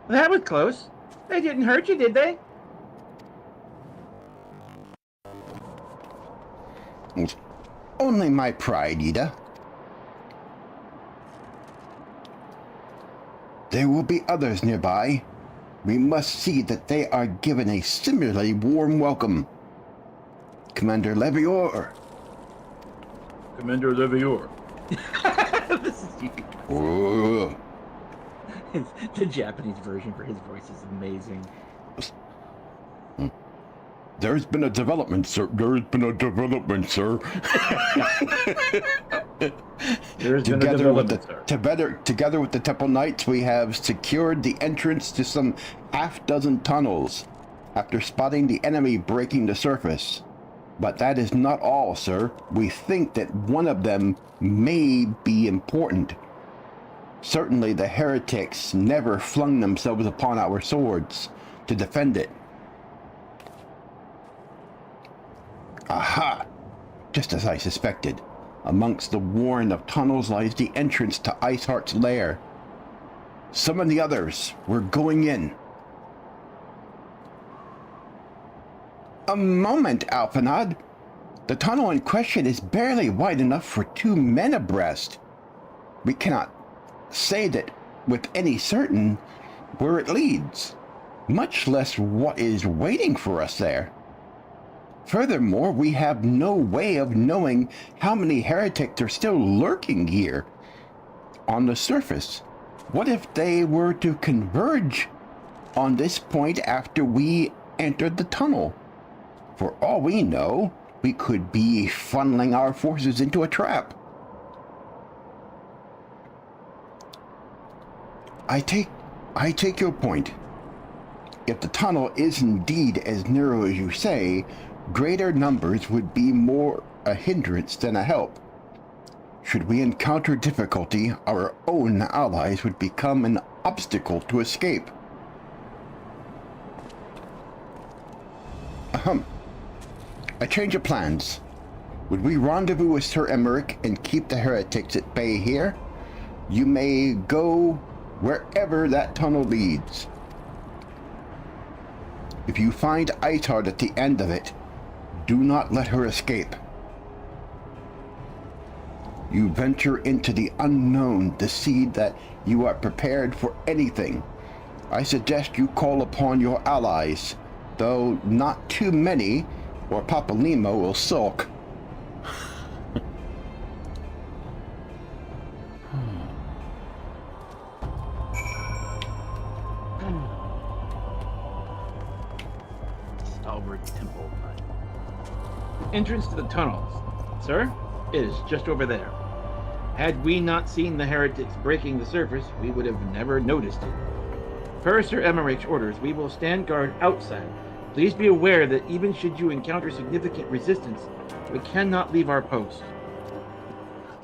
That was close. They didn't hurt you, did they? It's only my pride, Ida. There will be others nearby. We must see that they are given a similarly warm welcome. Commander Levior. Commander Levior. This is you. The Japanese version for his voice is amazing. There's been a development, sir. There's been a development, sir. Together with the Temple Knights, we have secured the entrance to some half-dozen tunnels after spotting the enemy breaking the surface. But that is not all, sir. We think that one of them may be important. Certainly the heretics never flung themselves upon our swords to defend it. Aha! Just as I suspected. Amongst the warren of tunnels lies the entrance to Iceheart's lair. Summon the others. We're going in. A moment, Alphinaud. The tunnel in question is barely wide enough for 2 men abreast. We cannot say that with any certain where it leads, much less what is waiting for us there. Furthermore, we have no way of knowing how many heretics are still lurking here on the surface. What if they were to converge on this point after we entered the tunnel? For all we know, we could be funneling our forces into a trap. I take your point. If the tunnel is indeed as narrow as you say, greater numbers would be more a hindrance than a help. Should we encounter difficulty, our own allies would become an obstacle to escape. A change of plans. Would we rendezvous with Sir Emmerich and keep the heretics at bay here? You may go wherever that tunnel leads. If you find Ishgard at the end of it, do not let her escape. You venture into the unknown to see that you are prepared for anything. I suggest you call upon your allies, though not too many, or Papa Limo will sulk. Stalwart Temple. Entrance to the tunnels. Sir, it is just over there. Had we not seen the heretics breaking the surface, we would have never noticed it. Per Sir Emmerich's orders, we will stand guard outside. Please be aware that even should you encounter significant resistance, we cannot leave our post.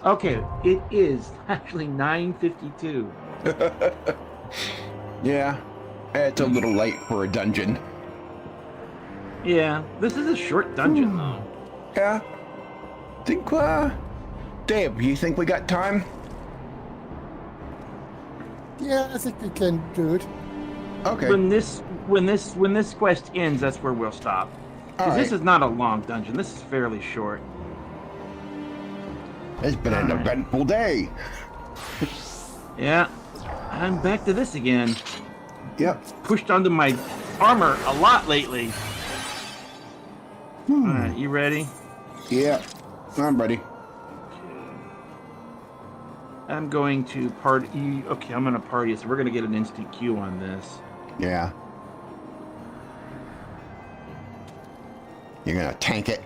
Okay, it is actually 9:52. Yeah, it's a little late for a dungeon. Yeah, this is a short dungeon though. Yeah. Dave, you think we got time? Yeah, I think we can do it. Okay. When this quest ends, that's where we'll stop. Because this is not a long dungeon. This is fairly short. It's been an eventful day. Yeah, I'm back to this again. Yep. Pushed onto my armor a lot lately. Alright, you ready? Yeah, I'm ready. I'm going to party. Okay, I'm going to party, so we're going to get an instant queue on this. Yeah. You're gonna tank it.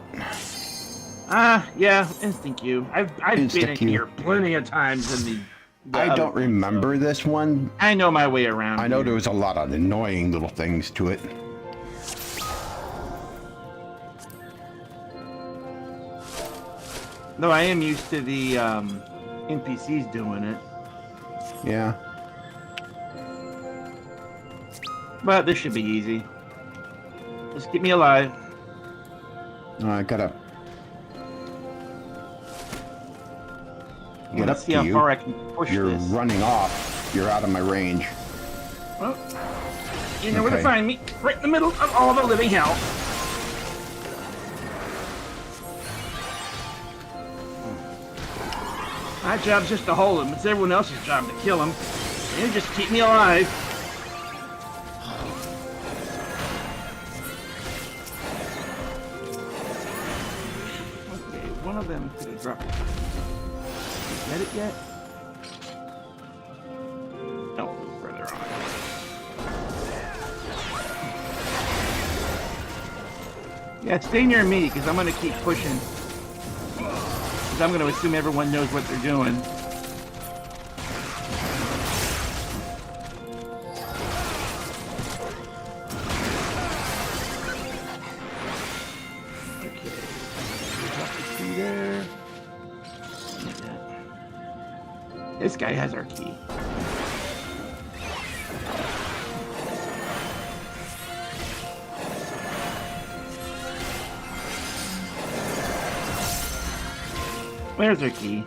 Yeah, instant queue. I've been in here plenty of times in the I don't remember this one. I know my way around. I know there was a lot of annoying little things to it. Though I am used to the NPCs doing it. Yeah. But this should be easy. Just keep me alive. I gotta get Let's up see to how you. far I can push You're this. running off. You're out of my range. Well, you know where to find me. Right in the middle of all the living hell. My job's just to hold him. It's everyone else's job to kill him. You just keep me alive. Okay, one of them could have dropped it. Did you get it yet? No, a little further on. Yeah, stay near me, because I'm going to keep pushing. Because I'm going to assume everyone knows what they're doing. Okay. Drop the key there. This guy has our key. Where's our key?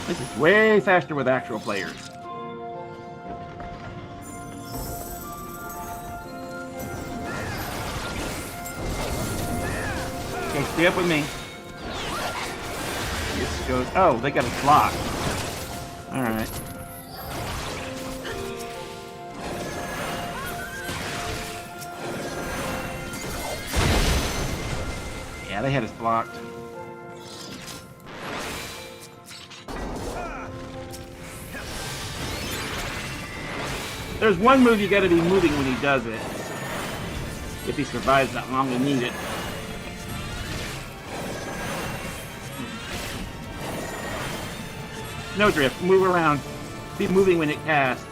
This is way faster with actual players. Okay, stay up with me. This goes. Oh, they got us blocked. Alright. Yeah, they had us blocked. There's one move you gotta be moving when he does it. If he survives that long to need it. Snowdrift, move around. Be moving when it casts.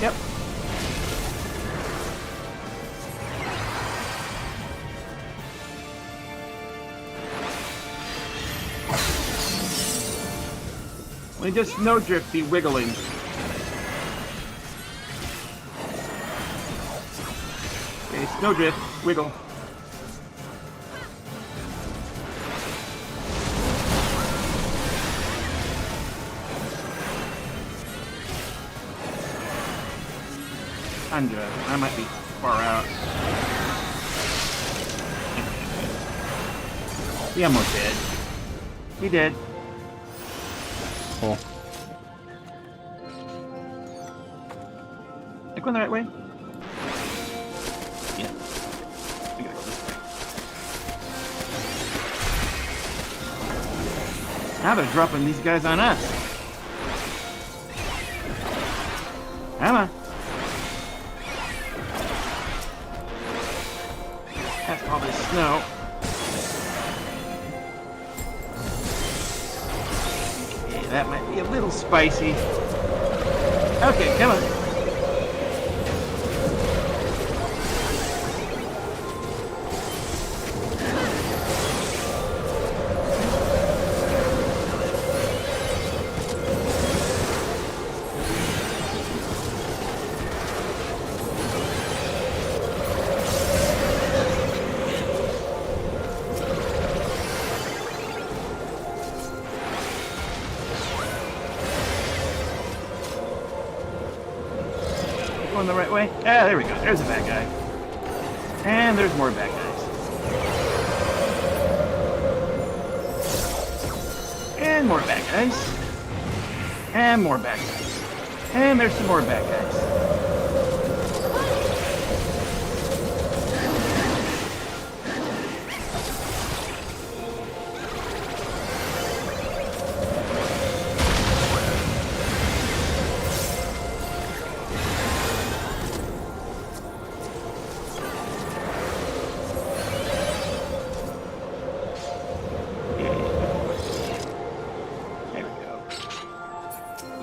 Yep. Only just Snowdrift be wiggling. Okay, Snowdrift, wiggle. Tundra. I might be far out. He almost dead. He did. Cool. Am I going the right way? Yeah. We gotta go this way. Now they're dropping these guys on us. Come on. That's all this snow. Okay, that might be a little spicy. Okay, come on. Going the right way? Ah, there we go. There's a bad guy. And there's more bad guys. And more bad guys. And more bad guys. And there's some more bad guys.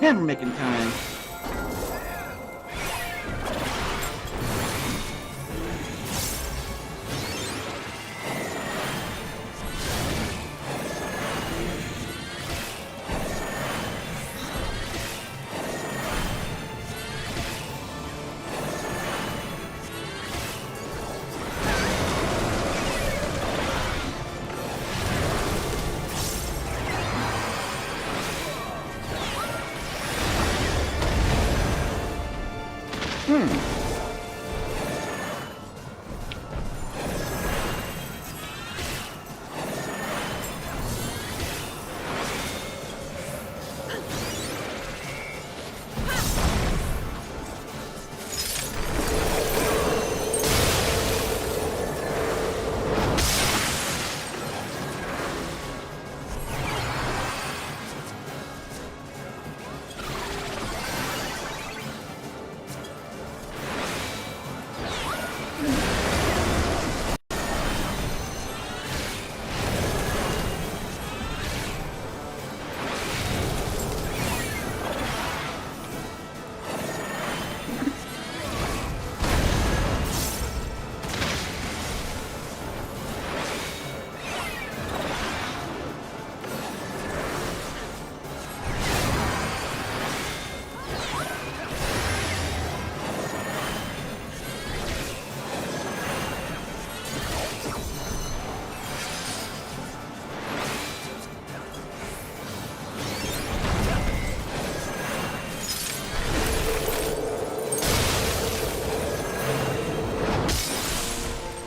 And we're making time.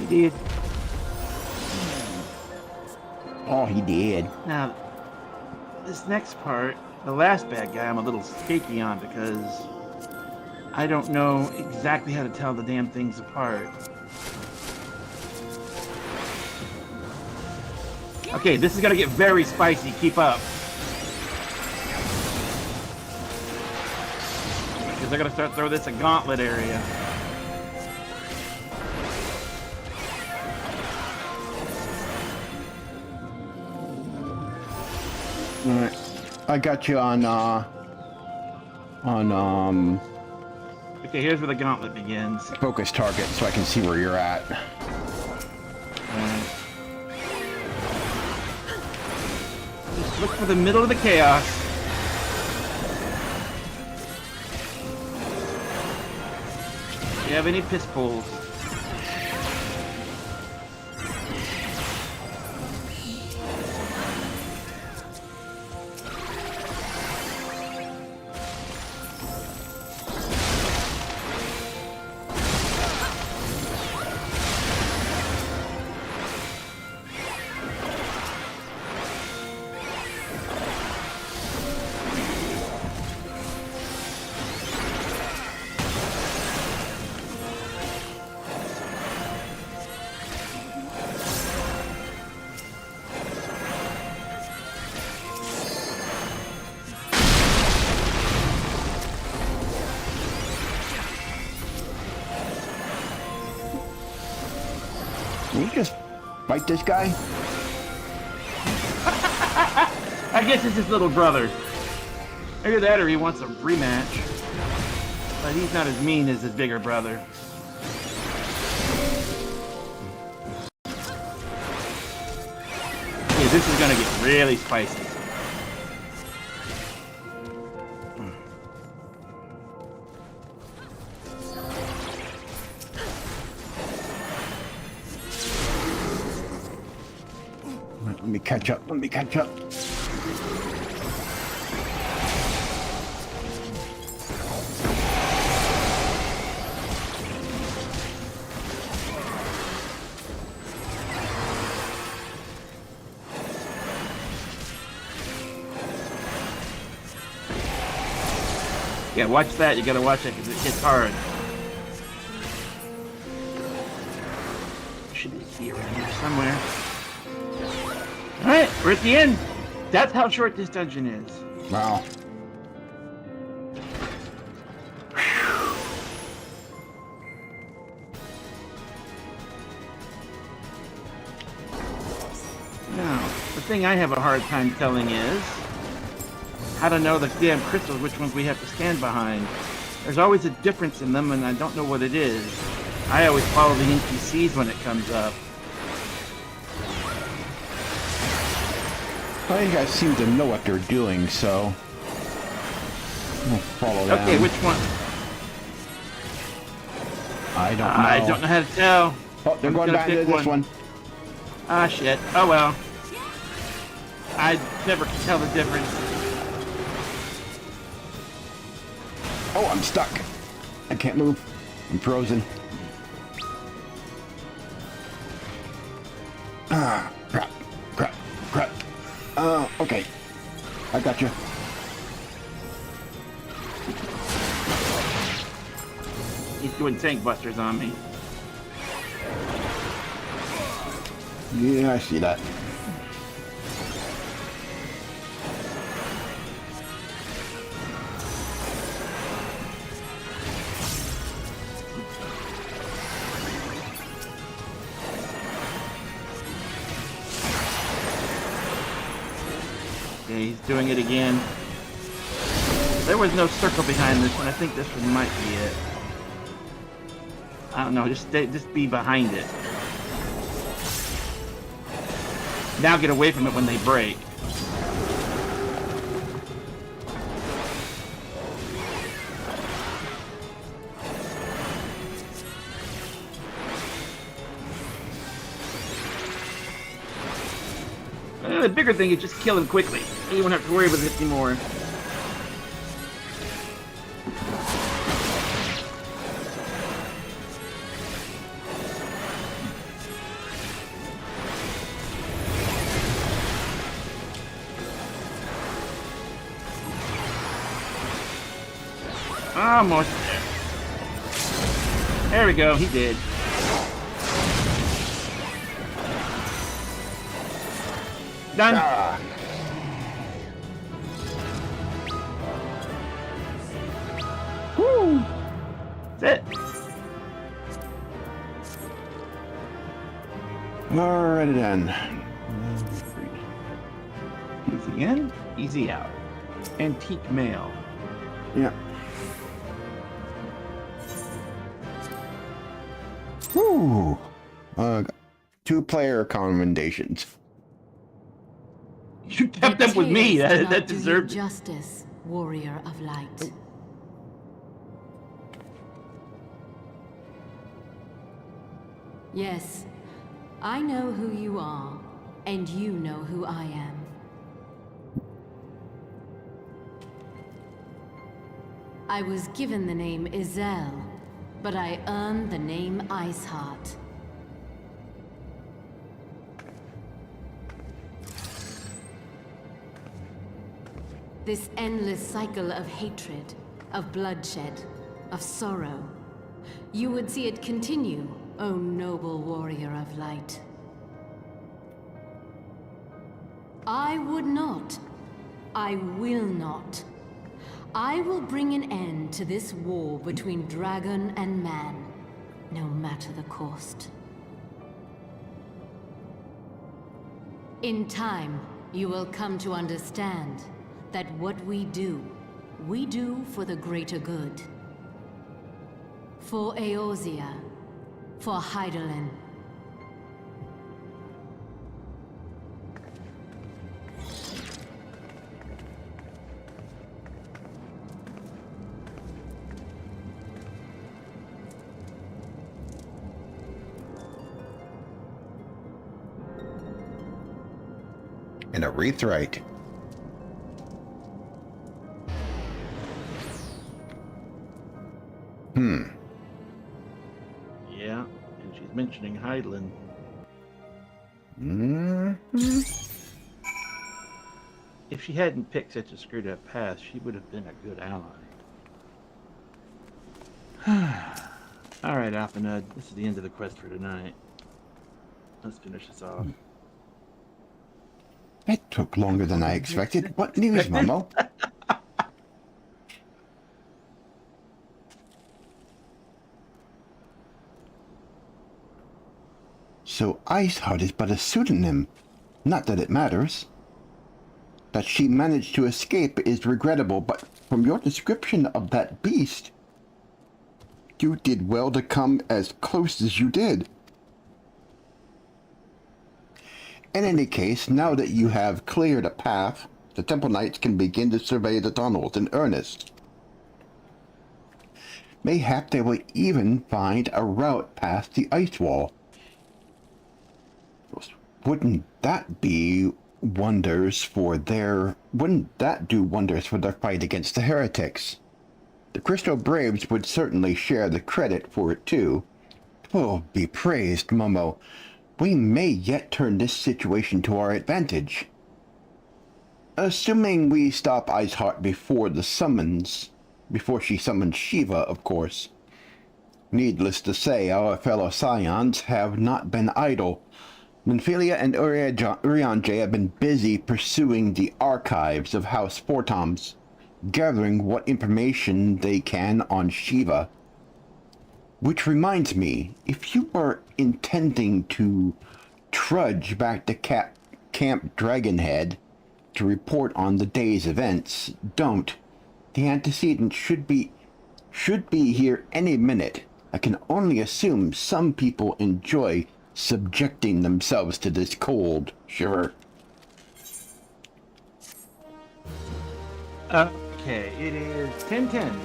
Did. Oh, he did. Now, this next part, the last bad guy, I'm a little shaky on because I don't know exactly how to tell the damn things apart. Okay, this is gonna get very spicy. Keep up. Because they're gonna start throwing this a gauntlet area. All right, I got you on. Okay, here's where the gauntlet begins. Focus target, so I can see where you're at. Just look for the middle of the chaos. You have any piss pulls? Can we just fight this guy? I guess it's his little brother. Either that or he wants a rematch. But he's not as mean as his bigger brother. Yeah, this is gonna get really spicy. Let me catch up. Let me catch up. Yeah, watch that. You gotta watch it because it hits hard. Should be around here somewhere. Alright, we're at the end. That's how short this dungeon is. Wow. Now, the thing I have a hard time telling is how to know the damn crystals, which ones we have to stand behind. There's always a difference in them, and I don't know what it is. I always follow the NPCs when it comes up. Well, you guys seem to know what they're doing, so we'll follow them. Okay, which one? I don't know. I don't know how to tell. Oh, they're going back into this one. Ah, shit. Oh, well. I never can tell the difference. Oh, I'm stuck. I can't move. I'm frozen. Ah, crap, crap, crap. Okay. I got you. He's doing tank busters on me. Yeah, I see that. Yeah, he's doing it again. There was no circle behind this one. I think this one might be it. I don't know. Just be behind it. Now get away from it when they break. The bigger thing is just kill him quickly. You won't have to worry about it anymore. Almost there. There we go, he did. Done. Ah. Woo! That's it. Alrighty then. Easy in, easy out. Antique mail. Yeah. Whew. 2-player commendations. You kept up with me. That deserved justice, warrior of light. Yes, I know who you are, and you know who I am. I was given the name Izel, but I earned the name Iceheart. This endless cycle of hatred, of bloodshed, of sorrow. You would see it continue, O noble warrior of light. I would not. I will not. I will bring an end to this war between dragon and man, no matter the cost. In time, you will come to understand that what we do for the greater good. For Eorzea, for Hydaelyn. And a Wreathrite. Yeah, and she's mentioning Hydaelyn. If she hadn't picked such a screwed up path, she would have been a good ally. Alright, Alphinaud, this is the end of the quest for tonight. Let's finish this off. It took longer than I expected. What news, Momo? So Iceheart is but a pseudonym. Not that it matters. That she managed to escape is regrettable, but from your description of that beast, you did well to come as close as you did. In any case, now that you have cleared a path, the Temple Knights can begin to survey the tunnels in earnest. Mayhap they will even find a route past the ice wall. Wouldn't that do wonders for their fight against the heretics? The Crystal Braves would certainly share the credit for it too. Oh, be praised, Momo. We may yet turn this situation to our advantage. Assuming we stop Iceheart before she summons Shiva, of course. Needless to say, our fellow Scions have not been idle. Minfilia and Urianger have been busy pursuing the archives of House Fortoms, gathering what information they can on Shiva. Which reminds me, if you are intending to trudge back to Camp Dragonhead to report on the day's events, don't. The antecedent should be here any minute. I can only assume some people enjoy subjecting themselves to this cold shiver. Okay, it is 10:10.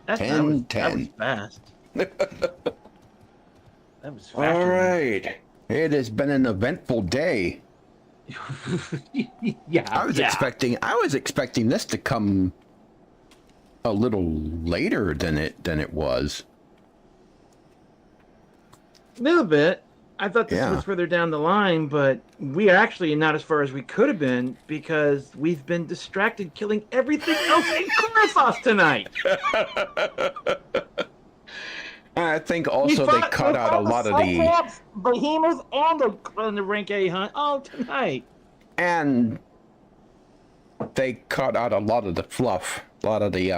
That was fast. That was fast. All right. It has been an eventful day. Yeah. I was expecting this to come a little later than it was. A little bit. I thought this was further down the line, but we are actually not as far as we could have been because we've been distracted killing everything else in Coruscant tonight. I think also they cut out a lot of the behemoths and the rank A hunt all tonight. And they cut out a lot of the fluff. A lot of the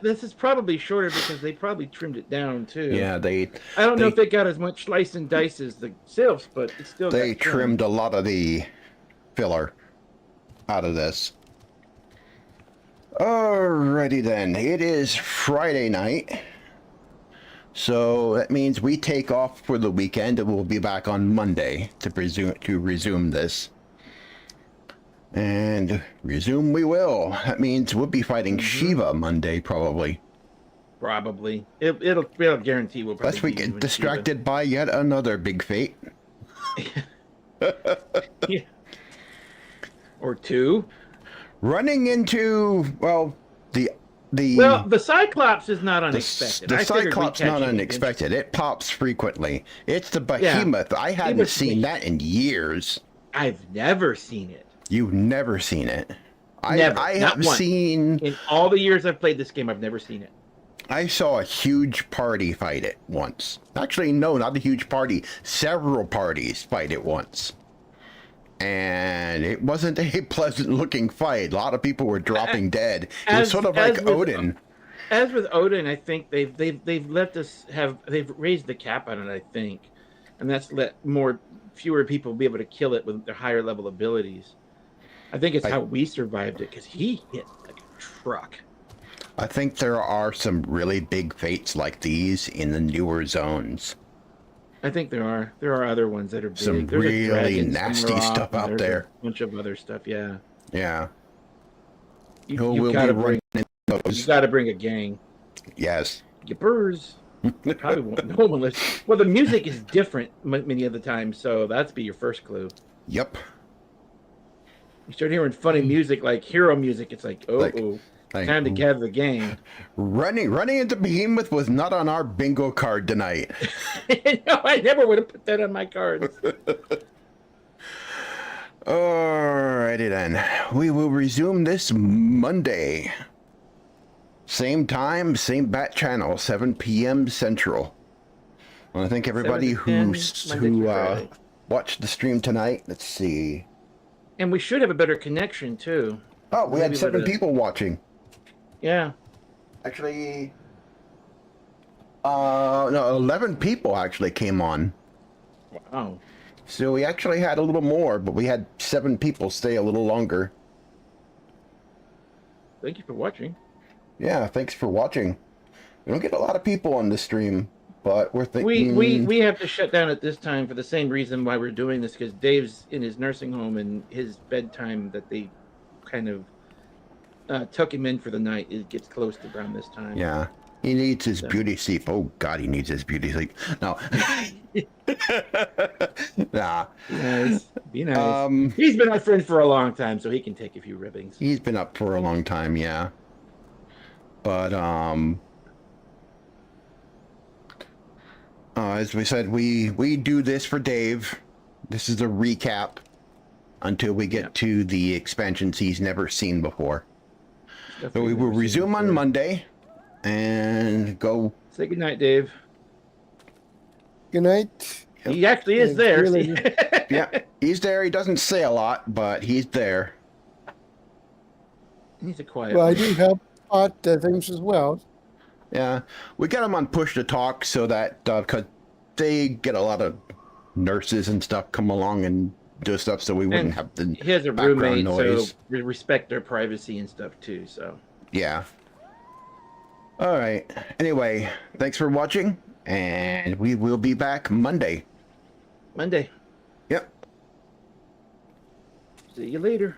this is probably shorter because they probably trimmed it down too. Yeah, I don't know if they got as much slice and dice as the sylphs, but it's still they trimmed a lot of the filler out of this. Alrighty then, it is Friday night, so that means we take off for the weekend and we'll be back on Monday to resume this. And resume we will. That means we'll be fighting Shiva Monday, probably. Probably. It'll guarantee we'll probably. Lest we get distracted by yet another big fate. Yeah. Or two. Running into, well, the Cyclops is not unexpected. The Cyclops not unexpected. It pops frequently. It's the Behemoth. Yeah. I hadn't seen that in years. I've never seen it. You've never seen it. Never. I have seen... In all the years I've played this game, I've never seen it. I saw a huge party fight it once. Actually, no, not a huge party. Several parties fight it once. And it wasn't a pleasant-looking fight. A lot of people were dropping dead. It was sort of like Odin. As with Odin, I think they've let us they've raised the cap on it. I think, and that's let fewer people be able to kill it with their higher level abilities. I think it's how we survived it because he hit like a truck. I think there are some really big fates like these in the newer zones. I think there are other ones that are big. Some really nasty stuff out there. A bunch of other stuff, yeah. Yeah. You gotta bring a gang. Yes. Yippers. Probably won't know them unless. Well, the music is different many of the times, so that's be your first clue. Yep. You start hearing funny music like hero music, it's like, time to gather the gang. Running into Behemoth was not on our bingo card tonight. No, I never would have put that on my cards. Alrighty then. We will resume this Monday. Same time, same bat channel, 7 p.m. Central. I want to thank everybody who watched the stream tonight. Let's see. And we should have a better connection too. Oh, we had 7 people watching. Yeah. Actually, no, 11 people actually came on. Wow. So we actually had a little more, but we had 7 people stay a little longer. Thank you for watching. Yeah, thanks for watching. We don't get a lot of people on the stream, but we're thinking... We have to shut down at this time for the same reason why we're doing this, because Dave's in his nursing home and his bedtime that they kind of tuck him in for the night. It gets close to around this time. Yeah. He needs his beauty sleep. Oh, God, he needs his beauty sleep. No. Nah. Be nice. He's been our friend for a long time, so he can take a few ribbings. He's been up for a long time, yeah. But, as we said, we do this for Dave. This is a recap until we get to the expansions he's never seen before. So we will resume on Monday and go. Say goodnight, Dave. Good night. He actually is there. Really... Yeah, he's there. He doesn't say a lot, but he's there. He's a quiet. Well, I do help spot things as well. Yeah, we get him on push to talk so that because they get a lot of nurses and stuff come along and do stuff, so we wouldn't have the he has a roommate, noise. So we respect their privacy and stuff too. So yeah. All right. Anyway, thanks for watching, and we will be back Monday. Monday. Yep. See you later.